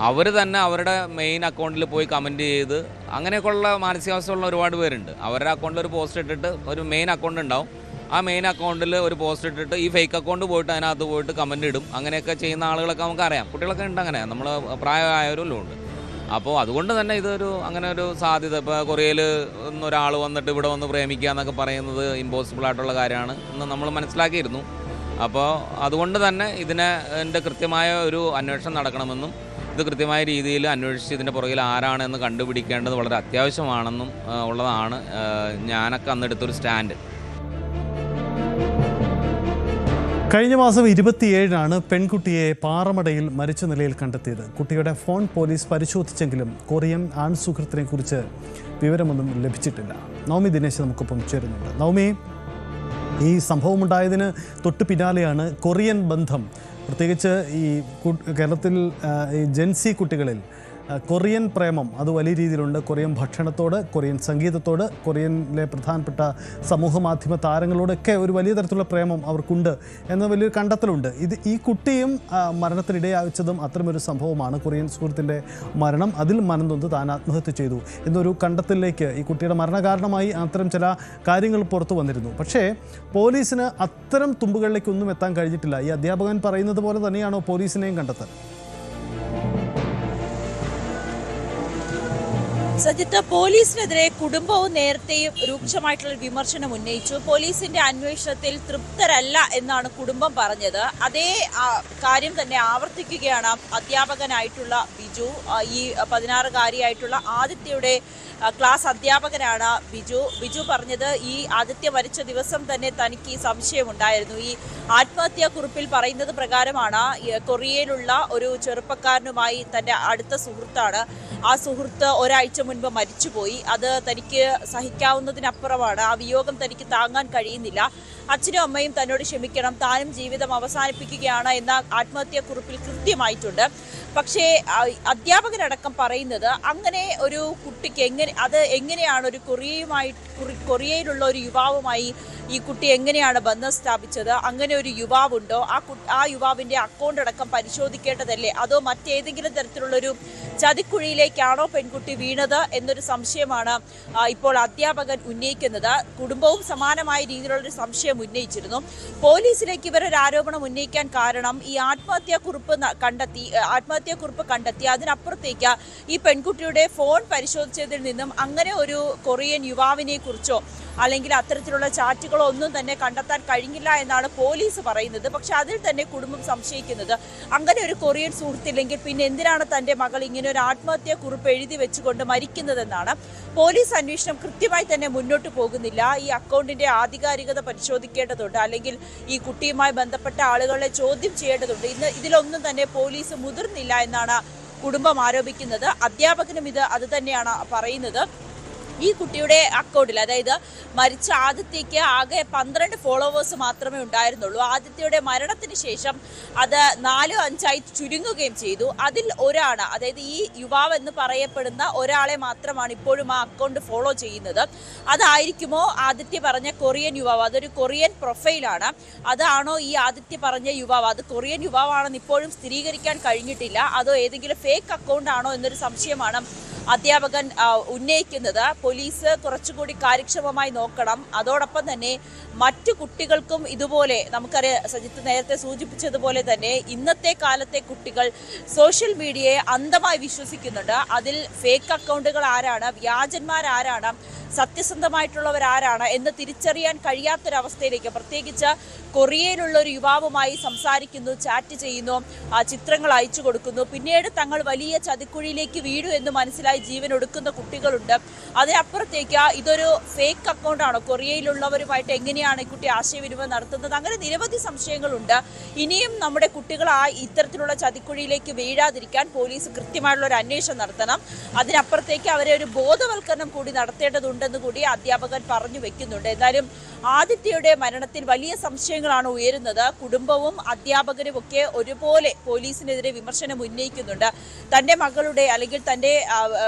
അവർ തന്നെ അവരുടെ മെയിൻ അക്കൗണ്ടിൽ പോയി കമൻറ്റ് ചെയ്ത് അങ്ങനെയൊക്കെയുള്ള മാനസികാവസ്ഥയുള്ള ഒരുപാട് പേരുണ്ട്. അവരുടെ അക്കൗണ്ടിൽ ഒരു പോസ്റ്റ് ഇട്ടിട്ട് ഒരു മെയിൻ അക്കൗണ്ട് ഉണ്ടാവും. ആ മെയിൻ അക്കൗണ്ടിൽ ഒരു പോസ്റ്റ് ഇട്ടിട്ട് ഈ ഫേക്ക് അക്കൗണ്ട് പോയിട്ട് അതിനകത്ത് പോയിട്ട് കമൻ്റ് ഇടും. അങ്ങനെയൊക്കെ ചെയ്യുന്ന ആളുകളൊക്കെ നമുക്കറിയാം. കുട്ടികളൊക്കെ ഉണ്ട്, അങ്ങനെ നമ്മൾ പ്രായമായവരും ഉണ്ട്. അപ്പോൾ അതുകൊണ്ട് തന്നെ അങ്ങനെ ഒരു സാധ്യത, ഇപ്പോൾ കൊറിയയിൽ ഒരാൾ വന്നിട്ട് ഇവിടെ വന്ന് പ്രേമിക്കുക എന്നൊക്കെ പറയുന്നത് ഇമ്പോസിബിളായിട്ടുള്ള കാര്യമാണ് എന്ന് നമ്മൾ മനസ്സിലാക്കിയിരുന്നു. അപ്പോൾ അതുകൊണ്ട് തന്നെ ഇതിൻ്റെ കൃത്യമായ ഒരു അന്വേഷണം നടക്കണമെന്നും ഇത് കൃത്യമായ രീതിയിൽ അന്വേഷിച്ച് ഇതിൻ്റെ പുറകിൽ ആരാണെന്ന് കണ്ടുപിടിക്കേണ്ടത് വളരെ അത്യാവശ്യമാണെന്നും ഉള്ളതാണ് ഞാനൊക്കെ അന്നെടുത്തൊരു സ്റ്റാൻഡ്. കഴിഞ്ഞ മാസം 27-നാണ് പെൺകുട്ടിയെ പാറമടയിൽ മരിച്ച നിലയിൽ കണ്ടെത്തിയത്. കുട്ടിയുടെ ഫോൺ പോലീസ് പരിശോധിച്ചെങ്കിലും കൊറിയൻ ആൺസുഹൃത്തിനെ കുറിച്ച് വിവരമൊന്നും ലഭിച്ചിട്ടില്ല. നവമി ദിനേശ് നമുക്കൊപ്പം ചേരുന്നുണ്ട്. നവമി, ഈ സംഭവമുണ്ടായതിന് തൊട്ട് പിന്നാലെയാണ് കൊറിയൻ ബന്ധം, പ്രത്യേകിച്ച് ഈ കേരളത്തിൽ ഈ ജെൻസി കുട്ടികളിൽ കൊറിയൻ പ്രേമം അത് വലിയ രീതിയിലുണ്ട്. കൊറിയൻ ഭക്ഷണത്തോട്, കൊറിയൻ സംഗീതത്തോട്, കൊറിയനിലെ പ്രധാനപ്പെട്ട സമൂഹ മാധ്യമ താരങ്ങളോടൊക്കെ ഒരു വലിയ തരത്തിലുള്ള പ്രേമം അവർക്കുണ്ട് എന്ന വലിയൊരു കണ്ടെത്തലുണ്ട്. ഈ കുട്ടിയും മരണത്തിനിടയാച്ചതും അത്തരമൊരു സംഭവമാണ്. കൊറിയൻ സുഹൃത്തിൻ്റെ മരണം, അതിൽ മനംനൊന്ത് താൻ ആത്മഹത്യ ചെയ്തു എന്നൊരു കണ്ടെത്തലിലേക്ക് ഈ കുട്ടിയുടെ മരണകാരണമായി അത്തരം ചില കാര്യങ്ങൾ പുറത്തു വന്നിരുന്നു. പക്ഷേ പോലീസിന് അത്തരം തുമ്പുകളിലേക്കൊന്നും എത്താൻ കഴിഞ്ഞിട്ടില്ല. ഈ അധ്യാപകൻ പറയുന്നത് പോലെ തന്നെയാണോ പോലീസിനെയും കണ്ടെത്തൽ? സജിത്ത്, പോലീസിനെതിരെ കുടുംബവും നേരത്തെയും രൂക്ഷമായിട്ടുള്ള വിമർശനം ഉന്നയിച്ചു. പോലീസിന്റെ അന്വേഷണത്തിൽ തൃപ്തരല്ല എന്നാണ് കുടുംബം പറഞ്ഞത്. അതേ കാര്യം തന്നെ ആവർത്തിക്കുകയാണ് അധ്യാപകനായിട്ടുള്ള ബിജു. ഈ 16-കാരിയായിട്ടുള്ള ആദിത്യയുടെ ക്ലാസ് അധ്യാപകനാണ് ബിജു പറഞ്ഞത്. ഈ ആദിത്യ മരിച്ച ദിവസം തന്നെ തനിക്ക് ഈ സംശയമുണ്ടായിരുന്നു. ഈ ആത്മഹത്യാ കുറിപ്പിൽ പറയുന്നത് പ്രകാരമാണ് കൊറിയയിലുള്ള ഒരു ചെറുപ്പക്കാരനുമായി തൻ്റെ അടുത്ത സുഹൃത്താണ് ആ സുഹൃത്ത് ഒരാഴ്ച മുൻപ് മരിച്ചുപോയി. അത് തനിക്ക് സഹിക്കാവുന്നതിനപ്പുറമാണ്. ആ വിയോഗം തനിക്ക് താങ്ങാൻ കഴിയുന്നില്ല. അച്ഛനും അമ്മയും തന്നോട് ക്ഷമിക്കണം, താനും ജീവിതം അവസാനിപ്പിക്കുകയാണ് എന്ന ആത്മഹത്യാക്കുറിപ്പിൽ കൃത്യമായിട്ടുണ്ട്. പക്ഷേ അധ്യാപകരടക്കം പറയുന്നത് അങ്ങനെ ഒരു കുട്ടിക്ക് എങ്ങനെയാണ് ഒരു കൊറിയയിലുള്ള ഒരു യുവാവുമായി ഈ കുട്ടി എങ്ങനെയാണ് ബന്ധം സ്ഥാപിച്ചത്? അങ്ങനെ ഒരു യുവാവുണ്ടോ? ആ യുവാവിന്റെ അക്കൗണ്ട് അടക്കം പരിശോധിക്കേണ്ടതല്ലേ? അതോ മറ്റേതെങ്കിലും തരത്തിലുള്ളൊരു ചതിക്കുഴിയിലേക്കാണോ പെൺകുട്ടി വീണത് എന്നൊരു സംശയമാണ് ഇപ്പോൾ അധ്യാപകൻ ഉന്നയിക്കുന്നത്. കുടുംബവും സമാനമായ രീതിയിലുള്ളൊരു സംശയം ഉന്നയിച്ചിരുന്നു. പോലീസിലേക്ക് ഇവരൊരു ആരോപണം ഉന്നയിക്കാൻ കാരണം ഈ ആത്മഹത്യാക്കുറിപ്പ് കണ്ടെത്തി അതിനപ്പുറത്തേക്ക് ഈ പെൺകുട്ടിയുടെ ഫോൺ പരിശോധിച്ചതിൽ നിന്നും അങ്ങനെ ഒരു കൊറിയൻ യുവാവിനെ കുറിച്ചോ അല്ലെങ്കിൽ അത്തരത്തിലുള്ള ചാറ്റുകളോ ഒന്നും തന്നെ കണ്ടെത്താൻ കഴിഞ്ഞില്ല എന്നാണ് പോലീസ് പറയുന്നത്. പക്ഷെ അതിൽ തന്നെ കുടുംബം സംശയിക്കുന്നത് അങ്ങനെ ഒരു കൊറിയൻ സുഹൃത്തില്ലെങ്കിൽ പിന്നെ എന്തിനാണ് തന്റെ മകൾ ഇങ്ങനെ ഒരു ആത്മഹത്യാക്കുറിപ്പ് എഴുതി വെച്ചുകൊണ്ട് മരിക്കുന്നതെന്നാണ്. പോലീസ് അന്വേഷണം കൃത്യമായി തന്നെ മുന്നോട്ട് പോകുന്നില്ല. ഈ അക്കൗണ്ടിന്റെ ആധികാരികത പരിശോധിക്കേണ്ടതുണ്ട്, അല്ലെങ്കിൽ ഈ കുട്ടിയുമായി ബന്ധപ്പെട്ട ആളുകളെ ചോദ്യം ചെയ്യേണ്ടതുണ്ട്. ഇതിലൊന്നും തന്നെ പോലീസ് മുതിർന്നില്ല എന്നാണ് കുടുംബം ആരോപിക്കുന്നത്. അധ്യാപകനും അത് തന്നെയാണ് പറയുന്നത്. ഈ കുട്ടിയുടെ അക്കൗണ്ടിൽ, അതായത് മരിച്ച ആദിത്യയ്ക്ക് ആകെ 12 ഫോളോവേഴ്സ് മാത്രമേ ഉണ്ടായിരുന്നുള്ളൂ. ആദിത്യയുടെ മരണത്തിന് ശേഷം അത് 4-5 ചുരുങ്ങുകയും ചെയ്തു. അതിൽ ഒരാണ്, അതായത് ഈ യുവാവ് എന്ന് പറയപ്പെടുന്ന ഒരാളെ മാത്രമാണ് ഇപ്പോഴും ആ അക്കൗണ്ട് ഫോളോ ചെയ്യുന്നത്. അതായിരിക്കുമോ ആദിത്യ പറഞ്ഞ കൊറിയൻ യുവാവ്? അതൊരു കൊറിയൻ പ്രൊഫൈലാണ്. അതാണോ ഈ ആദിത്യ പറഞ്ഞ യുവാവ്? അത് കൊറിയൻ യുവാവാണെന്ന് ഇപ്പോഴും സ്ഥിരീകരിക്കാൻ കഴിഞ്ഞിട്ടില്ല. അതോ ഏതെങ്കിലും ഫേക്ക് അക്കൗണ്ട് ആണോ എന്നൊരു സംശയമാണ് അധ്യാപകൻ ഉന്നയിക്കുന്നത്. പോലീസ് കുറച്ചുകൂടി കാര്യക്ഷമമായി നോക്കണം. അതോടൊപ്പം തന്നെ മറ്റു കുട്ടികൾക്കും ഇതുപോലെ, നമുക്കറിയാം സജിത്ത് നേരത്തെ സൂചിപ്പിച്ചതുപോലെ തന്നെ ഇന്നത്തെ കാലത്തെ കുട്ടികൾ സോഷ്യൽ മീഡിയയെ അന്ധമായി വിശ്വസിക്കുന്നുണ്ട്. അതിൽ ഫേക്ക് അക്കൗണ്ടുകൾ ആരാണ്, വ്യാജന്മാരാരാണ്, സത്യസന്ധമായിട്ടുള്ളവരാരാണ് എന്ന് തിരിച്ചറിയാൻ കഴിയാത്തൊരവസ്ഥയിലേക്ക്, പ്രത്യേകിച്ച് കൊറിയയിലുള്ള ഒരു യുവാവുമായി സംസാരിക്കുന്നു, ചാറ്റ് ചെയ്യുന്നു, ചിത്രങ്ങൾ അയച്ചു കൊടുക്കുന്നു, പിന്നീട് തങ്ങൾ വലിയ ചതിക്കുഴിയിലേക്ക് വീഴു എന്ന് മനസ്സിലായി ജീവൻ ഒടുക്കുന്ന കുട്ടികളുണ്ട്. അതിനപ്പുറത്തേക്ക് ഇതൊരു ഫേക്ക് അക്കൗണ്ടാണോ, കൊറിയയിലുള്ളവരുമായിട്ട് എങ്ങനെയാണ് ഈ കുട്ടി ആശയവിനിമയം നടത്തുന്നത്, അങ്ങനെ നിരവധി സംശയങ്ങളുണ്ട്. ഇനിയും നമ്മുടെ കുട്ടികൾ ഇത്തരത്തിലുള്ള ചതിക്കുഴിയിലേക്ക് വീഴാതിരിക്കാൻ പോലീസ് കൃത്യമായിട്ടുള്ള ഒരു അന്വേഷണം നടത്തണം. അതിനപ്പുറത്തേക്ക് അവരെ ഒരു ബോധവൽക്കരണം കൂടി നടത്തേണ്ടതുണ്ടെന്ന് കൂടി അധ്യാപകൻ പറഞ്ഞു വെക്കുന്നുണ്ട്. എന്നാലും ആദിത്യയുടെ മരണത്തിൽ വലിയ സംശയങ്ങളാണ് ഉയരുന്നത്. കുടുംബവും അധ്യാപകരും ഒക്കെ ഒരുപോലെ പോലീസിനെതിരെ വിമർശനം ഉന്നയിക്കുന്നുണ്ട്. തന്റെ മകളുടെ അല്ലെങ്കിൽ തന്റെ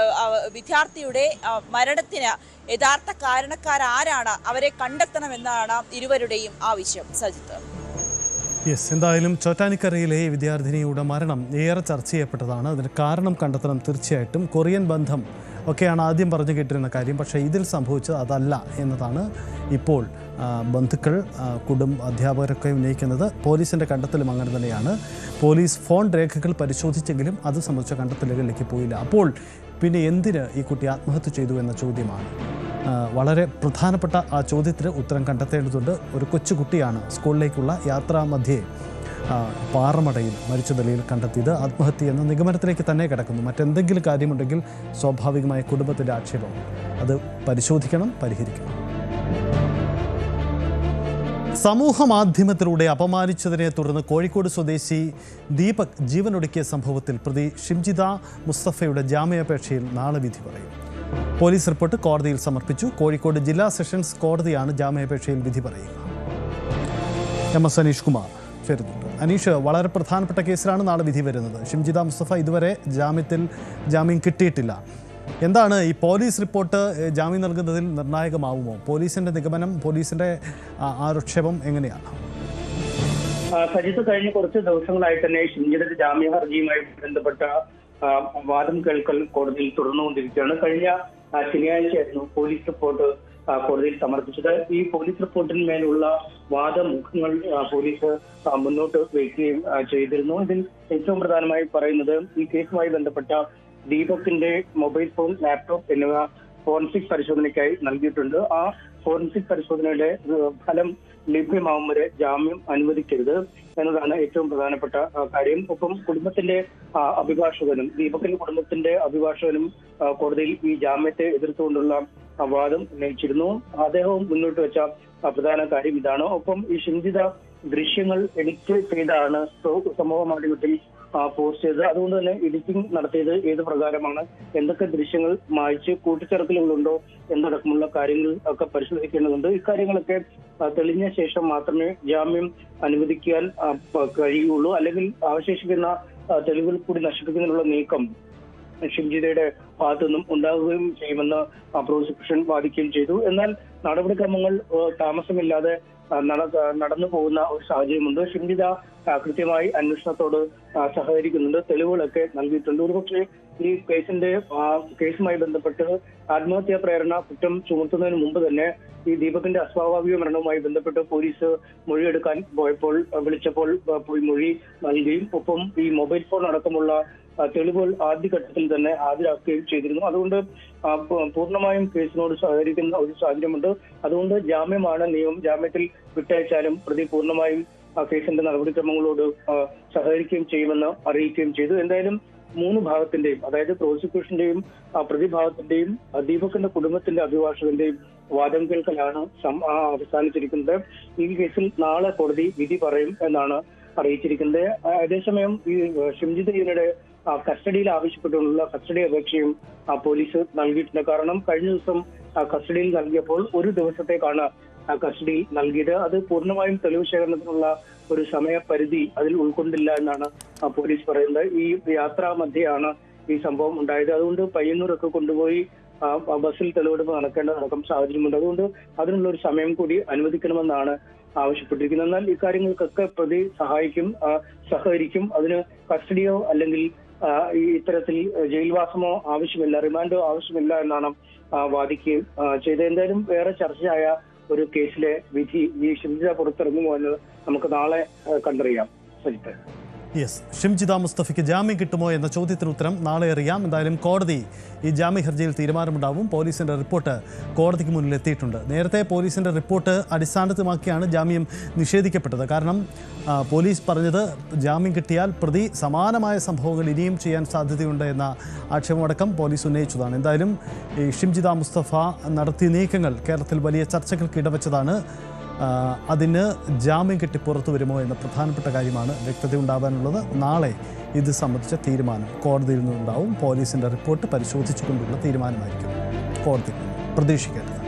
വിദ്യാർത്ഥിയുടെ മരണത്തിന് യഥാർത്ഥ കാരണക്കാരാരാണ്, അവരെ കണ്ടെത്തണമെന്നാണ് ഇരുവരുടെയും ആവശ്യം. സജിത്ത്. എന്തായാലും ചോറ്റാനിക്കരയിലെ വിദ്യാർത്ഥിനിയുടെ മരണം ഏറെ ചർച്ച ചെയ്യപ്പെട്ടതാണ്. അതിന് കാരണം കണ്ടെത്തണം. തീർച്ചയായിട്ടും കൊറിയൻ ബന്ധം ഒക്കെയാണ് ആദ്യം പറഞ്ഞു കേട്ടിരുന്ന കാര്യം. പക്ഷേ ഇതിൽ സംഭവിച്ചത് അതല്ല എന്നതാണ് ഇപ്പോൾ ബന്ധുക്കൾ, അധ്യാപകരൊക്കെ ഉന്നയിക്കുന്നത്. പോലീസിൻ്റെ കണ്ടെത്തലും അങ്ങനെ തന്നെയാണ്. പോലീസ് ഫോൺ രേഖകൾ പരിശോധിച്ചെങ്കിലും അത് സംബന്ധിച്ച കണ്ടെത്തലുകളിലേക്ക് പോയില്ല. അപ്പോൾ പിന്നെ എന്തിന് ഈ കുട്ടി ആത്മഹത്യ ചെയ്തു എന്ന ചോദ്യമാണ്. വളരെ പ്രധാനപ്പെട്ട ആ ചോദ്യത്തിന് ഉത്തരം കണ്ടെത്തേണ്ടതുണ്ട്. ഒരു കൊച്ചുകുട്ടിയാണ് സ്കൂളിലേക്കുള്ള യാത്രാമധ്യേ പാറമടയിൽ മരിച്ച നിലയിൽ കണ്ടെത്തിയത്. ആത്മഹത്യ എന്ന നിഗമനത്തിലേക്ക് തന്നെ കിടക്കുന്നു. മറ്റെന്തെങ്കിലും കാര്യമുണ്ടെങ്കിൽ സ്വാഭാവികമായ കുടുംബത്തിൻ്റെ ആക്ഷേപം അത് പരിശോധിക്കണം, പരിഹരിക്കണം. സമൂഹ മാധ്യമത്തിലൂടെ അപമാനിച്ചതിനെ തുടർന്ന് കോഴിക്കോട് സ്വദേശി ദീപക് ജീവനൊടുക്കിയ സംഭവത്തിൽ പ്രതി ഷിംജിത മുസ്തഫയുടെ ജാമ്യാപേക്ഷയിൽ നാളെ വിധി പറയും. പോലീസ് റിപ്പോർട്ട് കോടതിയിൽ സമർപ്പിച്ചു. കോഴിക്കോട് ജില്ലാ സെഷൻസ് കോടതിയാണ് ജാമ്യാപേക്ഷയിൽ വിധി പറയുക. MS അനീഷ് കുമാർ ചേരുന്നുണ്ട്. അനീഷ്, വളരെ പ്രധാനപ്പെട്ട കേസിലാണ് നാളെ വിധി വരുന്നത്. ഷിംജിത മുസ്തഫ ഇതുവരെ ജാമ്യം കിട്ടിയിട്ടില്ല. എന്താണ് ഈ പോലീസ് റിപ്പോർട്ട് ജാമ്യം നൽകുന്നതിൽ നിർണായകമാവുമോ? പോലീസിന്റെ നിഗമനം, പോലീസിന്റെ ആക്ഷേപം എങ്ങനെയാണ്? സജിത്ത്, കഴിഞ്ഞ കുറച്ച് ദിവസങ്ങളായി തന്നെ ഷിംജിതയുടെ ജാമ്യ ഹർജിയുമായി ബന്ധപ്പെട്ട വാദം കേൾക്കൽ കോടതിയിൽ തുടർന്നുകൊണ്ടിരിക്കുകയാണ്. കഴിഞ്ഞ ശനിയാഴ്ചയായിരുന്നു പോലീസ് റിപ്പോർട്ട് കോടതിയിൽ സമർപ്പിച്ചത്. ഈ പോലീസ് റിപ്പോർട്ടിന്മേലുള്ള വാദമുഖങ്ങൾ പോലീസ് മുന്നോട്ട് വയ്ക്കുകയും ചെയ്തിരുന്നു. ഇതിൽ ഏറ്റവും പ്രധാനമായി പറയുന്നത് ഈ കേസുമായി ബന്ധപ്പെട്ട ദീപകിന്റെ മൊബൈൽ ഫോൺ, ലാപ്ടോപ്പ് എന്നിവ ഫോറൻസിക് പരിശോധനയ്ക്കായി നൽകിയിട്ടുണ്ട്. ആ ഫോറൻസിക് പരിശോധനയുടെ ഫലം ലഭ്യമാവും വരെ ജാമ്യം അനുവദിക്കരുത് എന്നതാണ് ഏറ്റവും പ്രധാനപ്പെട്ട കാര്യം. ഒപ്പം കുടുംബത്തിന്റെ അഭിഭാഷകനും ദീപകിന്റെ കുടുംബത്തിന്റെ അഭിഭാഷകനും കോടതിയിൽ ഈ ജാമ്യത്തെ എതിർത്തുകൊണ്ടുള്ള വാദം ഉന്നയിച്ചിരുന്നു. അദ്ദേഹവും മുന്നോട്ട് വെച്ച പ്രധാന കാര്യം ഇതാണ്. ഒപ്പം ഈ ഷിംജിത ദൃശ്യങ്ങൾ എഡിറ്റ് ചെയ്താണ് സമൂഹ മാധ്യമത്തിൽ പോസ്റ്റ് ചെയ്തത്. അതുകൊണ്ട് തന്നെ എഡിറ്റിംഗ് നടത്തിയത് ഏത് പ്രകാരമാണ്, എന്തൊക്കെ ദൃശ്യങ്ങൾ മായ്ച്ച് കൂട്ടിച്ചേർക്കലുകളുണ്ടോ എന്നടക്കമുള്ള കാര്യങ്ങൾ ഒക്കെ പരിശോധിക്കേണ്ടതുണ്ട്. ഇക്കാര്യങ്ങളൊക്കെ തെളിഞ്ഞ ശേഷം മാത്രമേ ജാമ്യം അനുവദിക്കാൻ കഴിയുള്ളൂ. അല്ലെങ്കിൽ അവശേഷിക്കുന്ന തെളിവുകൾ കൂടി നശിപ്പിക്കുന്നതിനുള്ള നീക്കം ഷിംജിതയുടെ ഭാഗത്തു നിന്നും ഉണ്ടാകുകയും ചെയ്യുമെന്ന് പ്രോസിക്യൂഷൻ വാദിക്കുകയും ചെയ്തു. എന്നാൽ നടപടിക്രമങ്ങൾ താമസമില്ലാതെ നടന്നു പോകുന്ന ഒരു സാഹചര്യമുണ്ട്. ഷിംജിത കൃത്യമായി അന്വേഷണത്തോട് സഹകരിക്കുന്നുണ്ട്, തെളിവുകളൊക്കെ നൽകിയിട്ടുണ്ട്. ഒരുപക്ഷെ ഈ കേസുമായി ബന്ധപ്പെട്ട് ആത്മഹത്യാ പ്രേരണ കുറ്റം ചുമത്തുന്നതിന് മുമ്പ് തന്നെ ഈ ദീപകിന്റെ അസ്വാഭാവിക മരണവുമായി ബന്ധപ്പെട്ട് പോലീസ് മൊഴിയെടുക്കാൻ വിളിച്ചപ്പോൾ പോയി മൊഴി നൽകുകയും ഒപ്പം ഈ മൊബൈൽ ഫോൺ അടക്കമുള്ള തെളിവുകൾ ആദ്യഘട്ടത്തിൽ തന്നെ ഹാജരാക്കുകയും ചെയ്തിരുന്നു. അതുകൊണ്ട് പൂർണ്ണമായും കേസിനോട് സഹകരിക്കുന്ന ഒരു സാഹചര്യമുണ്ട്. അതുകൊണ്ട് ജാമ്യമാണ് നിയമം. ജാമ്യത്തിൽ വിട്ടയച്ചാലും പ്രതി പൂർണ്ണമായും കേസിന്റെ നടപടിക്രമങ്ങളോട് സഹകരിക്കുകയും ചെയ്യുമെന്ന് അറിയിക്കുകയും ചെയ്തു. എന്തായാലും മൂന്ന് ഭാഗത്തിന്റെയും, അതായത് പ്രോസിക്യൂഷന്റെയും പ്രതിഭാഗത്തിന്റെയും ദീപകിന്റെ കുടുംബത്തിന്റെ അഭിഭാഷകന്റെയും വാദം കേൾക്കലാണ് അവസാനിച്ചിരിക്കുന്നത്. ഈ കേസിൽ നാളെ കോടതി വിധി പറയും എന്നാണ് അറിയിച്ചിരിക്കുന്നത്. അതേസമയം ഈ ഷിംജിതയുടെ കസ്റ്റഡിയിൽ ആവശ്യപ്പെട്ടുള്ള കസ്റ്റഡി അപേക്ഷയും പോലീസ് നൽകിയിട്ടുണ്ട്. കാരണം കഴിഞ്ഞ ദിവസം കസ്റ്റഡിയിൽ നൽകിയപ്പോൾ ഒരു ദിവസത്തേക്കാണ് കസ്റ്റഡിയിൽ നൽകിയത്. അത് പൂർണ്ണമായും തെളിവ് ശേഖരണത്തിനുള്ള ഒരു സമയപരിധി അതിൽ ഉൾക്കൊണ്ടില്ല എന്നാണ് പോലീസ് പറയുന്നത്. ഈ യാത്രാ മധ്യയാണ് ഈ സംഭവം ഉണ്ടായത്. അതുകൊണ്ട് പയ്യന്നൂരൊക്കെ കൊണ്ടുപോയി ബസ്സിൽ തെളിവെടുപ്പ് നടക്കേണ്ടതടക്കം സാഹചര്യമുണ്ട്. അതുകൊണ്ട് അതിനുള്ള ഒരു സമയം കൂടി അനുവദിക്കണമെന്നാണ് ആവശ്യപ്പെട്ടിരിക്കുന്നത്. എന്നാൽ ഇക്കാര്യങ്ങൾക്കൊക്കെ പ്രതി സഹകരിക്കും. അതിന് കസ്റ്റഡിയോ അല്ലെങ്കിൽ ഇത്തരത്തിൽ ജയിൽവാസമോ ആവശ്യമില്ല, റിമാൻഡോ ആവശ്യമില്ല എന്നാണ് വാദിക്കുകയും ചെയ്തത്. എന്തായാലും വേറെ ചർച്ചയായ ഒരു കേസിലെ വിധി ഈ ഷിംജിത പുറത്തിറങ്ങുമോ എന്ന് നമുക്ക് നാളെ കണ്ടറിയാം. സജിത്ത്. യെസ്, ഷിംജിത മുസ്തഫയ്ക്ക് ജാമ്യം കിട്ടുമോ എന്ന ചോദ്യത്തിന് ഉത്തരം നാളെ അറിയാം. എന്തായാലും കോടതി ഈ ജാമ്യ ഹർജിയിൽ തീരുമാനമുണ്ടാവും. പോലീസിൻ്റെ റിപ്പോർട്ട് കോടതിക്ക് മുന്നിൽ എത്തിയിട്ടുണ്ട്. നേരത്തെ പോലീസിൻ്റെ റിപ്പോർട്ട് അടിസ്ഥാനമാക്കിയാണ് ജാമ്യം നിഷേധിക്കപ്പെട്ടത്. കാരണം പോലീസ് പറഞ്ഞത് ജാമ്യം കിട്ടിയാൽ പ്രതി സമാനമായ സംഭവങ്ങൾ ഇനിയും ചെയ്യാൻ സാധ്യതയുണ്ട് എന്ന ആക്ഷേപമടക്കം പോലീസ് ഉന്നയിച്ചതാണ്. എന്തായാലും ഈ ഷിംജിത മുസ്തഫ നടത്തിയ നീക്കങ്ങൾ കേരളത്തിൽ വലിയ ചർച്ചകൾക്ക് ഇടവച്ചതാണ്. അതിന് ജാമ്യം കിട്ടി പുറത്തു വരുമോ എന്ന പ്രധാനപ്പെട്ട കാര്യമാണ് വ്യക്തത ഉണ്ടാകാനുള്ളത്. നാളെ ഇത് സംബന്ധിച്ച തീരുമാനം കോടതിയിൽ നിന്നുണ്ടാവും. പോലീസിൻ്റെ റിപ്പോർട്ട് പരിശോധിച്ചുകൊണ്ടുള്ള തീരുമാനമായിരിക്കും കോടതി പ്രതീക്ഷിക്കേണ്ടത്.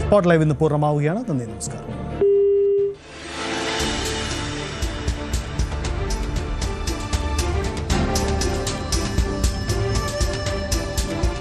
സ്പോട്ട് ലൈവ് ഇന്ന് പൂർണ്ണമാവുകയാണ്. നന്ദി, നമസ്കാരം.